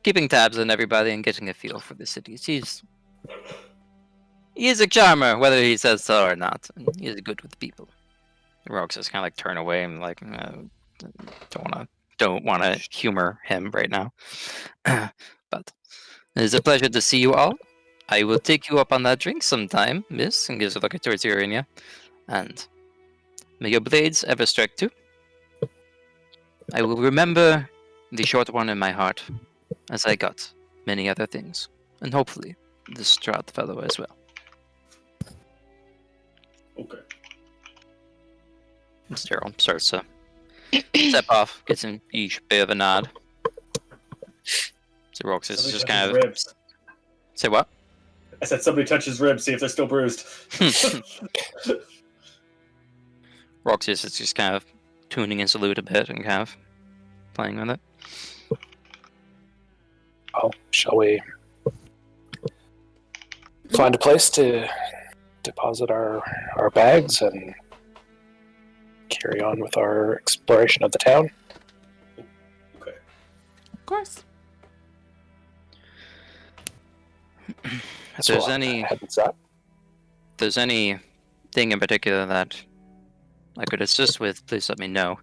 Keeping tabs on everybody and getting a feel for the cities. He's a charmer, whether he says so or not. And he's good with people. Roxius kind of like turn away and like don't wanna humor him right now. But it is a pleasure to see you all. I will take you up on that drink sometime, miss, and gives a look towards Aranea. And may your blades ever strike true. I will remember the short one in my heart, as I got many other things, and hopefully the Strahd fellow as well. Okay. Daryl starts to step off, gets in each bit of a nod. So Roxas is Somebody just touch kind his of ribs. say what? I said somebody touch his ribs, see if they're still bruised. Roxas is just kind of tuning in salute a bit and kind of playing with it. Well, shall we find a place to deposit our bags and carry on with our exploration of the town? Okay. Of course. If there's anything in particular that I could assist with, please let me know.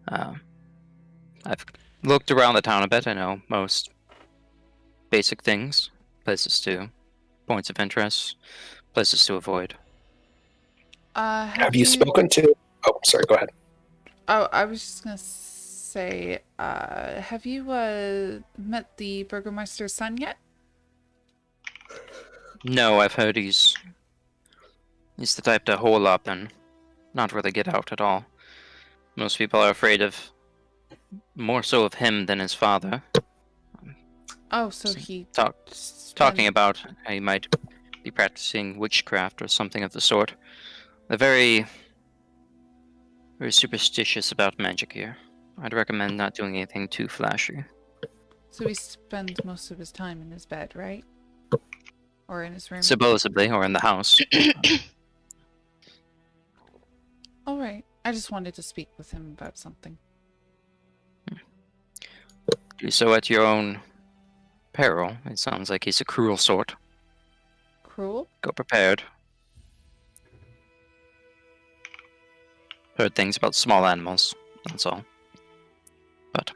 I've looked around the town a bit. I know most basic things, points of interest, places to avoid. Have you spoken to... Oh, sorry, go ahead. Oh, I was just gonna say, have you met the Burgomeister's son yet? No, I've heard he's the type to hole up and not really get out at all. Most people are afraid of more so of him than his father. Oh, so he Talking about how he might be practicing witchcraft or something of the sort. They're very, very superstitious about magic here. I'd recommend not doing anything too flashy. So he spends most of his time in his bed, right? Or in his room? Supposedly, or in the house. All right. I just wanted to speak with him about something. Do so at your own peril. It sounds like he's a cruel sort. Cruel? Go prepared. Heard things about small animals, that's all. But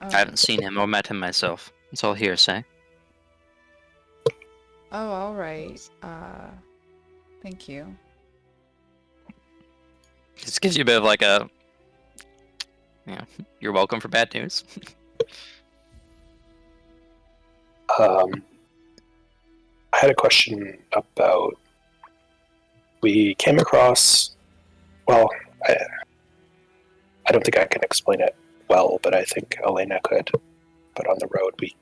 Oh. I haven't seen him or met him myself. It's all hearsay. Oh, all right. Thank you. This gives you a bit of like a... Yeah, you're welcome for bad news. I had a question about... We came across... Well, I don't think I can explain it well, but I think Elena could. But on the road, we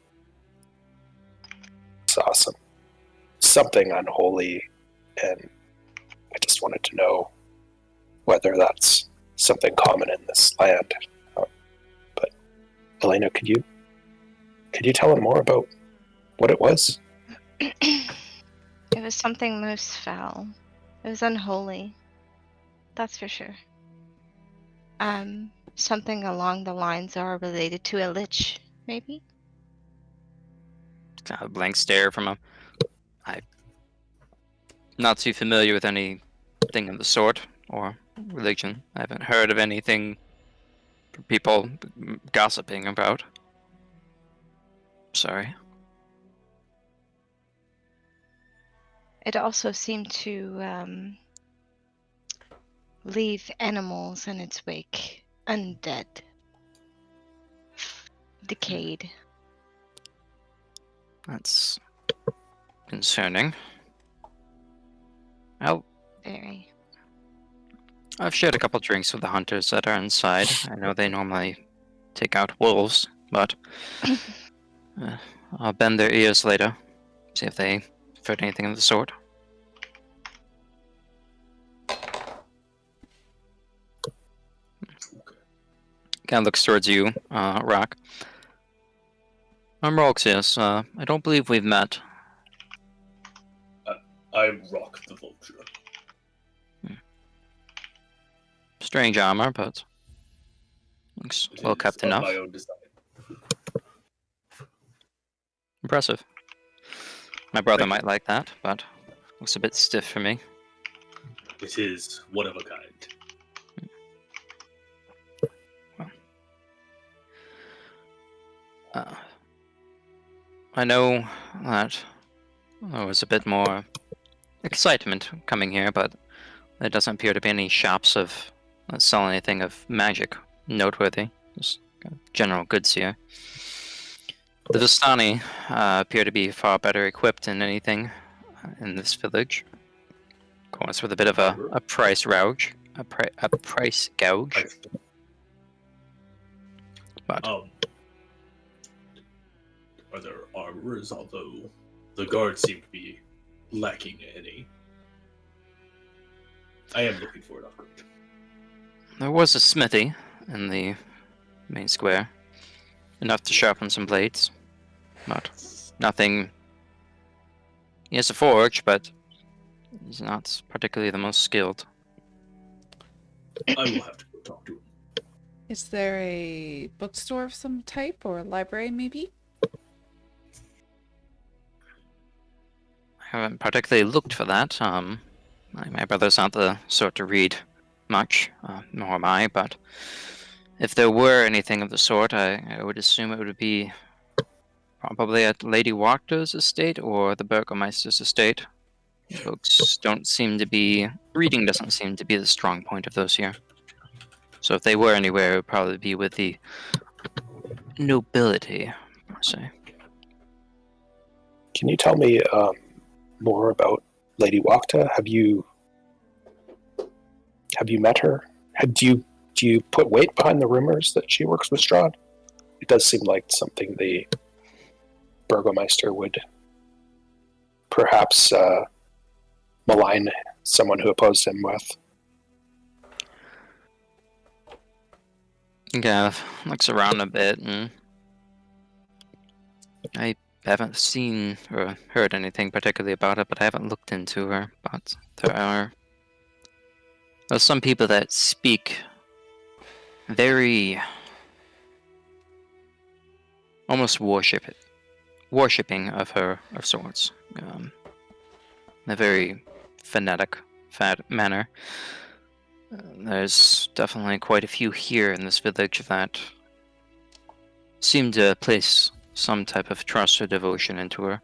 saw something unholy, and I just wanted to know whether that's something common in this land. But Elena, could you tell him more about what it was? It was something most foul. It was unholy. That's for sure. Something along the lines are related to a lich, maybe? Kind of a blank stare from him. I'm not too familiar with anything of the sort, or religion. I haven't heard of anything people gossiping about. Sorry. It also seemed to leave animals in its wake, undead, decayed. That's concerning. Very. I've shared a couple drinks with the hunters that are inside. I know they normally take out wolves, but I'll bend their ears later, see if they heard anything of the sort. Kind of looks towards you, Rock. I'm Roxius. I don't believe we've met. I'm Rock the Vulture. Strange armor, but looks well kept enough. My own design. Impressive. My brother Thank might you. like that, but looks a bit stiff for me. It is one of a kind. I know that there was a bit more excitement coming here, but there doesn't appear to be any shops that sell anything of magic noteworthy. Just kind of general goods here. The Vistani appear to be far better equipped than anything in this village. Of course, with a bit of a price gouge. A price gouge. But Are there armorers, although the guards seem to be lacking any? I am looking for an upgrade. there was a smithy in the main square. Enough to sharpen some blades. But nothing... He has a forge, but he's not particularly the most skilled. I will have to go talk to him. Is there a bookstore of some type or a library, maybe? I haven't particularly looked for that. My brother's not the sort to read much, nor am I, but if there were anything of the sort, I would assume it would be probably at Lady Wachter's estate or the Burgomeister's estate. Books don't seem to be... Reading doesn't seem to be the strong point of those here. So if they were anywhere, it would probably be with the nobility, per se. Can you tell me more about Lady Wachter? Have you met her? Do you put weight behind the rumors that she works with Strahd? It does seem like something the Burgomeister would perhaps malign someone who opposed him with. Gav looks around a bit, and I haven't seen or heard anything particularly about it, but I haven't looked into her. But there are some people that speak very... almost worship it. worshipping of her of sorts, in a very phonetic manner. There's definitely quite a few here in this village that seem to place some type of trust or devotion into her.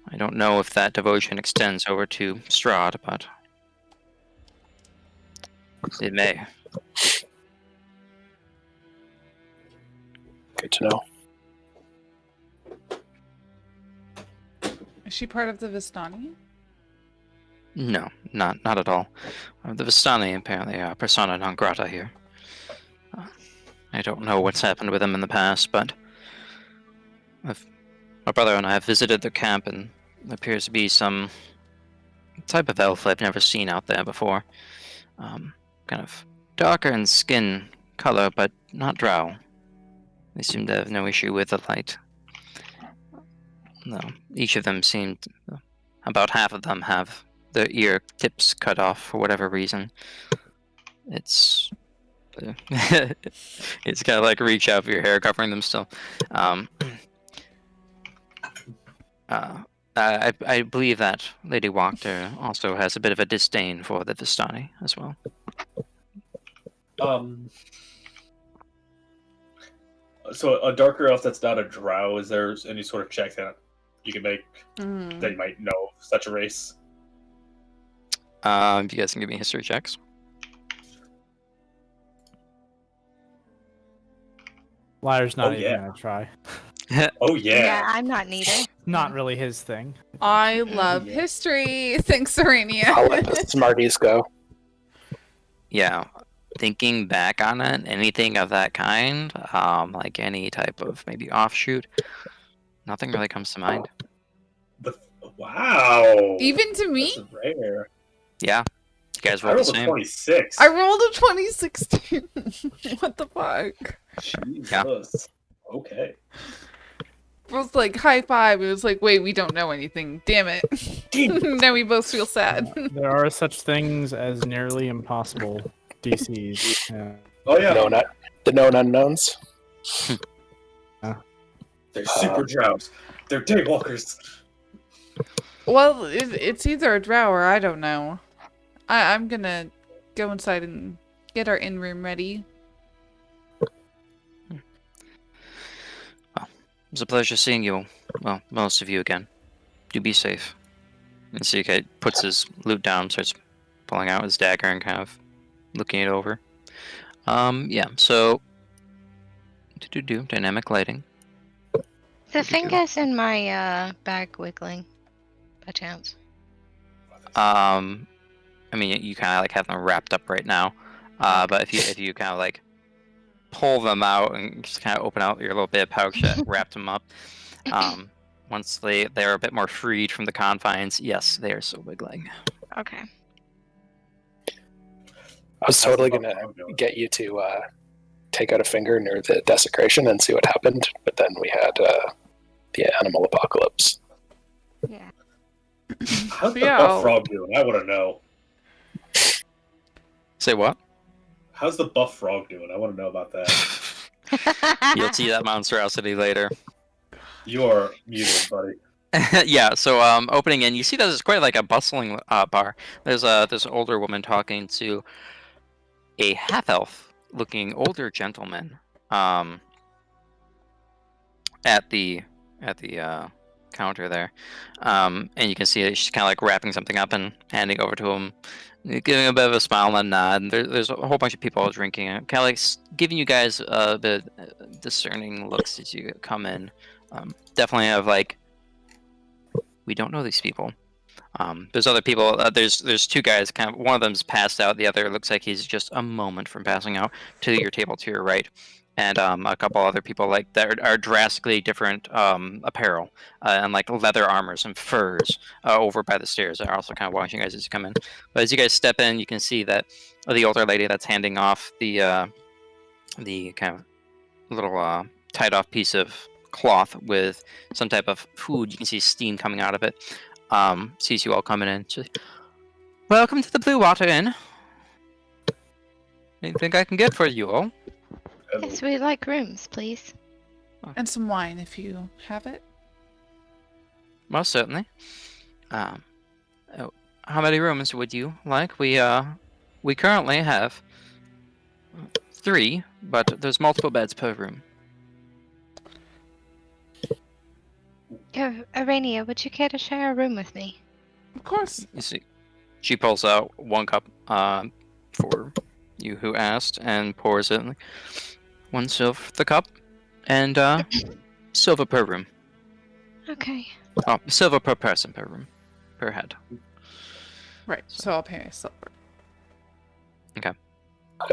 I don't know if that devotion extends over to Strahd, but it may. Good to know. Is she part of the Vistani? No, not at all. The Vistani apparently are persona non grata here. I don't know what's happened with them in the past, but my brother and I have visited their camp, and there appears to be some type of elf I've never seen out there before. Kind of darker in skin color, but not drow. They seem to have no issue with the light. No, each of them seemed... About half of them have their ear tips cut off for whatever reason. It's... it's kind of like reach out for your hair, covering them still. I believe that Lady Wachter also has a bit of a disdain for the Vistani as well. So a darker elf that's not a drow, is there any sort of check that you can make that you might know such a race? You guys can give me history checks. Liar's not Oh, even yeah. gonna try. Oh Yeah, yeah. I'm not neither. Not really his thing. I love history. Thanks, Aranea. I'll let the smarties go. Yeah, thinking back on it, anything of that kind, like any type of maybe offshoot, nothing really comes to mind. Wow. Even to me? That's rare. Yeah, you guys I rolled the rolled a same. 26. I rolled a 2016. What the fuck? Jesus. Okay. It was like high five. It was like, wait, we don't know anything. Damn it. Now we both feel sad. There are such things as nearly impossible DCs. Yeah. Oh yeah. The known unknowns. They're super drows. They're daywalkers. Well, it's either a drow or I don't know. I'm gonna go inside and get our in-room ready. Well, it was a pleasure seeing you. Well, most of you again. Do be safe. And CK puts his loot down, starts pulling out his dagger and kind of looking it over. Yeah, so... Dynamic lighting. The fingers in my bag wiggling, by chance. I mean, you kind of like have them wrapped up right now, but if you kind of like pull them out and just kind of open out your little bit of pouch that wrapped them up, once they're a bit more freed from the confines, yes, they are still wiggling. Okay. I was totally gonna get you to take out a finger near the desecration and see what happened, but then we had the animal apocalypse. Yeah. How's the Yeah. buff frog doing? I want to know. Say what? How's the buff frog doing? I want to know about that. You'll see that monstrosity later. You are muted, buddy. Yeah, so opening in, you see that it's quite like a bustling bar. There's this older woman talking to a half-elf-looking older gentleman at the counter there, and you can see that she's kind of like wrapping something up and handing over to him, giving a bit of a smile and a nod. And there's a whole bunch of people drinking, kind of like giving you guys a bit discerning looks as you come in. Definitely have like, we don't know these people. There's other people. There's two guys. Kind of, one of them's passed out. The other looks like he's just a moment from passing out. To your table to your right, and a couple other people like that are drastically different apparel and like leather armors and furs over by the stairs. Are also kind of watching you guys as you come in. But as you guys step in, you can see that the older lady that's handing off the kind of little tied off piece of cloth with some type of food. You can see steam coming out of it. Sees you all coming in. She's like, welcome to the Blue Water Inn. Anything I can get for you all? Yes, we'd like rooms, please. And some wine if you have it. Most certainly. Oh, how many rooms would you like? We currently have 3, but there's multiple beds per room. Aranea, would you care to share a room with me? Of course. You see, she pulls out 1 cup for you who asked and pours it in 1 silver cup and silver per room. Okay. Oh, silver per person per room, per head. Right. So I'll pay silver. I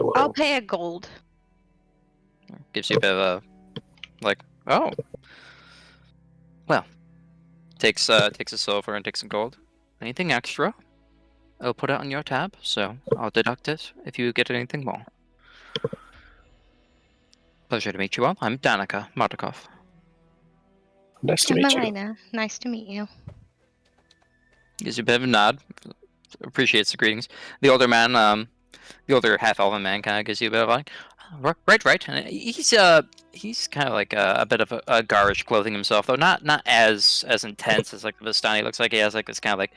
will. I'll pay a gold. Gives you a bit of a oh. Well, takes a silver and takes some gold. Anything extra, I'll put it on your tab, so I'll deduct it if you get anything more. Pleasure to meet you all. I'm Danica Mardukov. Nice to I'm meet you. Elena. Nice to meet you. Gives you a bit of a nod. Appreciates the greetings. The older man, the older half-elven man, kind of gives you a bit of like, right. And he's kind of like a bit of a garish clothing himself, though not as intense as like the Vistani looks like. He has like this kind of like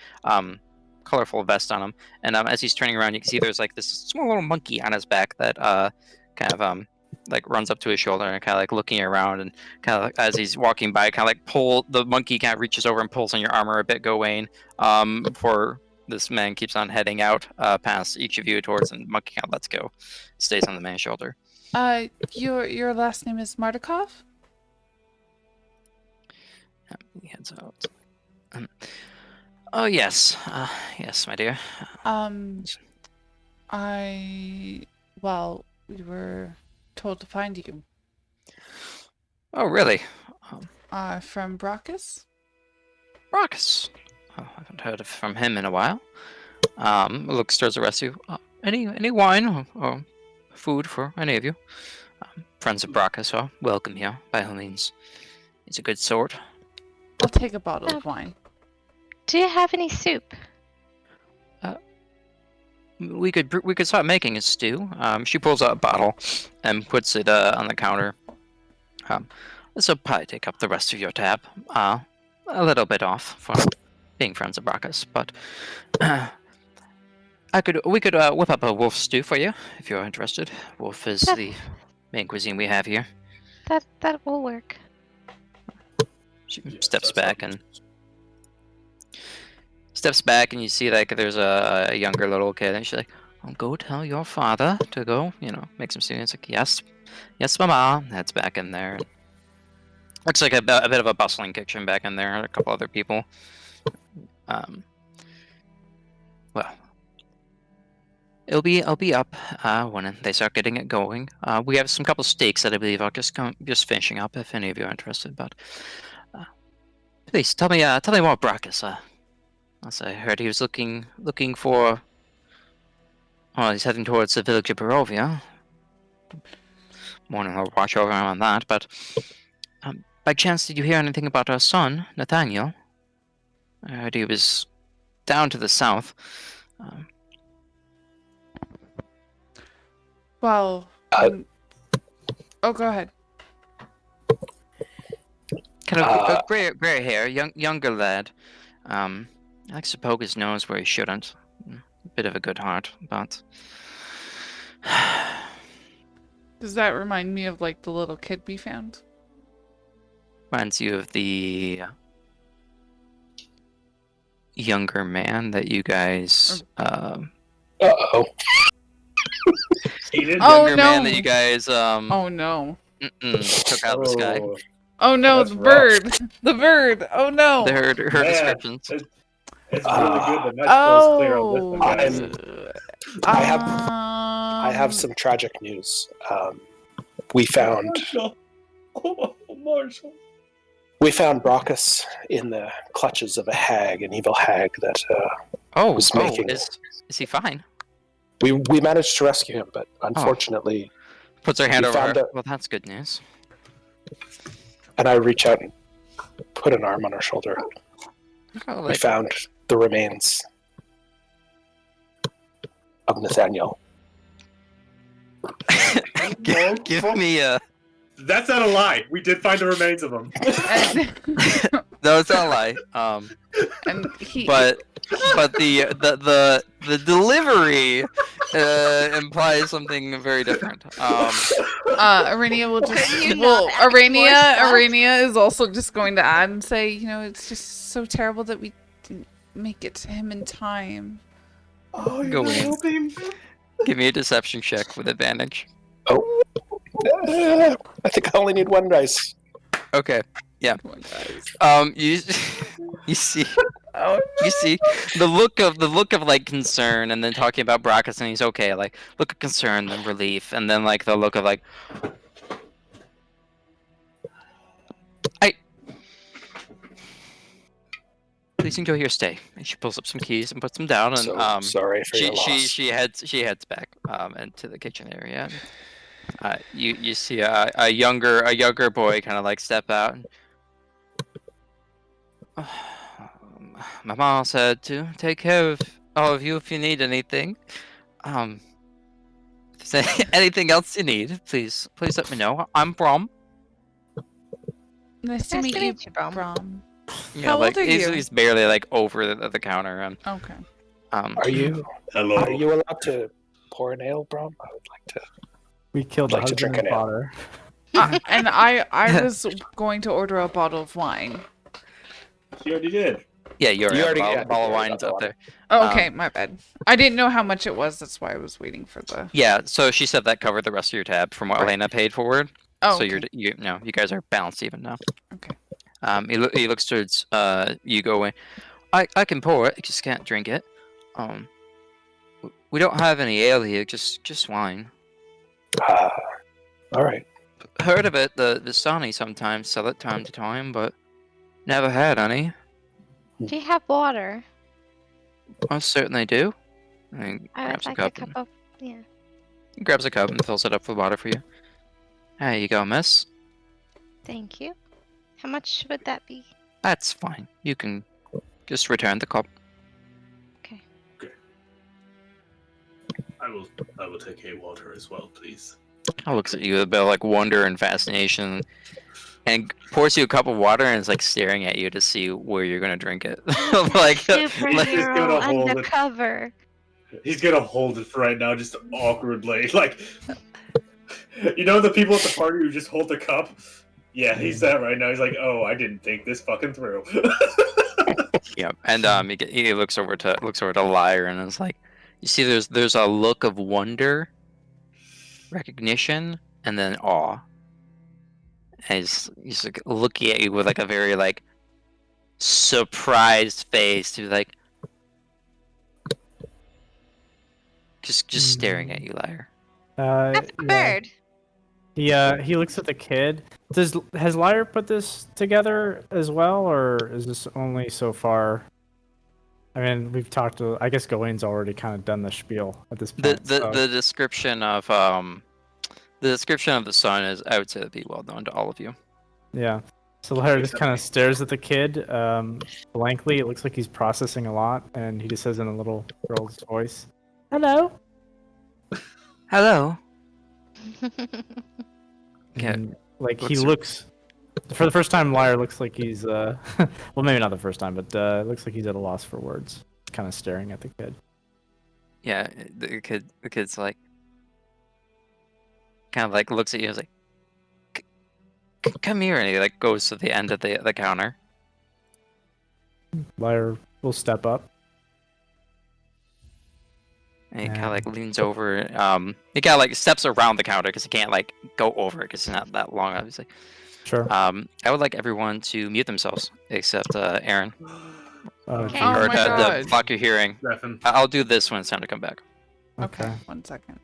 colorful vest on him, and as he's turning around, you can see there's like this small little monkey on his back that kind of like runs up to his shoulder and kind of like looking around, and kind of like, as he's walking by, kind of like the monkey kind of reaches over and pulls on your armor a bit, Gawain, before this man keeps on heading out past each of you towards, and the monkey kind of lets go, stays on the man's shoulder. Your last name is Mardukov? Yeah, He heads out. Oh yes, yes, my dear. We were told to find you. Oh really? From Brockus? Rockus. Oh, I haven't heard from him in a while. Looks towards the rest of you. Any wine or food for any of you? Friends of Brockus are welcome here, by all means. He's a good sort. I'll take a bottle of wine. Do you have any soup? We could start making a stew. She pulls out a bottle and puts it on the counter. This will probably take up the rest of your tab. A little bit off for being friends of Brockus, but we could whip up a wolf stew for you if you're interested. Wolf is the main cuisine we have here. That will work. She steps back and you see like there's a younger little kid, and she's like, "I'll go tell your father to go, make some stew." And it's like, yes, mama. Heads back in there. Looks like a bit of a bustling kitchen back in there. A couple other people. Well, I'll be up when they start getting it going. We have some couple steaks that I believe are just finishing up. If any of you are interested, but please tell me more, Brockus. As I heard, he was looking for. Well, he's heading towards the village of Barovia. Morning, I'll watch over him on that. But by chance, did you hear anything about our son, Nathaniel? I heard he was down to the south. Go ahead. Kind of gray hair, younger lad. Likes to poke his nose where he shouldn't. Bit of a good heart, but. Does that remind me of like the little kid we found? Reminds you of the younger man that you guys. Uh-oh. Younger man that you guys. Oh no. Took out the sky. Oh no, That's the rough. bird. The bird. Oh no. Her Man, descriptions. It's really good. The night's clear on this one, guys. I have some tragic news. We found Marshall. We found Brockus in the clutches of a hag, an evil hag that was making. Is he fine? We managed to rescue him, but unfortunately, Puts her hand we over found her. Well, that's good news. and I reach out and put an arm on her shoulder. Oh, We found the remains of Nathaniel. give me a That's not a lie. We did find the remains of them. And, No, it's not a lie. and he. But the delivery implies something very different. Aranea will just. Could you Well, not add more stuff? Aranea is also just going to add and say, it's just so terrible that we didn't make it to him in time. Oh, you're Go not in. helping. Give me a deception check with advantage. Oh. I think I only need one dice. Okay. Yeah. Come on, guys. You see the look of like concern, and then talking about Brackus, and he's okay. Like look of concern, then relief, and then like the look of like, please enjoy your stay. And she pulls up some keys and puts them down, and So sorry for your loss. she heads back into the kitchen area. And, you see a younger boy kind of like step out. And, my mom said to take care of all of you if you need anything. If there's anything else you need, please let me know. I'm Brom. Nice to meet you, Brom. Yeah, How like old are you? he's barely like over the counter, and Okay. Are you Hello. Are you allowed to pour an ale, Brom? I would like to. We killed Like the to drink husband and an ale. father. And I was going to order a bottle of wine. She already did. yeah, you already yeah, have a bottle of you already wine's got up the there. Oh, okay, my bad. I didn't know how much it was. That's why I was waiting for the. Yeah, so she said that covered the rest of your tab from what Right. Elena paid forward. Oh, So okay. you guys are balanced even now. Okay. He looks towards you go in. I can pour it, I just can't drink it. We don't have any ale here, just wine. All right. Heard of it, the Vistani sometimes sell it time to time, but never had any. Do you have water? I certainly do. And he I would grabs a like cup. a cup of. Yeah. He grabs a cup and fills it up with water for you. There you go, miss. Thank you. How much would that be? That's fine. You can just return the cup. Okay. I will take a water as well, please. I looks at you with a bit of like wonder and fascination, and pours you a cup of water and is like staring at you to see where you're gonna drink it. like, Superhero gonna hold it. undercover. He's gonna hold it for right now, just awkwardly. Like, the people at the party who just hold the cup? Yeah, he's that right now. He's like, oh, I didn't think this fucking through. yeah, and he looks over to Lyre and is like, you see, there's a look of wonder, recognition, and then awe. And he's like looking at you with like a very like surprised face, to like just staring at you, Lyre. That's a bird. He looks at the kid. Has Lyre put this together as well, or is this only so far? I mean, we've talked to. I guess Gawain's already kind of done the spiel at this point. The description of the sun is, I would say, that'd be well known to all of you. Yeah. So Lyre just kind of stares at the kid blankly. It looks like he's processing a lot, and he just says in a little girl's voice, "Hello." Hello. Okay. And, like What's he your- looks for the first time. Lyre looks like he's well, maybe not the first time, but it looks like he's at a loss for words. Kind of staring at the kid. Yeah, the kid's like, kind of like looks at you and is like, come here, and he like goes to the end of the counter. Lyre will step up. And he kind of like leans over. He kind of like steps around the counter because he can't like go over it because it's not that long, obviously. Sure. I would like everyone to mute themselves except Aaron. Okay. Oh or my to God. block your hearing. Stefan. I'll do this when it's time to come back. Okay. 1 second.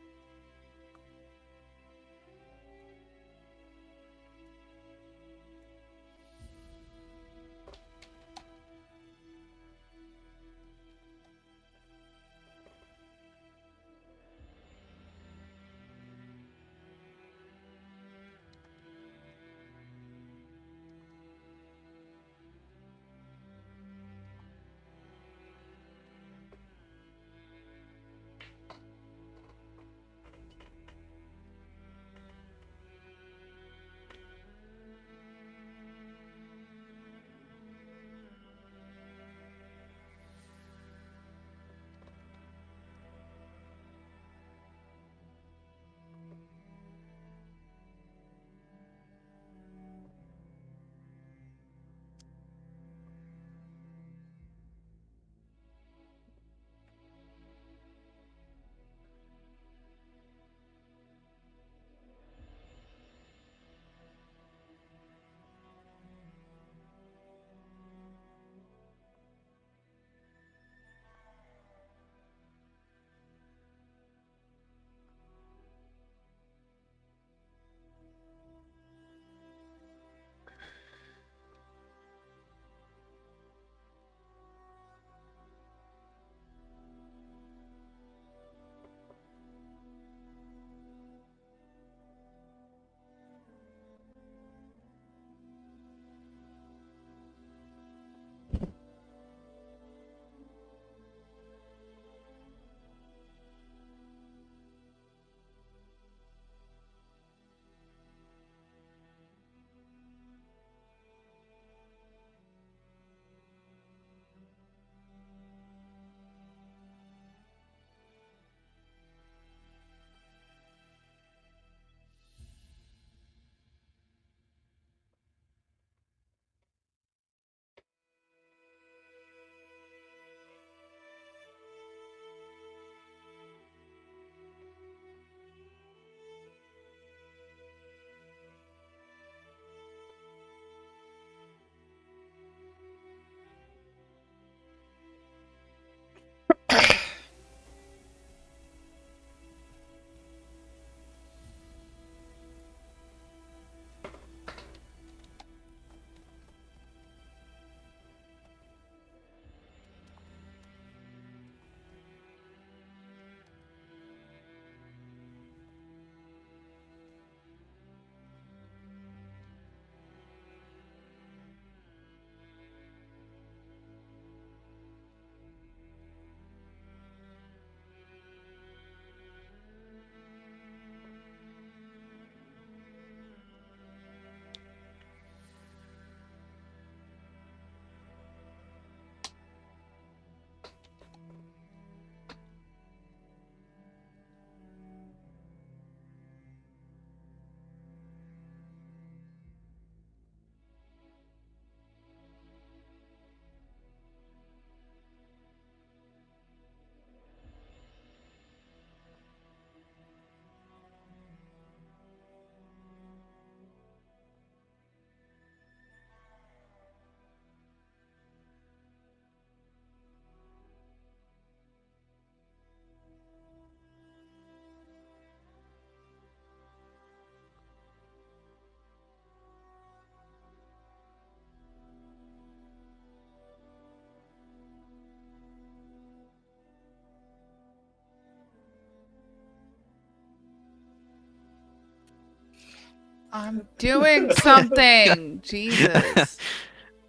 I'm doing something. Jesus.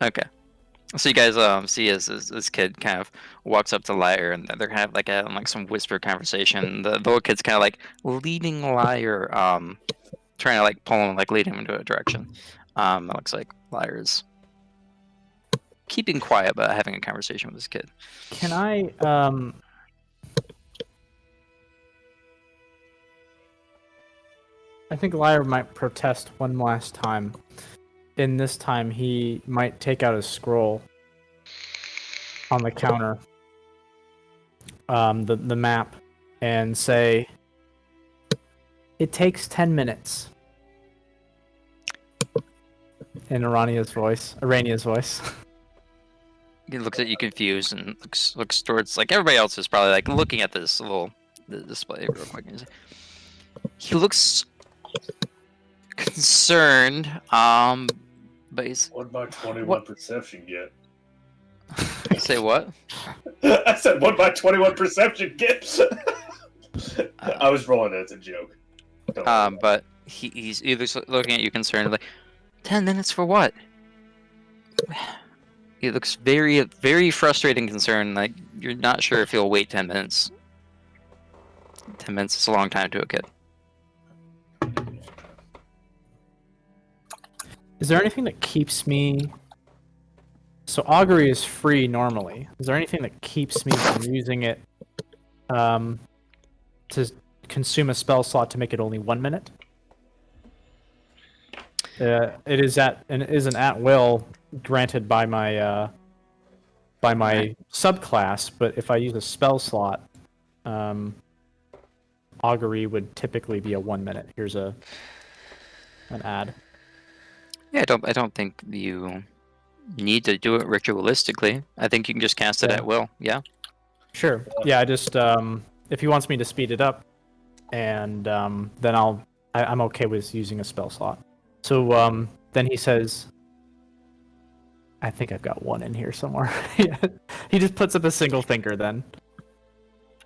Okay. So you guys see as this kid kind of walks up to Lyre, and they're kind of like some whisper conversation. The little kid's kind of like leading Lyre, trying to like pull him, like lead him into a direction. It looks like Lyre's keeping quiet but having a conversation with this kid. Can I I think Lyre might protest one last time. In this time, he might take out his scroll on the counter, the map, and say, "It takes 10 minutes." In Arena's voice. He looks at you confused and looks towards, like, everybody else is probably like looking at this little display real quick. He looks concerned, but he's... What by 21 perception get? Say what? I said, what by 21 perception get? I was rolling it as a joke. But he's either looking at you concerned, like, 10 minutes for what? He looks very, very frustrated and concerned, like you're not sure if he'll wait 10 minutes. 10 minutes is a long time to a kid. Is there anything that keeps me... So augury is free normally. Is there anything that keeps me from using it to consume a spell slot to make it only 1 minute? It is an at will granted by my subclass, but if I use a spell slot, augury would typically be a 1 minute. Here's an ad. Yeah, I don't think you need to do it ritualistically. I think you can just cast it at will. Yeah. Sure. Yeah, I just if he wants me to speed it up, and then I'm okay with using a spell slot. So then he says, I think I've got one in here somewhere. He just puts up a single finger then,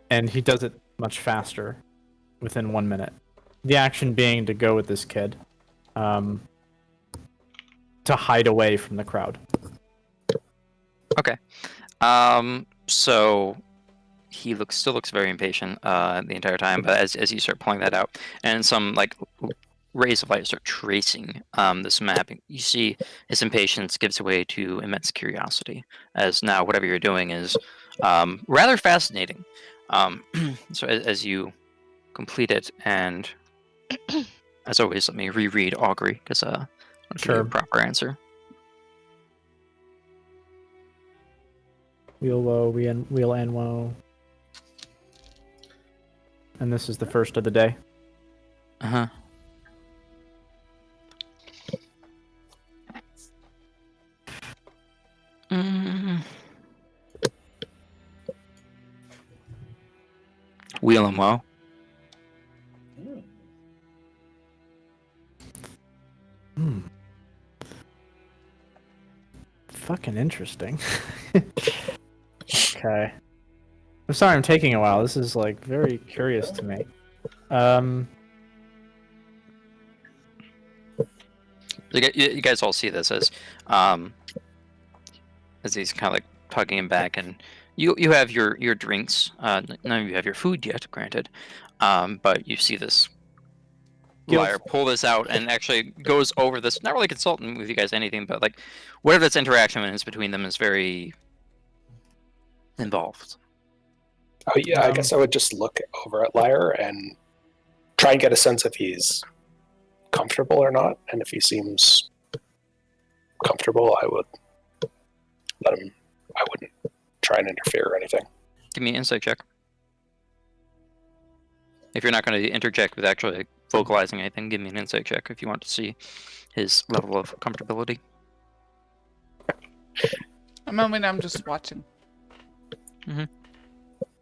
and he does it much faster, within 1 minute. The action being to go with this kid, to hide away from the crowd. Okay. So he still looks very impatient the entire time, but as you start pulling that out, and some like rays of light start tracing this map, you see his impatience gives way to immense curiosity, as now whatever you're doing is rather fascinating. So as you complete it, and as always, let me reread augury, because I'll give you a proper answer. Wheel woe, wheel and woe. And this is the first of the day. Uh-huh. Wheel and woe. Fucking interesting. Okay. I'm sorry I'm taking a while. This is like very curious to me. You guys all see this as he's kind of like tugging him back, and you have your drinks. None of you have your food yet, granted. But you see this Lyre pull this out and actually goes over this, not really consulting with you guys anything, but like whatever this interaction is between them is very involved. Oh yeah, I guess I would just look over at Lyre and try and get a sense if he's comfortable or not, and if he seems comfortable, I would let him. I wouldn't try and interfere or anything. Give me an insight check. If you're not going to interject with actually vocalizing anything, give me an insight check if you want to see his level of comfortability. A moment, I'm just watching. Mm-hmm.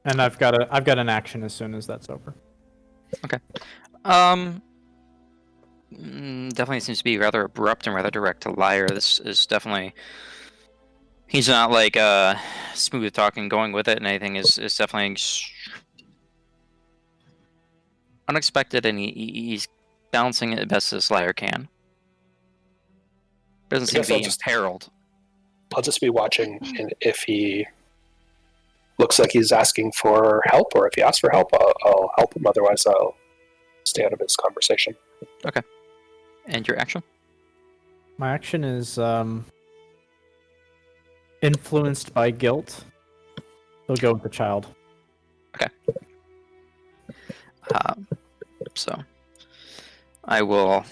And I've got an action as soon as that's over. Okay. Definitely seems to be rather abrupt and rather direct to Lyre. This is definitely... He's not like smooth talking, going with it and anything. Is definitely unexpected, and he's balancing it best as Liar can. Doesn't seem guess to I'll be just- imperiled. I'll just be watching, and if he looks like he's asking for help, or if he asks for help, I'll help him. Otherwise, I'll stay out of his conversation. And your action? My action is influenced by guilt. We'll go with the child. So I will,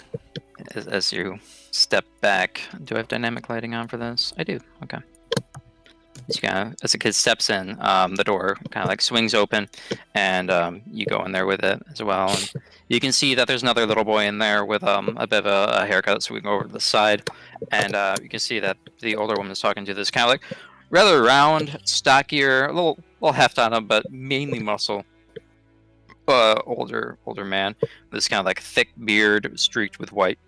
as you step back. Do I have dynamic lighting on for this? I do. Okay. As the kid steps in, the door kind of like swings open, and you go in there with it as well. And you can see that there's another little boy in there with a bit of a haircut swinging over to the side, and you can see that the older woman is talking to this kind of like rather round, stockier, a little heft on him, but mainly muscle. Older man with this kind of like thick beard streaked with white,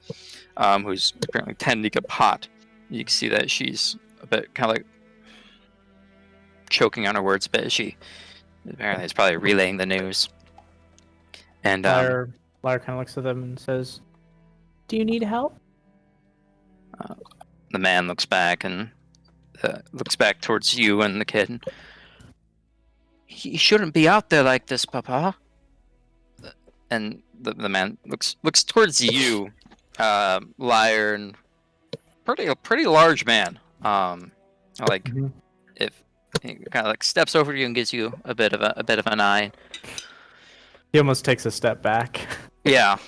who's apparently tending a pot. You can see that she's a bit kind of like choking on her words a bit. She apparently is probably relaying the news. And Liar kind of looks at them and says, "Do you need help?" the man looks back and looks back towards you and the kid. He shouldn't be out there like this, Papa. And the man looks towards you, Liar, and pretty large man. Like Mhm. if he kind of like steps over to you and gives you a bit of an eye. He almost takes a step back. Yeah,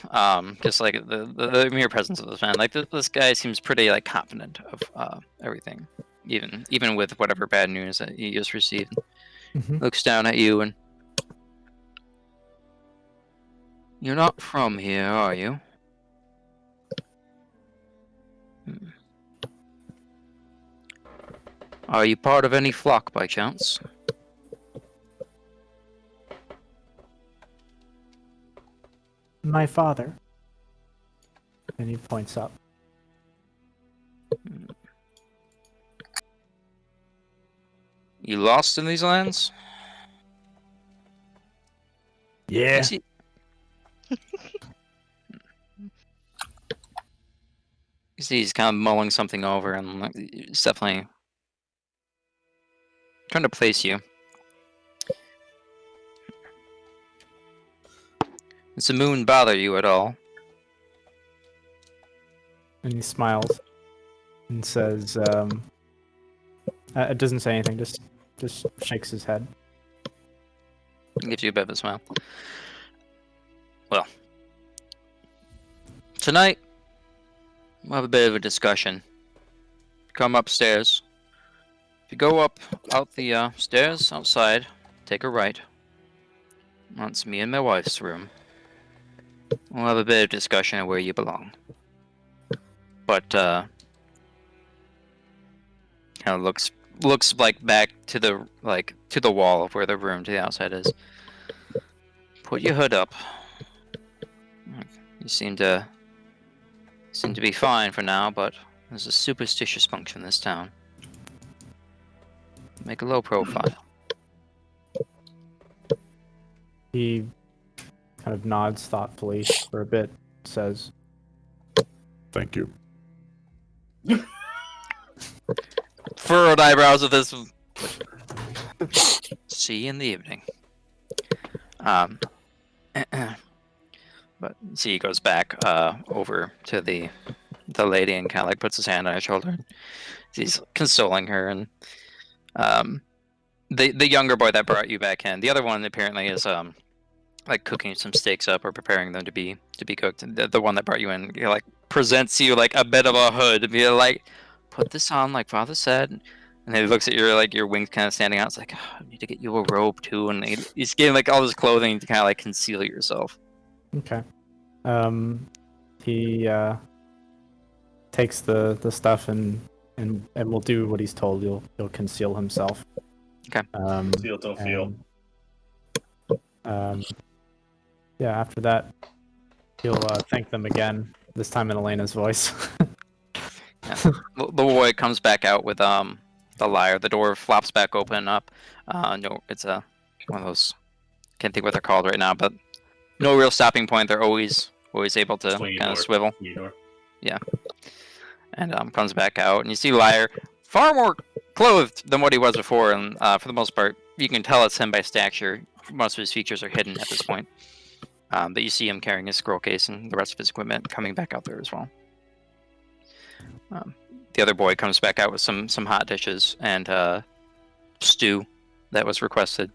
just like the mere presence of this man. Like this guy seems pretty like confident of everything, even with whatever bad news that he just received. Mhm. Looks down at you and, "You're not from here, are you?" Hmm. Are you part of any flock by chance? My father. And he points up. You lost in these lands? Yeah. You see- You see he's kind of mulling something over, and like, he's definitely trying to place you. Does the moon bother you at all? And he smiles and says, it doesn't say anything, just shakes his head. Gives you a bit of a smile. Well, tonight we'll have a bit of a discussion. Come upstairs. If you go out the stairs outside, take a right. That's me and my wife's room. We'll have a bit of discussion of where you belong. But kind of looks like back to the wall of where the room to the outside is. Put your hood up. You seem to be fine for now, but there's a superstitious function in this town. Make a low profile. He kind of nods thoughtfully for a bit, says, Thank you. Furrowed eyebrows of this. See you in the evening. But see, he goes back over to the lady and kind of like puts his hand on her shoulder. He's consoling her, and the younger boy that brought you back in. The other one apparently is like cooking some steaks up or preparing them to be cooked. And the one that brought you in, like presents you like a bit of a hood to be like, put this on, like Father said. And then he looks at your wings kind of standing out. It's like, oh, I need to get you a robe too. And he's getting like all this clothing to kind of like conceal yourself. okay. He takes the stuff and will do what he's told. He'll conceal himself. Okay. Feel, don't feel. Yeah, after that, he'll thank them again, this time in Elena's voice. The boy comes back out with the Liar. The door flops back open up. No, it's one of those. Can't think what they're called right now, but no real stopping point. They're always always able to Swinging kind of north. swivel. Swinging north. And comes back out, and you see Lyre far more clothed than what he was before, and for the most part, you can tell it's him by stature. Most of his features are hidden at this point, but you see him carrying his scroll case and the rest of his equipment coming back out there as well. The other boy comes back out with some hot dishes and stew that was requested.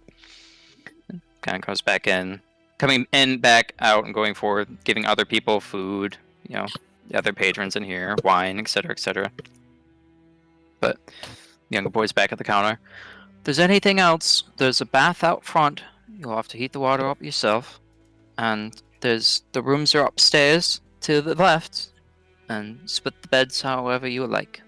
Kind of comes back in, coming in, back out, and going forward, giving other people food. You know, the other patrons in here, wine, etc., etc. But the younger boy's back at the counter. If there's anything else, there's a bath out front. You'll have to heat the water up yourself. And the rooms are upstairs to the left. And split the beds however you would like.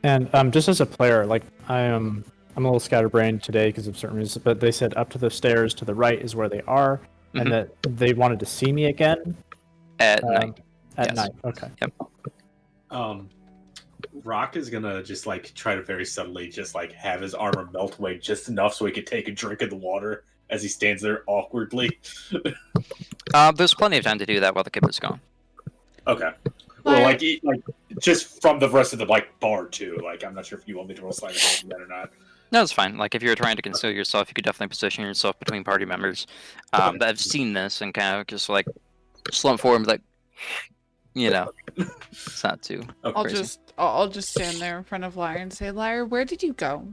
And just as a player, like I'm a little scatterbrained today because of certain reasons, but they said up to the stairs to the right is where they are, and that they wanted to see me again At night. At night. Okay. Yep. Rock is gonna just like try to very subtly just like have his armor melt away just enough so he could take a drink of the water as he stands there awkwardly. There's plenty of time to do that while the kid is gone. Okay. Well, like just from the rest of the like bar too. Like, I'm not sure if you want me to roll sleight of hand that or not. No, it's fine. Like, if you're trying to conceal yourself, you could definitely position yourself between party members that have seen this and kind of just like slump forward and be like, you know, it's not too. Crazy. I'll just stand there in front of Lyre and say, Lyre, where did you go?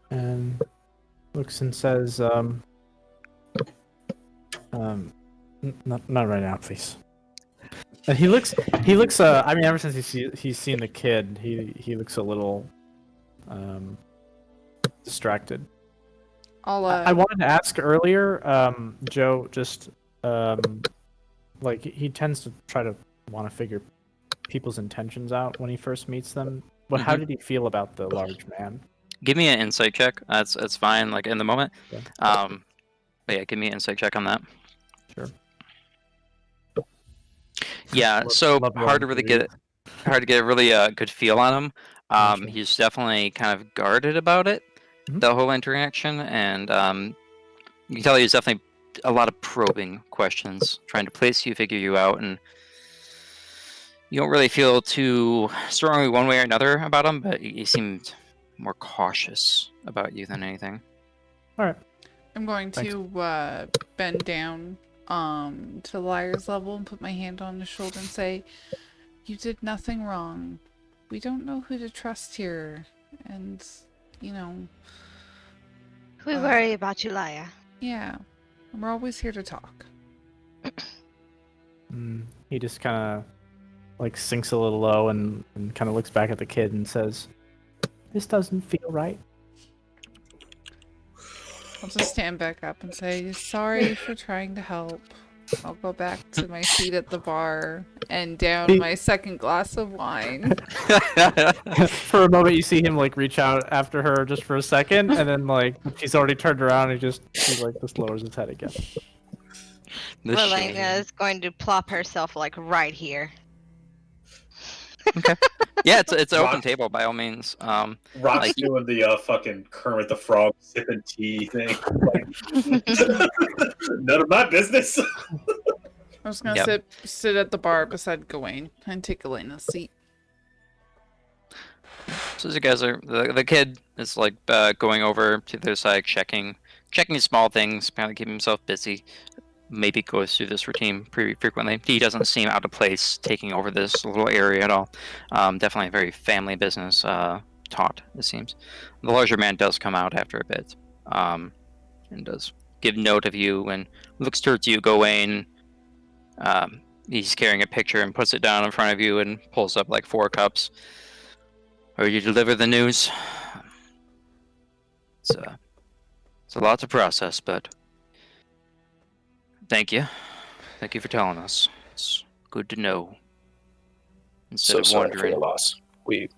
And looks and says, not right now, please. And he looks. I mean, ever since he's seen the kid, he looks a little distracted. I wanted to ask earlier, Joe. Just like he tends to try to want to figure people's intentions out when he first meets them. But how did he feel about the large man? Give me an insight check. That's fine. Like in the moment. Okay. But yeah, give me an insight check on that. Sure. Yeah, so hard to get a really good feel on him. Gotcha. He's definitely kind of guarded about it, the whole interaction, and you can tell he's definitely a lot of probing questions, trying to place you, figure you out, and you don't really feel too strongly one way or another about him, but he seemed more cautious about you than anything. All right. I'm going to bend down to Lyre's level and put my hand on his shoulder and say, you did nothing wrong. We don't know who to trust here. And, you know... We worry about you, Lyre. Yeah. And we're always here to talk. He just kind of like sinks a little low and kind of looks back at the kid and says, this doesn't feel right. I'll just stand back up and say, sorry for trying to help. I'll go back to my seat at the bar and down my second glass of wine. For a moment, you see him like reach out after her just for a second, and then like he's already turned around and he like just lowers his head again. Aranea is going to plop herself like right here. Okay. Yeah, it's an open table by all means. Rock's like, doing the fucking Kermit the Frog sipping tea thing. Like, none of my business. I was gonna sit at the bar beside Gawain and take Elena's seat. So as you guys are, the kid is like going over to the other side, checking small things, kind of keeping himself busy. Maybe goes through this routine pretty frequently. He doesn't seem out of place taking over this little area at all. Definitely a very family business taught, it seems. The larger man does come out after a bit and does give note of you and looks towards you, Gawain. He's carrying a picture and puts it down in front of you and pulls up like 4 cups. Or you deliver the news. It's a lot to process, but thank you. Thank you for telling us. It's good to know. Instead So of sorry wondering. for your loss. We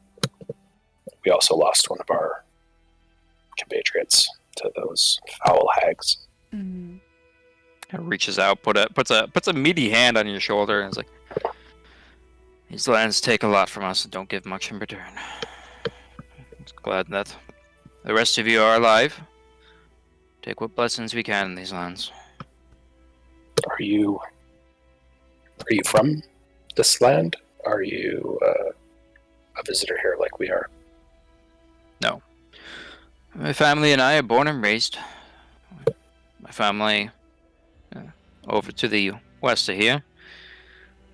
also lost one of our compatriots to those foul hags. Mm. Reaches out, puts a meaty hand on your shoulder, and is like, "These lands take a lot from us and don't give much in return. Glad that the rest of you are alive. Take what blessings we can in these lands." Are you from this land? Are you a visitor here like we are? No. My family and I are born and raised. My family over to the west of here.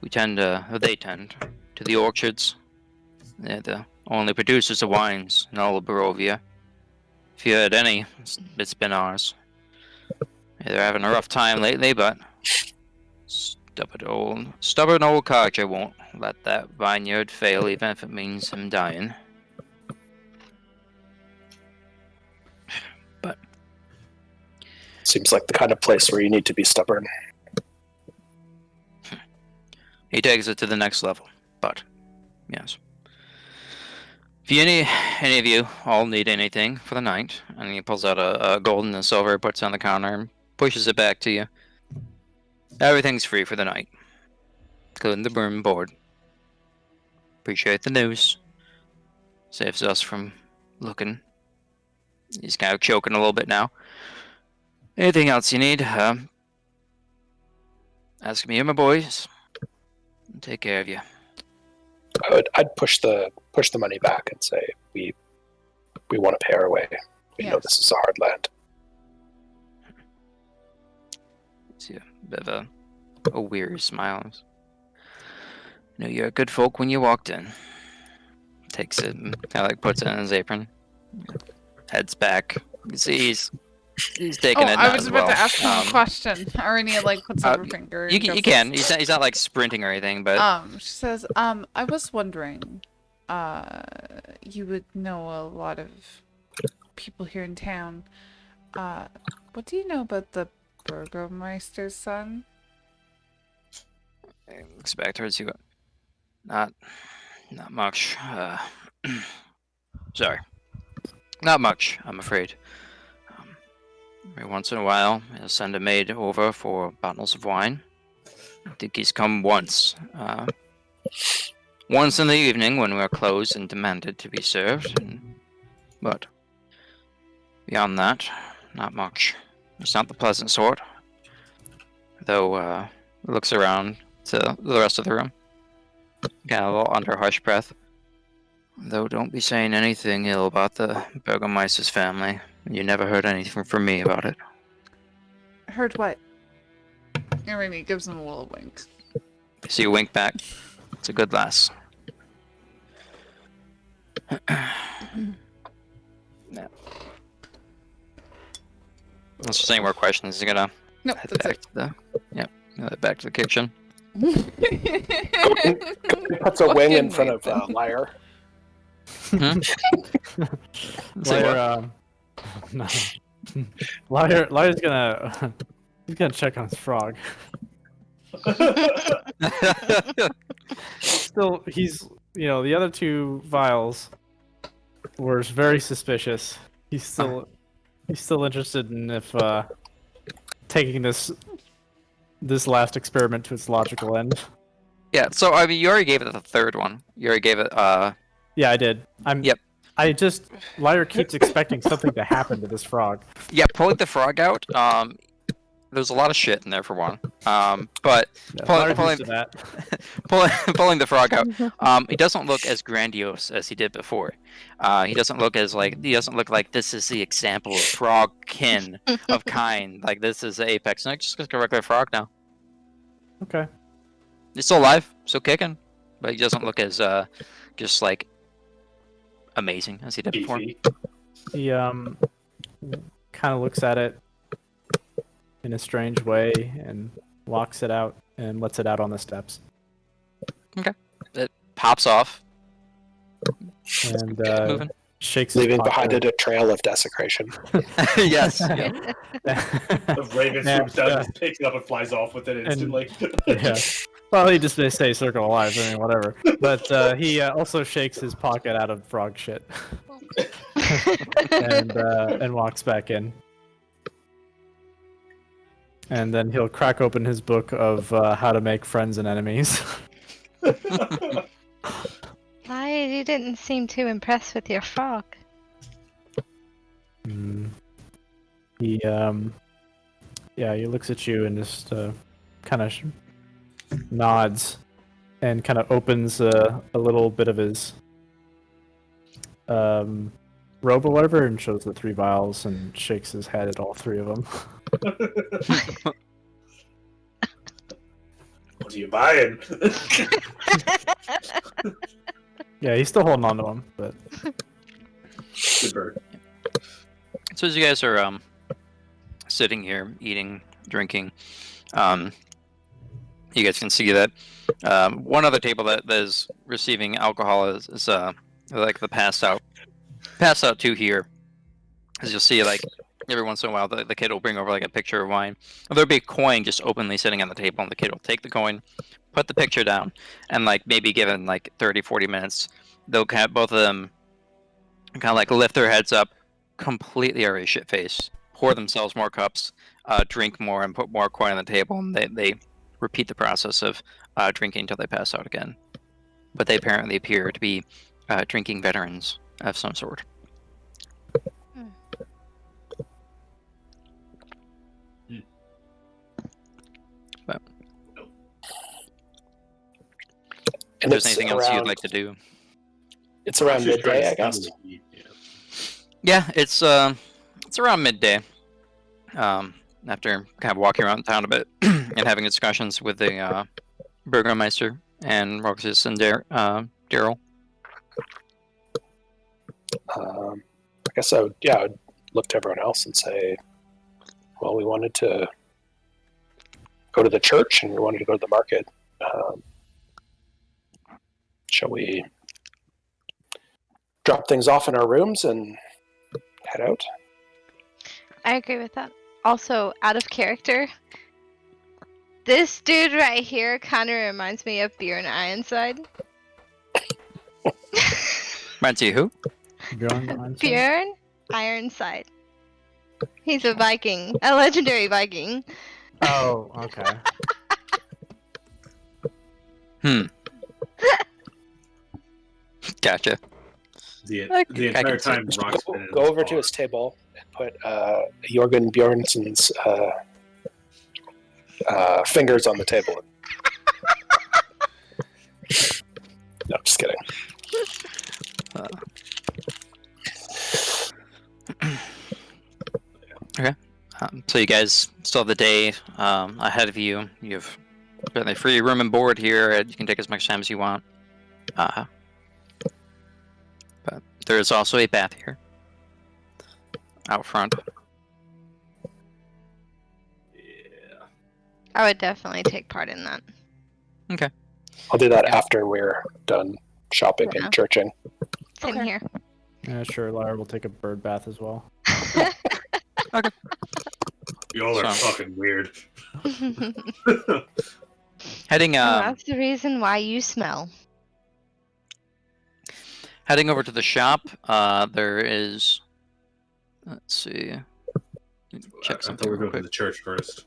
They tend to the orchards. They're the only producers of wines in all of Barovia. If you had any, it's been ours. They're having a rough time lately, but stubborn old Karcher won't let that vineyard fail, even if it means him dying. But Seems like the kind of place where you need to be stubborn. he takes it to the next level. But yes, if any of you all need anything for the night, and he pulls out a gold and a silver, puts it on the counter, and pushes it back to you. Everything's free for the night, including the room and board. Appreciate the news. Saves us from looking. He's kind of choking a little bit now. Anything else you need? Ask me and my boys. Take care of you. I'd push the money back and say we want to pay our way. We know this is a hard land. See a bit of a weary smile. You know you're good folk when you walked in. Takes it and kind of like puts it in his apron. Heads back. You see he's taking it. I was about to ask him a question. Aranea like puts up her finger. You can. He's not like sprinting or anything, but she says, I was wondering, you would know a lot of people here in town. What do you know about the Burgomeister's son? He looks back towards you. Not much. Sorry. Not much, I'm afraid. Every once in a while, he'll send a maid over for bottles of wine. I think he's come once. Once in the evening when we're closed and demanded to be served. But beyond that, not much. He's not the pleasant sort. Though, looks around to the rest of the room. Kind of a little under hush breath. Though don't be saying anything ill about the Burgomeister's family. You never heard anything from me about it. Heard what? Aranea gives him a little wink. So you wink back. It's a good lass. Yeah. Unless there's any more questions, you're gonna head back to the back to the kitchen. He puts a wing in front of Liar. Liar, no. Liar's gonna he's gonna check on his frog. Still, he's the other two vials were very suspicious. He's still interested in if taking this last experiment to its logical end. Yeah, so I mean, you already gave it the third one. You already gave it. Yeah, I did. Yep. Liar keeps expecting something to happen to this frog. Yeah, pulling the frog out. There's a lot of shit in there for one. But pulling the frog out. He doesn't look as grandiose as he did before. He doesn't look like this is the example of frog kin of kind. Like this is the apex. No, just a regular frog now. Okay. He's still alive, still kicking, but he doesn't look as just like amazing as he did before. Beefy. He kind of looks at it in a strange way and walks it out and lets it out on the steps. Okay. It pops off. And Moving. shakes Leaving his behind pocket. it a trail of desecration. Yes. The raven swoops down, just picks it up and flies off with it instantly. Yeah. Well, he just may say circle of life, I mean, whatever. But he also shakes his pocket out of frog shit. and walks back in. And then he'll crack open his book of how to make friends and enemies. You didn't seem too impressed with your frog. He looks at you and just kind of nods and kind of opens a little bit of his robe or whatever and shows the 3 vials and shakes his head at all 3 of them. What are you buying? Yeah, he's still holding on to them, but Good bird. So as you guys are sitting here, eating, drinking, you guys can see that one other table that is receiving alcohol is like the pass out 2 here. As you'll see, like every once in a while, the kid will bring over like a picture of wine. There'll be a coin just openly sitting on the table, and the kid will take the coin, put the picture down, and like maybe given like 30-40 minutes, they'll have both of them kind of like lift their heads up, completely already shit face, pour themselves more cups, drink more, and put more coin on the table, and they repeat the process of drinking until they pass out again. But they apparently appear to be drinking veterans of some sort. But if there's anything else you'd like to do. It's around midday, I guess. Yeah, it's around midday. After kind of walking around town a bit and having discussions with the Burgomeister and Roxas and Daryl. I guess I'd look to everyone else and say, well, we wanted to go to the church and we wanted to go to the market. Shall we drop things off in our rooms and head out? I agree with that. Also, out of character, this dude right here kind of reminds me of Bjorn Ironside. Reminds you who? Bjorn Ironside. He's a Viking, a legendary Viking. oh, okay. Gotcha. The I entire can see time, it. Rock's been in Go the over to bar. his table and put Jorgen Bjornsson's fingers on the table. No, just kidding. Okay. So you guys still have the day ahead of you. You've got a free room and board here. You can take as much time as you want. But there is also a bath here out front. Yeah. I would definitely take part in that. Okay. I'll do that after we're done shopping Yeah. and churching. Same Okay. here. Yeah, sure. Lyra will take a bird bath as well. Y'all are So- fucking weird. Heading That's the reason why you smell. heading over to the shop. There is. Let's see. Check I something thought we were real going to quick. the church first.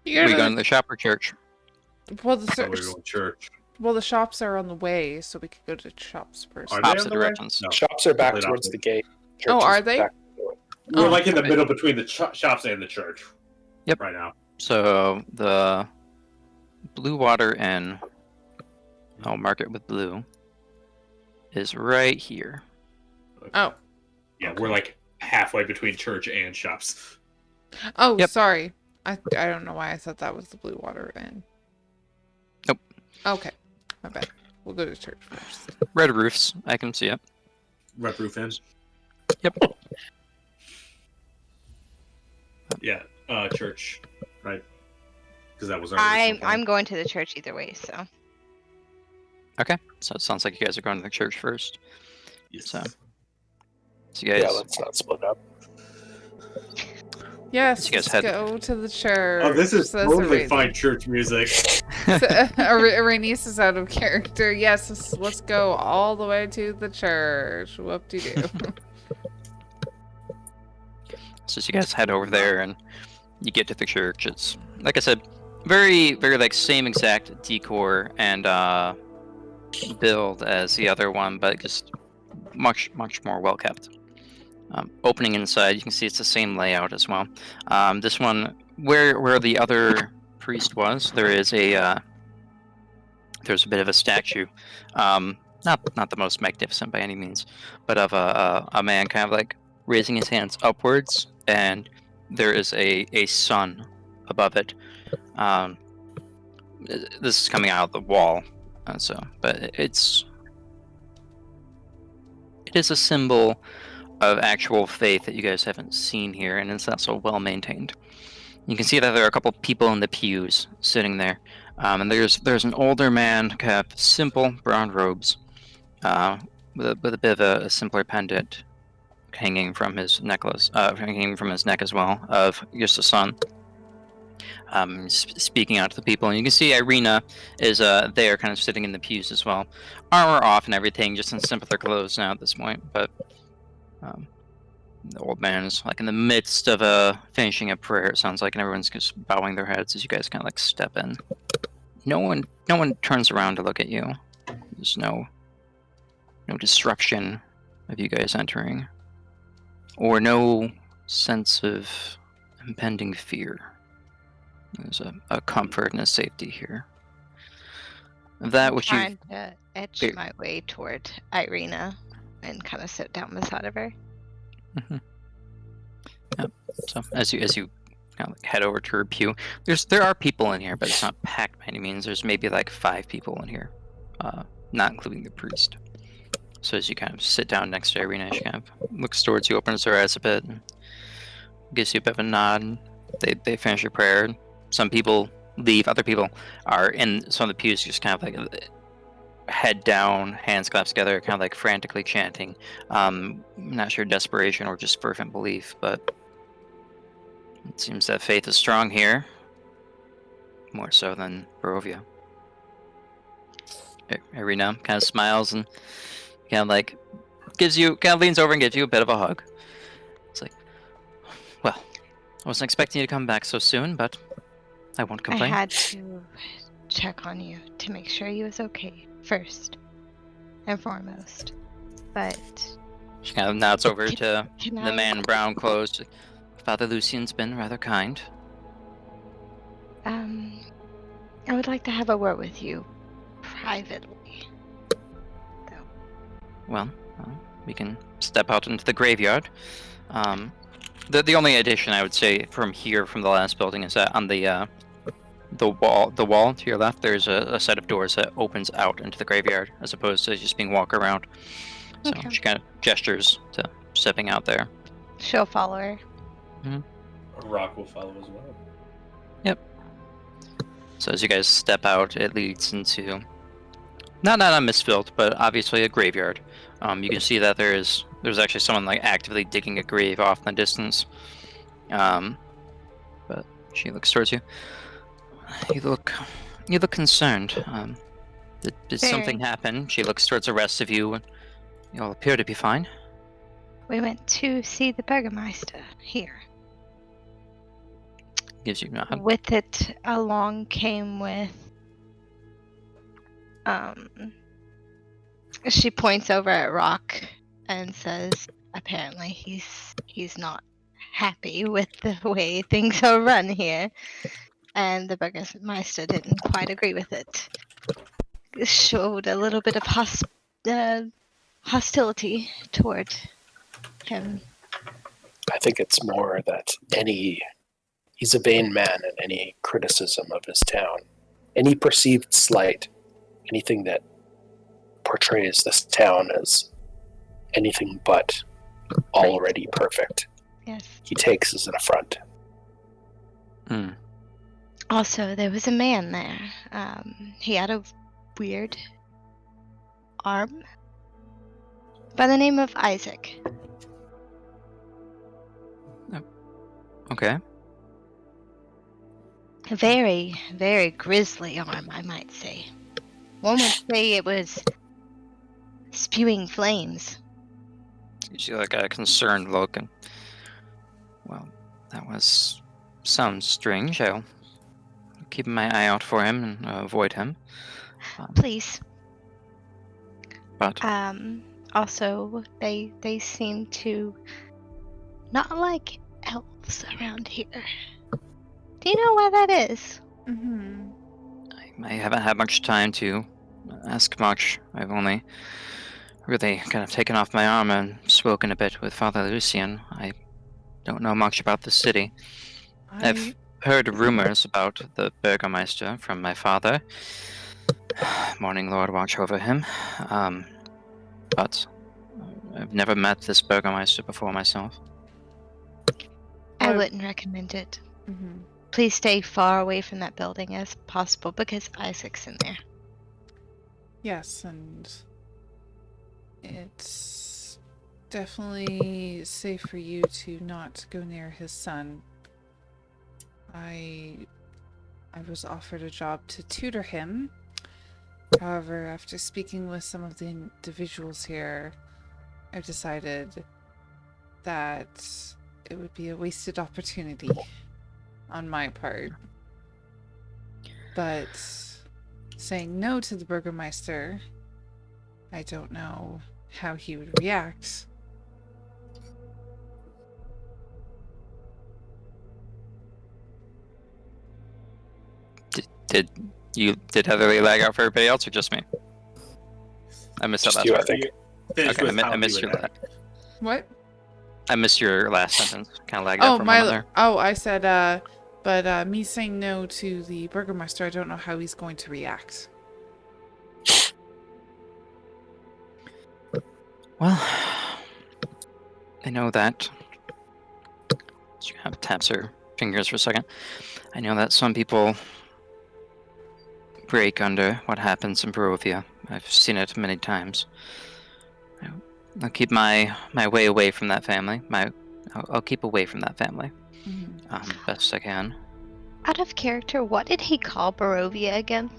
You're Are we gonna- going to the shop or church? well, I thought we were going to church. the shops are on the way, so we could go to the shops first. Are they Opposite on the way? directions. No. Shops are back Complete towards opposite. the gate. Oh, Church are is they? back- We're Oh, like in the okay. middle between the shops and the church. Yep. Right now. So the Blue Water Inn, I'll mark it with blue, is right here. Oh. Yeah, we're like halfway between church and shops. Oh, Yep. sorry. I don't know why I thought that was the Blue Water Inn. Nope. Okay. My bad. We'll go to church first. Red roofs, I can see it. Red Roof Inn. Yep. Yeah, church, right? Because that was our. I'm going to the church either way, so. Okay, so it sounds like you guys are going to the church first. Yes. So you guys, Yeah, let's not split up. Yes, You guys let's had- go to the church. Oh, this is says totally Irene. fine church music. Irenice is out of character. Yes, let's go all the way to the church. Whoop-de-doo. so you guys head over there and you get to the church. It's like I said, very, very like same exact decor and build as the other one, but just much more well kept. Opening inside, you can see it's the same layout as well. This one where the other priest was, there's a bit of a statue, not the most magnificent by any means, but of a man kind of like raising his hands upwards, and there is a sun above it. This is coming out of the wall, but it is a symbol of actual faith that you guys haven't seen here, and it's not so well maintained. You can see that there are a couple people in the pews sitting there, and there's an older man, kind of simple brown robes, with a bit of a simpler pendant hanging from his necklace, hanging from his neck as well, of just a sun. Speaking out to the people, and you can see Irina is there, kind of sitting in the pews as well, armor off and everything, just in simpler clothes now at this point. But the old man is like in the midst of finishing a prayer. It sounds like, and everyone's just bowing their heads as you guys kind of like step in. No one turns around to look at you. There's no disruption of you guys entering, or no sense of impending fear. There's a comfort and a safety here. That which you trying to edge my way toward Irina and kind of sit down beside of her. Mm-hmm. Yep. So as you kind of like head over to her pew, there are people in here, but it's not packed by any means. There's maybe like 5 people in here, not including the priest. So as you kind of sit down next to Irina, she kind of looks towards you, opens her eyes a bit, and gives you a bit of a nod. And they finish your prayer. Some people leave. Other people are in some of the pews, just kind of like head down, hands clasped together, kind of like frantically chanting. Not sure desperation or just fervent belief, but it seems that faith is strong here, more so than Barovia. Irina kind of smiles and kind of like leans over and gives you a bit of a hug. It's like, well, I wasn't expecting you to come back so soon, but I won't complain. I had to check on you to make sure you was okay first and foremost. But she kind of nods over to the man in brown clothes. Father Lucian's been rather kind. I would like to have a word with you privately. Well, we can step out into the graveyard. The only addition I would say from the last building is that on the wall to your left, there's a set of doors that opens out into the graveyard, as opposed to just being walk around. So Okay. she kind of gestures to stepping out there. She'll follow her. Rock will follow as well. Yep. So as you guys step out, it leads into not a misfilled, but obviously a graveyard. You can see that there's actually someone like actively digging a grave off in the distance. But she looks towards you. You look concerned. Did something happen? She looks towards the rest of you, and you all appear to be fine. We went to see the Burgomeister here. Gives you a nod. With it along came with she points over at Rock and says apparently he's not happy with the way things are run here, and the Burgomeister didn't quite agree with it. Showed a little bit of hostility toward him. I think it's more that he's a vain man, and any criticism of his town, any perceived slight, anything that portrays this town as anything but already perfect, Yes. he takes as an affront. Also, there was a man there. He had a weird arm by the name of Isaac. Okay. A very, very grisly arm, I might say. One would say it was spewing flames. You see like a concerned look, and well, sounds strange. I'll keep my eye out for him and avoid him. Please. But Also, they seem to not like elves around here. Do you know why that is? Mm-hmm. I haven't had much time to ask much. I've only really kind of taken off my armor and spoken a bit with Father Lucian. I don't know much about the city. I've heard rumors about the Burgomeister from my father. Morning Lord, watch over him. But I've never met this Burgomeister before myself. I wouldn't recommend it. Mm-hmm. Please stay far away from that building as possible because Isaac's in there. Yes, and it's definitely safe for you to not go near his son. I was offered a job to tutor him. However, after speaking with some of the individuals here, I've decided that it would be a wasted opportunity on my part. But saying no to the Burgomeister, I don't know how he would react. Did Heatherly lag out for everybody else or just me? I missed that Just last you, I part. think. Okay, I missed your What? I missed your last sentence. Kind of lagged out for a moment there. I said, but me saying no to the Burgomeister, I don't know how he's going to react. Well, I know that. She kind of taps her fingers for a second. I know that some people break under what happens in Barovia. I've seen it many times. I'll keep my way away from that family. I'll keep away from that family. Best I can. Out of character, what did he call Barovia again?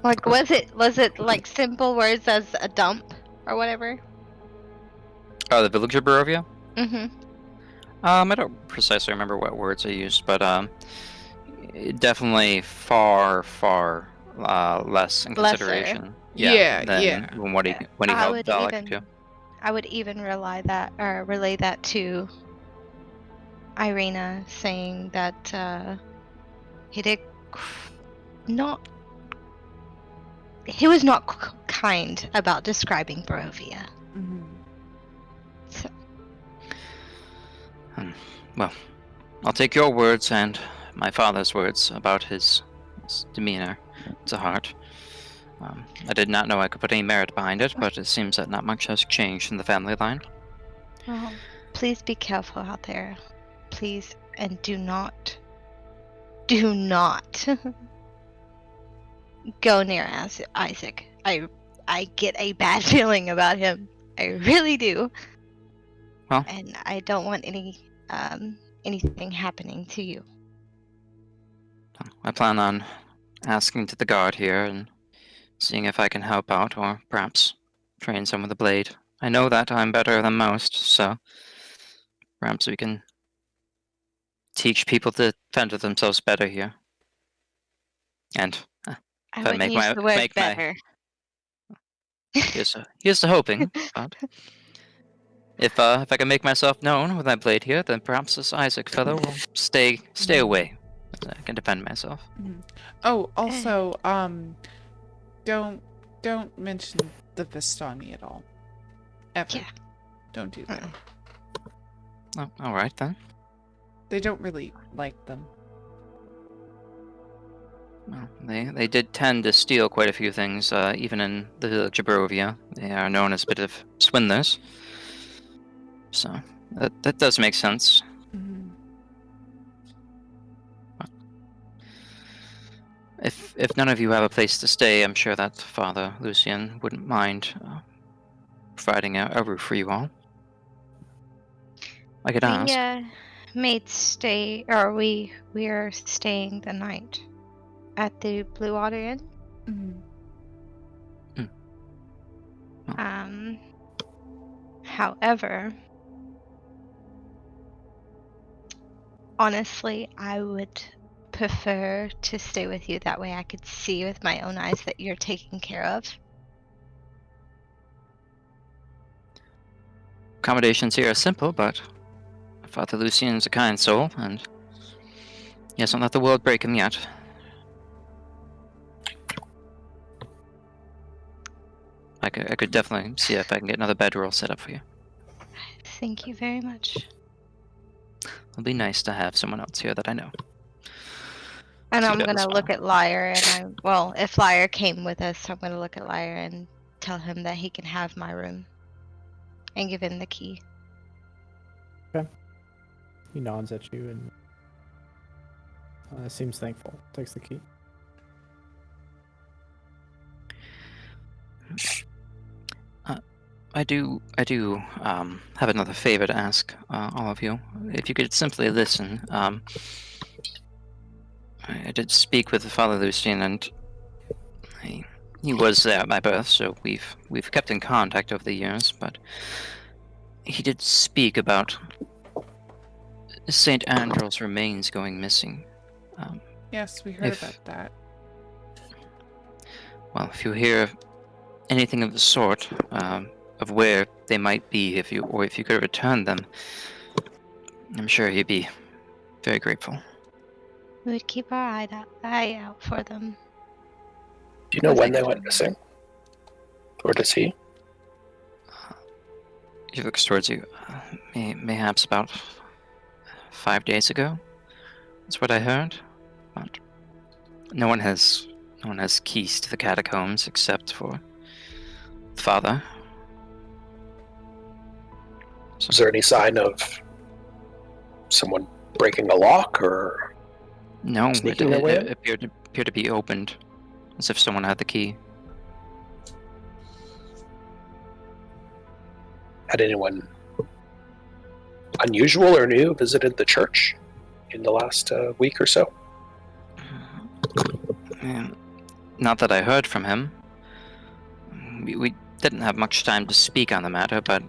Like, was it like simple words as a dump or whatever? Oh, the village of Barovia? Mm-hmm. I don't precisely remember what words I used, but definitely far less in consideration. Than what he held Vallaki to. I would even relay that to Irina, saying that he was not kind about describing Barovia. Mm-hmm. So. Well, I'll take your words and my father's words about his demeanor to heart. I did not know I could put any merit behind it, but it seems that not much has changed in the family line. Well, please be careful out there. Please, and do not go near Isaac. I get a bad feeling about him. I really do. Well, and I don't want anything happening to you. I plan on asking to the guard here and seeing if I can help out, or perhaps train some with the blade. I know that I'm better than most, so perhaps we can teach people to fend for themselves better here. And I wouldn't use the word better. Here's the hoping, but if I can make myself known with my blade here, then perhaps this Isaac fellow will stay away. I can defend myself. Oh, also, don't mention the Vistani at all. Ever. Yeah. Don't do that. Oh, all right then. They don't really like them. Well, they did tend to steal quite a few things, even in the village of Barovia. They are known as a bit of swindlers. So that does make sense. Mm-hmm. If none of you have a place to stay, I'm sure that Father Lucian wouldn't mind providing a roof for you all. I could ask. We are staying the night at the Blue Water Inn. Mm-hmm. However, honestly, I would prefer to stay with you. That way I could see with my own eyes that you're taken care of. Accommodations here are simple, but Father Lucian's a kind soul, and Yes, don't let the world break him yet. I could definitely see if I can get another bedroll set up for you. Thank you very much. It'll be nice to have someone else here that I know. And See I'm that gonna as look well. at Liar, and if Liar came with us, I'm gonna look at Liar and tell him that he can have my room, and give him the key. He nods at you and seems thankful. Takes the key. I do have another favor to ask all of you. If you could simply listen. I did speak with Father Lucien, and he was there at my birth, so we've kept in contact over the years. But he did speak about Saint Andros' remains going missing. Yes, we heard If- about that. Well, if you hear anything of the sort, of where they might be, if you could return them, I'm sure he'd be very grateful. We would keep our eye out for them. Do you know Of when course. they went missing? Or does he? He looks towards you. Mayhaps about 5 days ago. That's what I heard. But no one has keys to the catacombs except for Father. So, Is there any sign of someone breaking a lock or no, sneaking their way in? it appeared to be opened, as if someone had the key. Had anyone unusual or new visited the church in the last week or so? Not that I heard from him. We didn't have much time to speak on the matter, but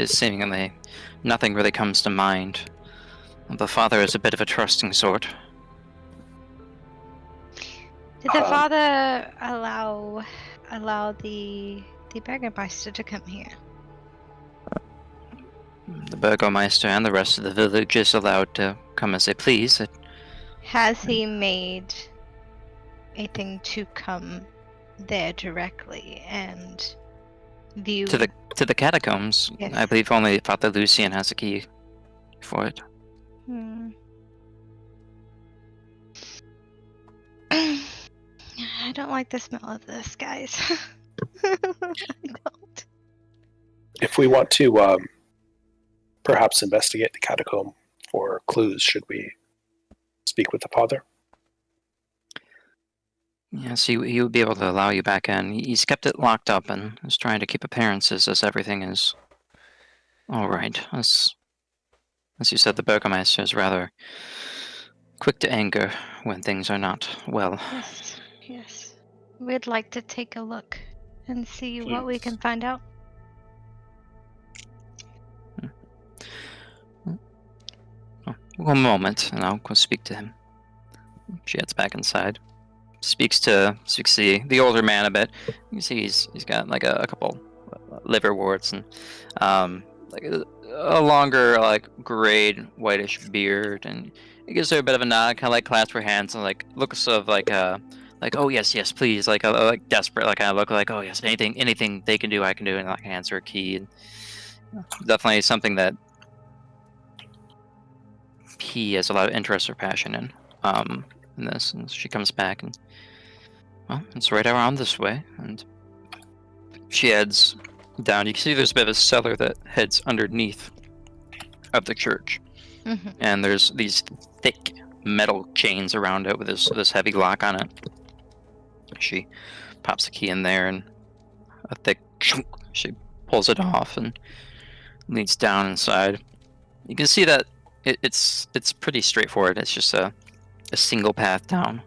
seemingly nothing really comes to mind. The father is a bit of a trusting sort. Did the father allow the Burgomeister to come here? The Burgomeister and the rest of the village is allowed to come as they please. Has he made a thing to come there directly and view To the catacombs, Yes. I believe only Father Lucien has a key for it. I don't like the smell of this, guys. I don't. If we want to perhaps investigate the catacomb for clues, should we speak with the father? Yes, he would be able to allow you back in. He's kept it locked up and is trying to keep appearances as everything is all right. As you said, the Burgomeister is rather quick to anger when things are not well. Yes. We'd like to take a look and see what we Please. can find out. One moment, and I'll go speak to him. She heads back inside. Speaks to the older man a bit. You can see he's got like a couple liver warts and like a longer like grayed whitish beard, and he gives her a bit of a nod, kind of like clasps her hands and like looks of like oh yes please, like like desperate, like kind of look like oh yes, anything they can do I can do, and like hands her a key, and definitely something that he has a lot of interest or passion in this. And she comes back and, well, it's right around this way, and she heads down. You can see there's a bit of a cellar that heads underneath of the church, and there's these thick metal chains around it with this heavy lock on it. She pops a key in there, and a thick chunk, she pulls it off and leads down inside. You can see that it's pretty straightforward. It's just a single path down,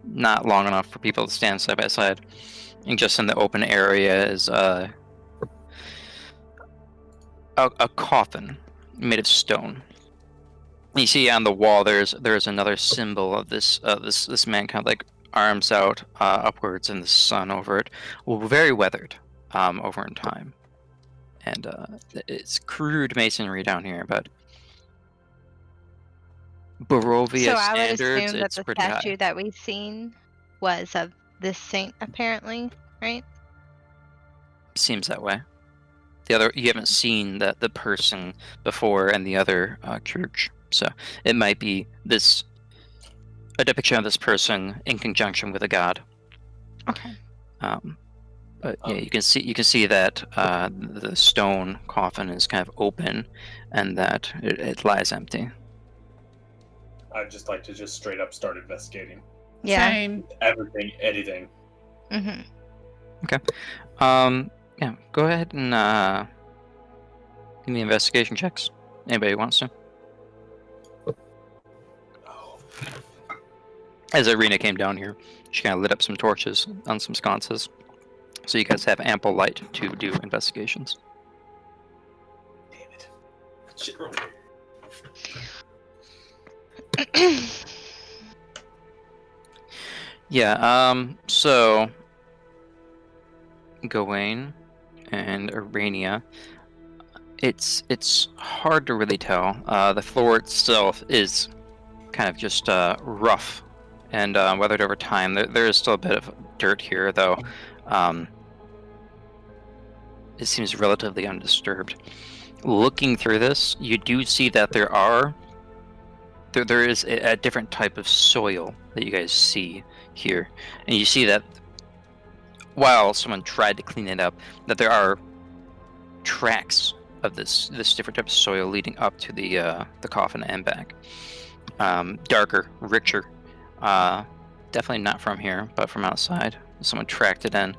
not long enough for people to stand side by side. And just in the open area is a coffin made of stone. You see on the wall there's another symbol of this man, kind of like arms out upwards, and the sun over it. Well, very weathered over in time, and it's crude masonry down here, but Barovia So I would standards, assume that it's the pretty statue high. that we've seen was of this saint, apparently, right? Seems that way. You haven't seen the person before in the other church, so it might be a depiction of this person in conjunction with a god. Okay. But yeah, you can see that the stone coffin is kind of open, and that it lies empty. I'd just like to just straight up start investigating Yeah. Same. everything, anything. Mm-hmm. Yeah, go ahead and give me investigation checks. Anybody wants to? As Arena came down here, she kind of lit up some torches on some sconces, so you guys have ample light to do investigations. Damn it. Shit, roll. Yeah, so Gawain and Aranea, it's hard to really tell. The floor itself is kind of just rough and weathered over time. There is still a bit of dirt here, though. It seems relatively undisturbed. Looking through this, you do see that there is a different type of soil that you guys see here, and you see that while someone tried to clean it up, that there are tracks of this different type of soil leading up to the coffin and back. Darker, richer. Definitely not from here, but from outside. Someone tracked it in.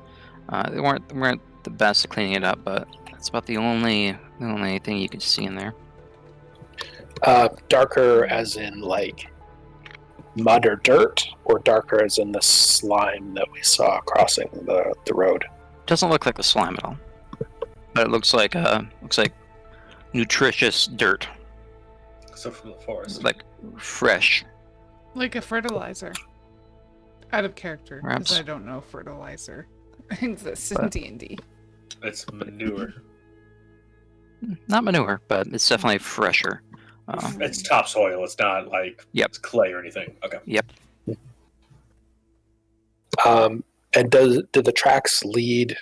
They weren't the best at cleaning it up, but that's about the only thing you can see in there. Darker as in like mud or dirt, or darker as in the slime that we saw crossing the road? Doesn't look like the slime at all, but it looks like nutritious dirt, So from the forest. like fresh. Like a fertilizer. Out of character, because Perhaps. I don't know fertilizer exists in But- D&D. It's manure. Not manure, but it's definitely fresher. It's topsoil. It's not like Yep. it's clay or anything. Okay. And did the tracks lead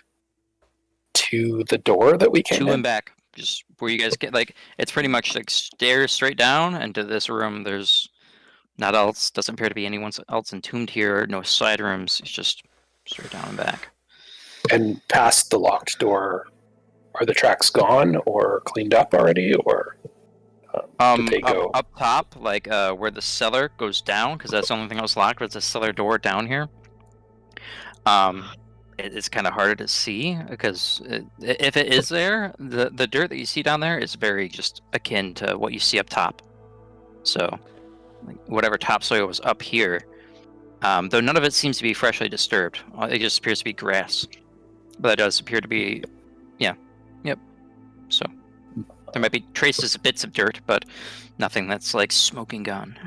to the door that we came To in? and back, just where you guys get, like, it's pretty much like stairs straight down, and to this room there's doesn't appear to be anyone else entombed here, no side rooms, it's just straight down and back. And past the locked door, are the tracks gone or cleaned up already, or did they go? Up top, like where the cellar goes down, because that's the only thing that was locked, was the cellar door down here. It's kind of harder to see, because if it is there, the dirt that you see down there is very just akin to what you see up top. So, like, whatever topsoil was up here, though none of it seems to be freshly disturbed. It just appears to be grass. But it does appear to be, yep. So, there might be traces of bits of dirt, but nothing that's like smoking gun.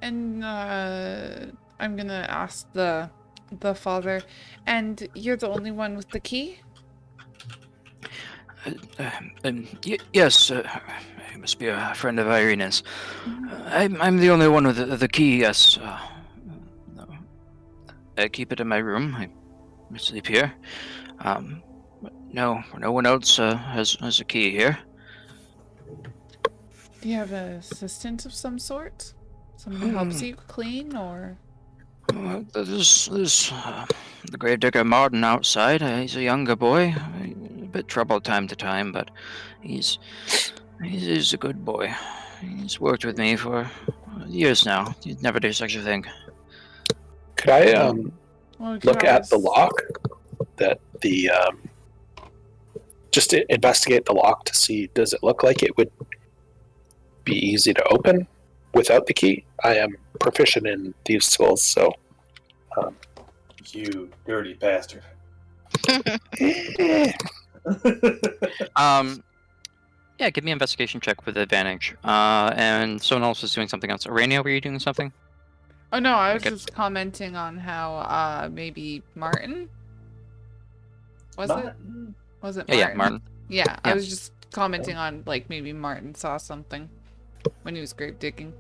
And I'm gonna ask the father, and you're the only one with the key? Yes, you must be a friend of Irene's. I'm the only one with the key, yes. I keep it in my room. I sleep here. No one else has a key here. Do you have an assistant of some sort? Someone who helps you clean, or? There's the gravedigger Martin outside. He's a younger boy, a bit troubled time to time, but he's a good boy. He's worked with me for years now. He'd never do such a thing. Could I Well, we could look at the always- lock? Just to investigate the lock to see, does it look like it would be easy to open without the key? I am proficient in thieves' tools, so. You dirty bastard. Yeah, give me an investigation check with advantage. And someone else was doing something else. Aranea, were you doing something? Oh no, I was Okay. just commenting on how maybe Martin? Was it? Was it Martin? Yeah, Martin. Yeah, I Yeah. was just commenting on like maybe Martin saw something. when he was grave digging.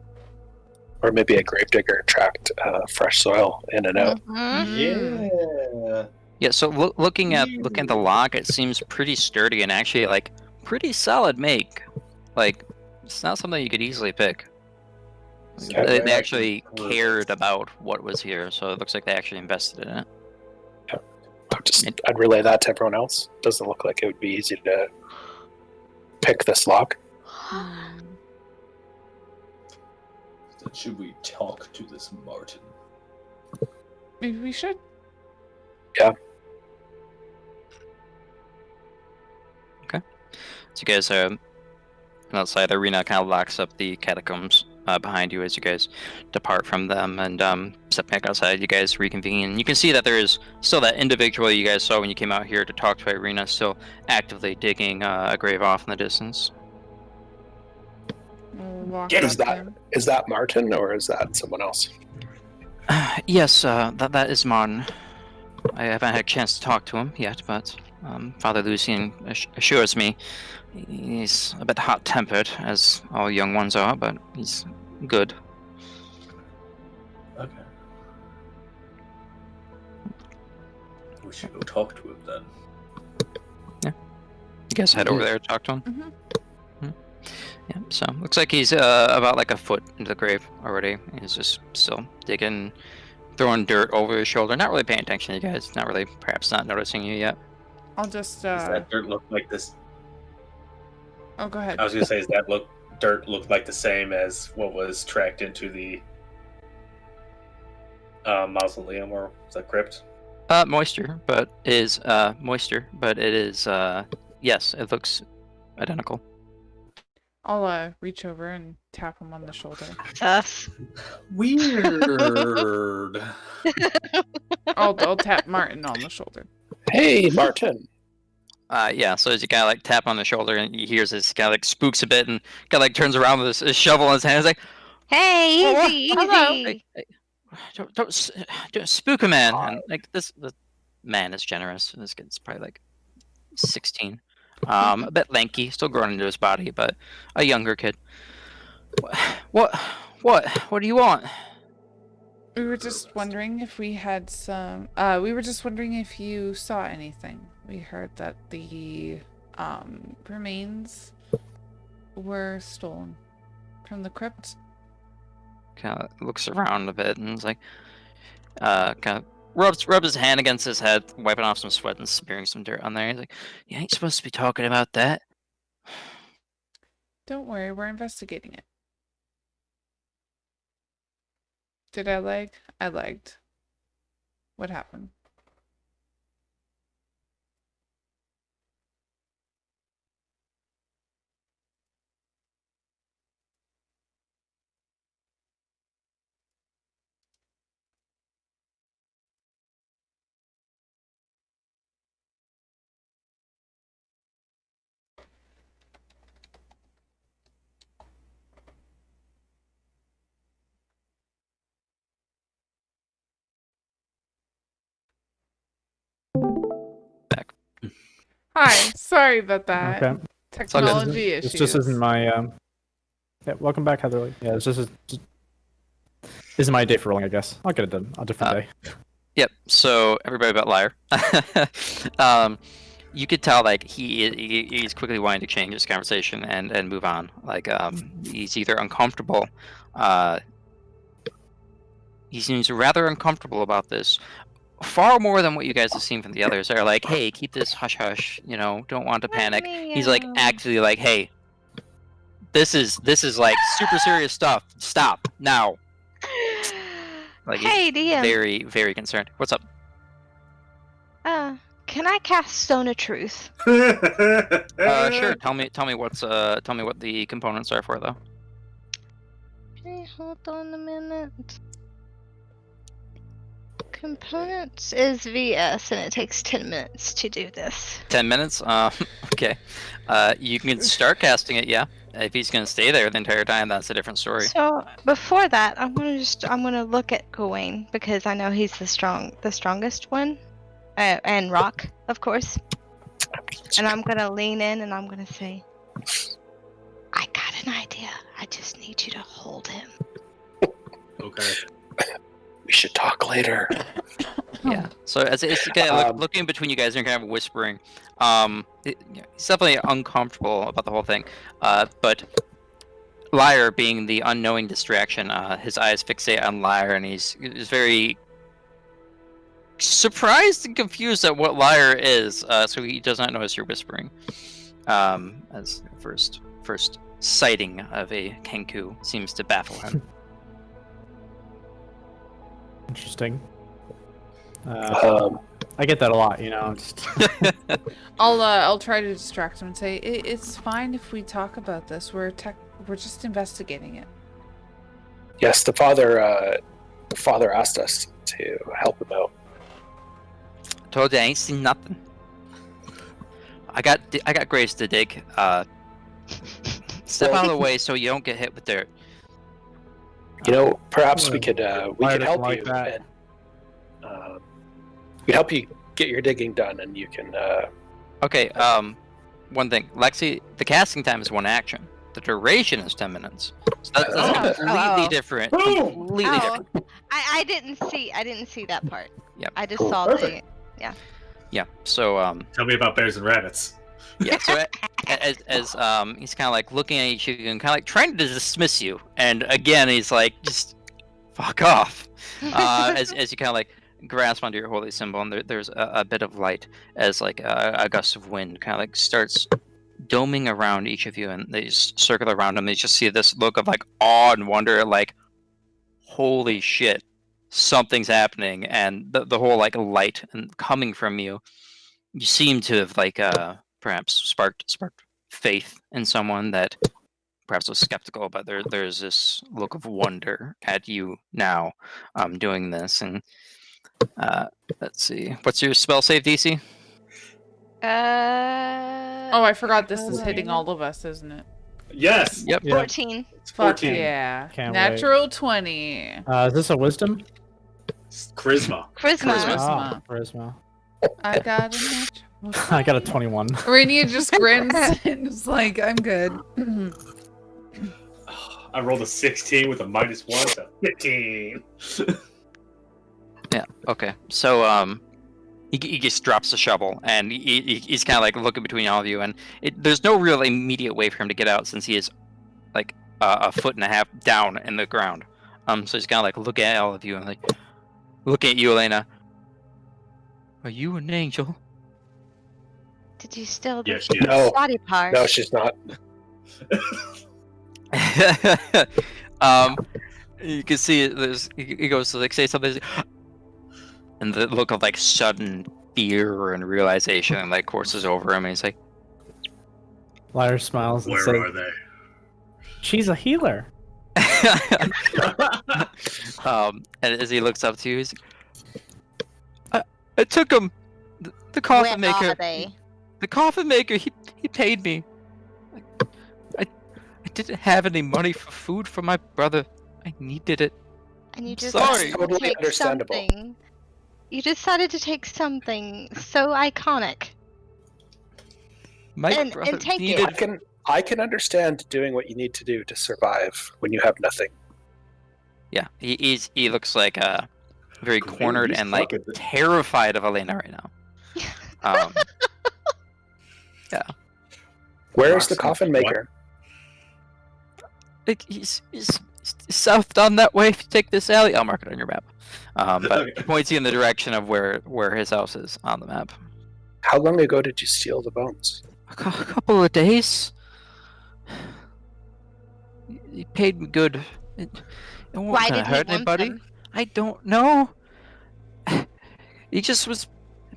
Or maybe a gravedigger tracked fresh soil in and out. Mhm. Yeah. Yeah, so looking at the lock, it seems pretty sturdy and actually like pretty solid make. Like it's not something you could easily pick. They actually cared about what was here, so it looks like they actually invested in it. I'd relay that to everyone else. Doesn't look like it would be easy to pick this lock. Then should we talk to this Martin? Maybe we should. Yeah. So you guys outside. Arena kind of locks up the catacombs behind you as you guys depart from them, and step back outside. You guys reconvene. You can see that there is still that individual you guys saw when you came out here to talk to Irina, still actively digging a grave off in the distance. We'll walk Is up that there. is that Martin or is that someone else? Yes, that is Martin. I haven't had a chance to talk to him yet, but Father Lucian assures me he's a bit hot-tempered, as all young ones are, but he's good. Okay. We should go talk to him then. You guys head over there to talk to him? Mm-hmm. Yeah, so looks like he's about like a foot into the grave already. He's just still digging, throwing dirt over his shoulder, not really paying attention to you guys, not really, perhaps not noticing you yet. I'll just. Does that dirt look like this? Oh, go ahead. I was gonna say, dirt look like the same as what was tracked into the mausoleum, or is that crypt? Moisture, but it is yes, it looks identical. I'll reach over and tap him on the shoulder. Sus. Weird. I'll tap Martin on the shoulder. Hey, Martin. Yeah, so as you kind of like tap on the shoulder and he hears this, kind of like spooks a bit and kind of like turns around with his shovel in his hand. He's like, Hey, "Oh, easy, hello." easy. don't spook a man." And like the man is generous. This kid's probably like 16, a bit lanky, still growing into his body, but a younger kid. What do you want? We were just wondering if we had some. We were just wondering if you saw anything. We heard that the remains were stolen from the crypt. Kind of looks around a bit and is like, kind of rubs his hand against his head, wiping off some sweat and smearing some dirt on there. He's like, "You ain't supposed to be talking about that." Don't worry, we're investigating it. Did I lag? I lagged. What happened? Back. Hi, sorry about that. Okay. Technology This issues. just isn't my. Yeah, welcome back, Heatherly. Yeah, this isn't my day for rolling, I guess. I'll get it done a different day. Yep. So everybody but Liar. You could tell like he's quickly wanting to change his conversation and move on. Like he's either uncomfortable. He seems rather uncomfortable about this. Far more than what you guys have seen from the others. They're like, "Hey, keep this hush hush. You know, don't want to panic." He's like actually like, "Hey, this is like super serious stuff. Stop now." Like Hey, he's DM. very, very concerned. What's up? Can I cast Stone of Truth? Sure. Tell me what the components are for though. Okay, hold on a minute. Components is VS, and it takes 10 minutes to do this. 10 minutes? Okay. You can start casting it, yeah. If he's gonna stay there the entire time, that's a different story. So before that, I'm gonna look at Gawain because I know he's the strongest one, and Rock, of course. And I'm gonna lean in and I'm gonna say, "I got an idea. I just need you to hold him. Okay. We should talk later. Yeah. So as it's kind of looking between you guys and kind of whispering, he's definitely uncomfortable about the whole thing. But Lyre, being the unknowing distraction, his eyes fixate on Lyre, and he's very surprised and confused at what Lyre is. So he does not notice you're whispering. As first sighting of a Kenku seems to baffle him. Interesting. I get that a lot, Just... I'll try to distract him and say it's fine if we talk about this. We're just investigating it. Yes, the father asked us to help him out. Told you I ain't seen nothing. I got graves to dig. Step out of the way so you don't get hit with dirt. Perhaps we could help you. And, we'd help you get your digging done, and you can. Okay. One thing, Lexi. The casting time is 1 action. The duration is 10 minutes. So that's completely different. Completely different. I didn't see that part. Yep. I just Cool. saw Perfect. Yeah. So Tell me about bears and rabbits. yeah. So as he's kind of like looking at each of you and kind of like trying to dismiss you, and again he's like, just fuck off. As you kind of like grasp onto your holy symbol, and there's a bit of light as like a gust of wind kind of like starts doming around each of you, and they just circle around him. They just see this look of like awe and wonder, like holy shit, something's happening, and the whole like light and coming from you seem to have like perhaps sparked faith in someone that perhaps was skeptical, but there's this look of wonder at you now doing this. And let's see, what's your spell save DC? Oh, I forgot this is hitting all of us, isn't it? Yes. Yep. 14. It's Fuck 14. yeah. Can't Natural 20. Is this a wisdom? It's charisma. Charisma. Charisma. I got a natural. I got a 21. Rainier just grins and is like, I'm good. I rolled a 16 with a -1, so 15. Yeah. Okay. So he just drops the shovel, and he's kind of like looking between all of you, and there's no real immediate way for him to get out since he is like a foot and a half down in the ground. So he's kind of like looking at all of you and like looking at you, Elena. Are you an angel? Did you steal the Yes, she is. No, body part? no, she's not. You can see he goes to like say something, and the look of like sudden fear and realization like courses over him, and he's like, Lyre smiles and Where says, are they? she's a healer. and as he looks up to you, he's like, I took him. The coffin Where maker. are they? The coffin maker. He paid me. I didn't have any money for food for my brother. I needed it. And you just Sorry. decided to Totally take understandable. something. You decided to take something so iconic. My And brother take it. needed. I can understand doing what you need to do to survive when you have nothing. Yeah, he looks like very Great, cornered he's and like fucking- terrified of Elena right now. Where's the Roxy, coffin what? maker? Like he's south down that way. If you take this alley, I'll mark it on your map. But Okay. it points you in the direction of where his house is on the map. How long ago did you steal the bones? A couple of days. He paid me good. It won't Why gonna did he hurt want anybody. them? I don't know. He just was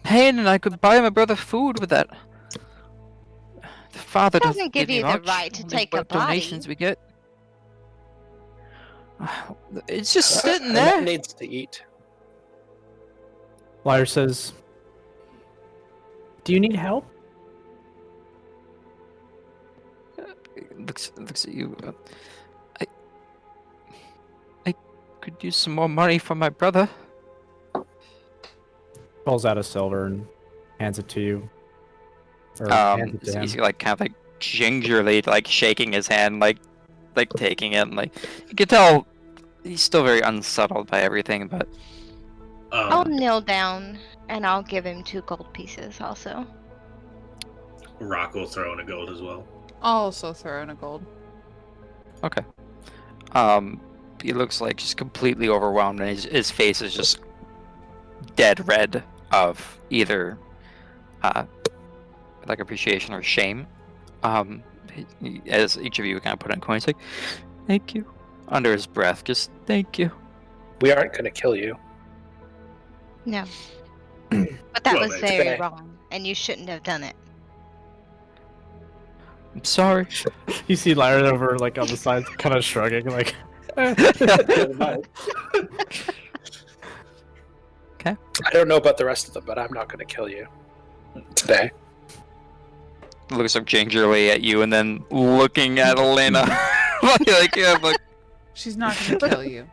paying, and I could buy my brother food with that. The father Doesn't give me you the much, right to only take a what donations body. we get. It's just sitting A man there. needs to eat. Lyre says, do you need help? Looks at you. I could use some more money for my brother. Pulls out a silver and hands it to you. Or hands it to him. He's like kind of like gingerly like shaking his hand, like like taking it, and like you can tell he's still very unsettled by everything, but I'll kneel down and I'll give him 2 gold pieces also. Rock will throw in a gold as well. I'll also throw in a gold. okay. He looks like just completely overwhelmed, and his face is just dead red of either like appreciation or shame. As each of you kind of put in coins, like, thank you, under his breath, just thank you. We aren't going to kill you. No. But that Well, was it's very fair. wrong, and you shouldn't have done it. I'm sorry. You see Lyra over like on the side, kind of shrugging, like. I don't know about the rest of them, but I'm not going to kill you today. Looks up gingerly at you and then looking at Elena. like, She's not gonna kill you.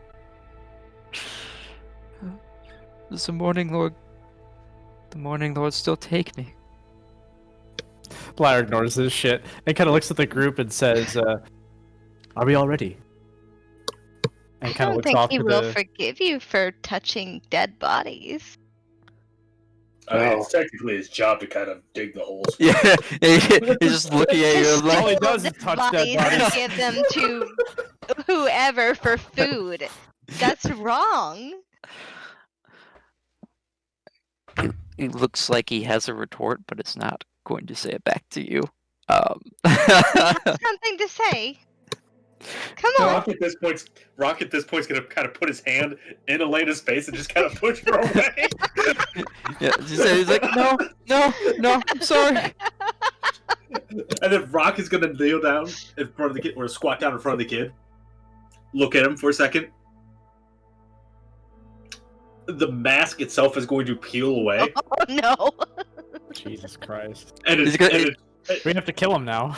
does the Morning Lord still take me? Lyra ignores this shit and kind of looks at the group and says, "Are we all ready?" And I kind of don't looks think off he to will the. forgive you for touching dead bodies. I mean, Oh. it's technically his job to kind of dig the holes. Yeah, he's just looking at you Just like, All he steal does is dead touch dead bodies bodies. and give them to whoever for food. That's wrong. it looks like he has a retort, but it's not going to say it back to you. Something to say. Come on. Rock at this point's gonna kind of put his hand in Elena's face and just kind of push her away. Yeah, he's like, no, I'm sorry. And then Rock is gonna kneel down in front of the kid, or squat down in front of the kid. Look at him for a second. The mask itself is going to peel away, Oh no. Jesus Christ. and He's gonna- We have to kill him now.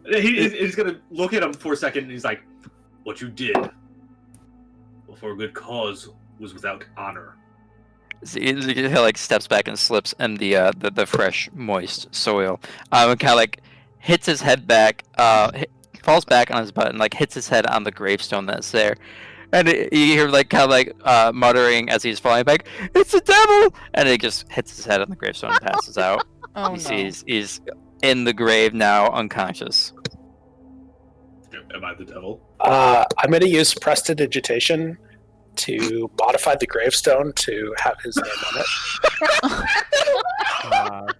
he's gonna look at him for a second, and he's like, "What you did for a good cause was without honor." He like steps back and slips in the fresh, moist soil. And kind of like hits his head back, falls back on his butt, and like hits his head on the gravestone that's there. And you hear like kind of like muttering as he's falling back, "It's the devil!" And he just hits his head on the gravestone and passes out. Oh You no. see he's in the grave now, unconscious. Am I the devil? I'm going to use prestidigitation to modify the gravestone to have his name on it.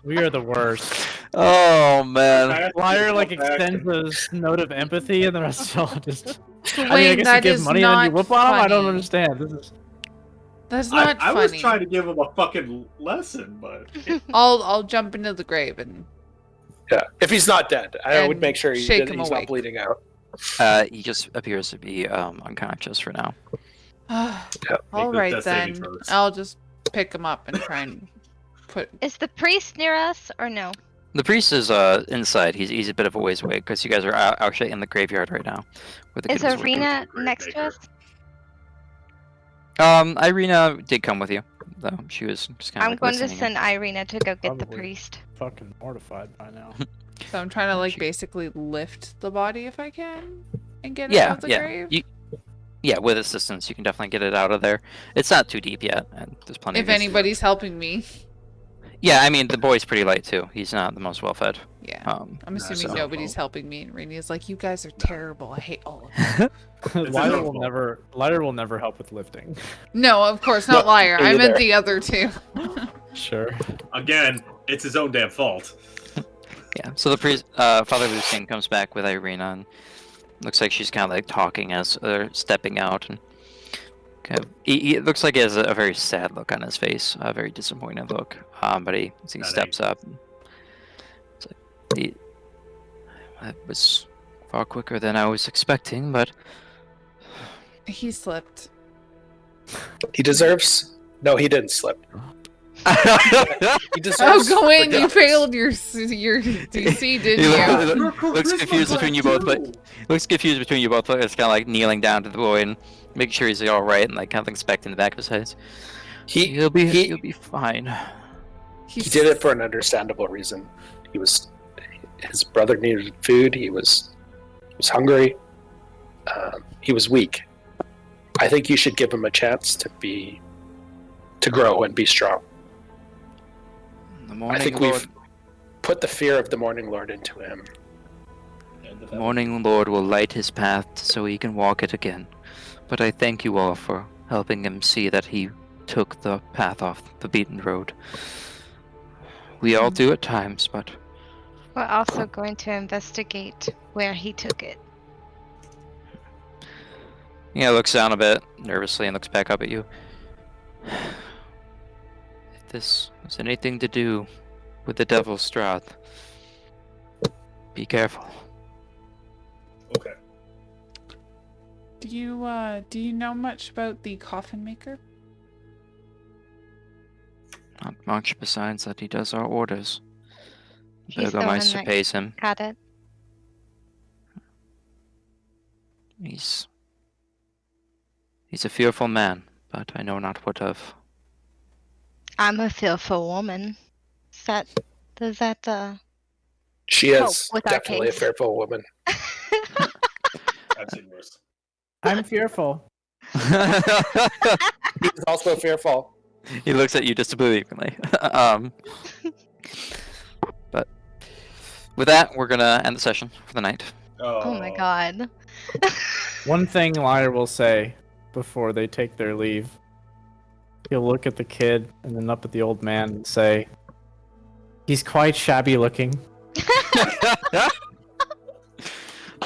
We are the worst. Oh man. Lyra like extends a note of empathy, and the rest of y'all just. Wayne, I mean, I guess that you give is money and then you not whoop on him. I don't funny. understand. This is. That's not I funny. was trying to give him a fucking lesson, but I'll jump into the grave and Yeah, if he's not dead, I would And make sure shake him he's not awake. bleeding out. He just appears to be unconscious for now. all the right death then. saving throws. I'll just pick him up and try and put. Is the priest near us or no? The priest is inside. He's a bit of a ways away because you guys are actually in the graveyard right now. Where the Is kid was working. Arena Great next to maker. us? Irina did come with you, though. She was just kind of I'm like going to listening. send Irina to go get the Probably. priest. Fucking mortified by now. So I'm trying to like Shoot. basically lift the body if I can and get it Yeah, out of the yeah. grave. Yeah, with assistance, you can definitely get it out of there. It's not too deep yet, and there's plenty. If of anybody's helping me. Yeah, I mean the boy's pretty light too. He's not the most well fed. Yeah. Um, I'm assuming so- nobody's helping me, and Rainia's like, "You guys are terrible. I hate all of you." It's Lyra his will fault. never. Lyra will never help with lifting. No, of course not, No, liar. me I meant either. the other two. Sure. again, it's his own damn fault. Yeah. So the priest, Father Lucien, comes back with Irina, and looks like she's kind of like talking as they're stepping out, and kind of, it looks like he has a very sad look on his face, a very disappointed look. But he Got steps up. And it's like, it was far quicker than I was expecting, but He slipped. He deserves. No, he didn't slip. He deserves. Oh, go in. You forgiveness. failed your DC, didn't He you? looks confused between you both, but looks confused between you both. But it's kind of like kneeling down to the boy and making sure he's all right, and like kind of inspecting the back of his head. He'll be fine. He did it for an understandable reason. He was. his brother needed food. He was hungry. He was weak. I think you should give him a chance to grow and be strong. The I Morning think Lord. we've put the fear of the Morning Lord into him. The Morning Lord will light his path so he can walk it again. But I thank you all for helping him see that he took the path off the beaten road. We all do at times, but We're also going to investigate where he took it. yeah, looks down a bit nervously and looks back up at you. If this has anything to do with the devil Strahd, be careful. Okay. Do you know much about the coffin maker? Not much besides that he does our orders. He's the one Burgomeister that pays him. got it. He's a fearful man, but I know not what of. I'm a fearful woman. Does that She help is with our definitely a case? fearful woman. I've seen worse. I'm fearful. He's also fearful. He looks at you disbelievingly. But with that, we're gonna end the session for the night. Oh my god. One thing Liar will say before they take their leave, he'll look at the kid and then up at the old man and say, "He's quite shabby looking."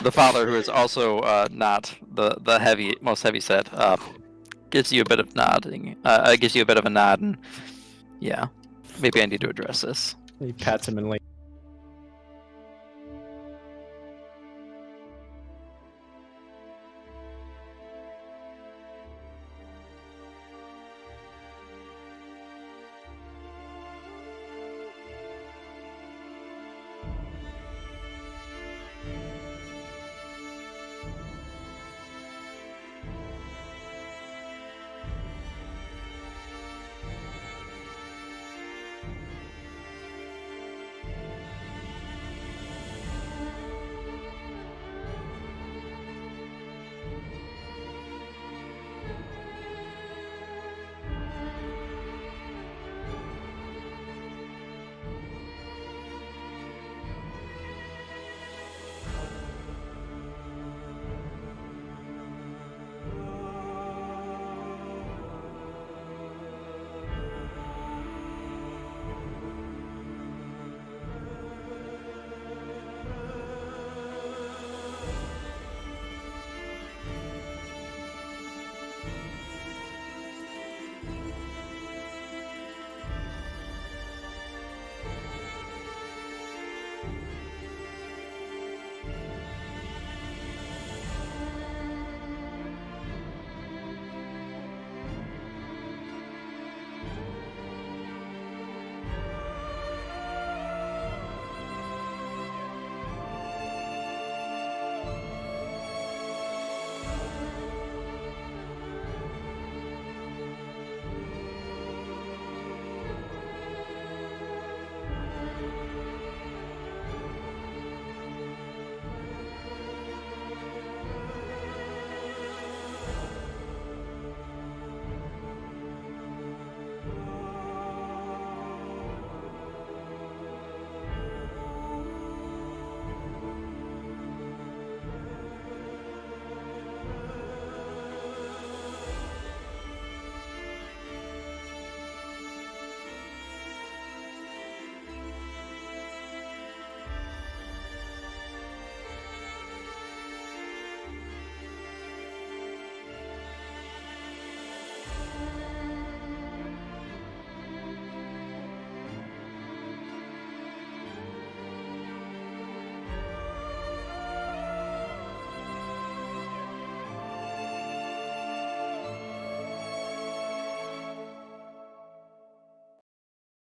The father, who is also not the most heavy set, gives you a bit of nodding. Gives you a bit of a nod, and yeah, maybe I need to address this. He pats him and leaves.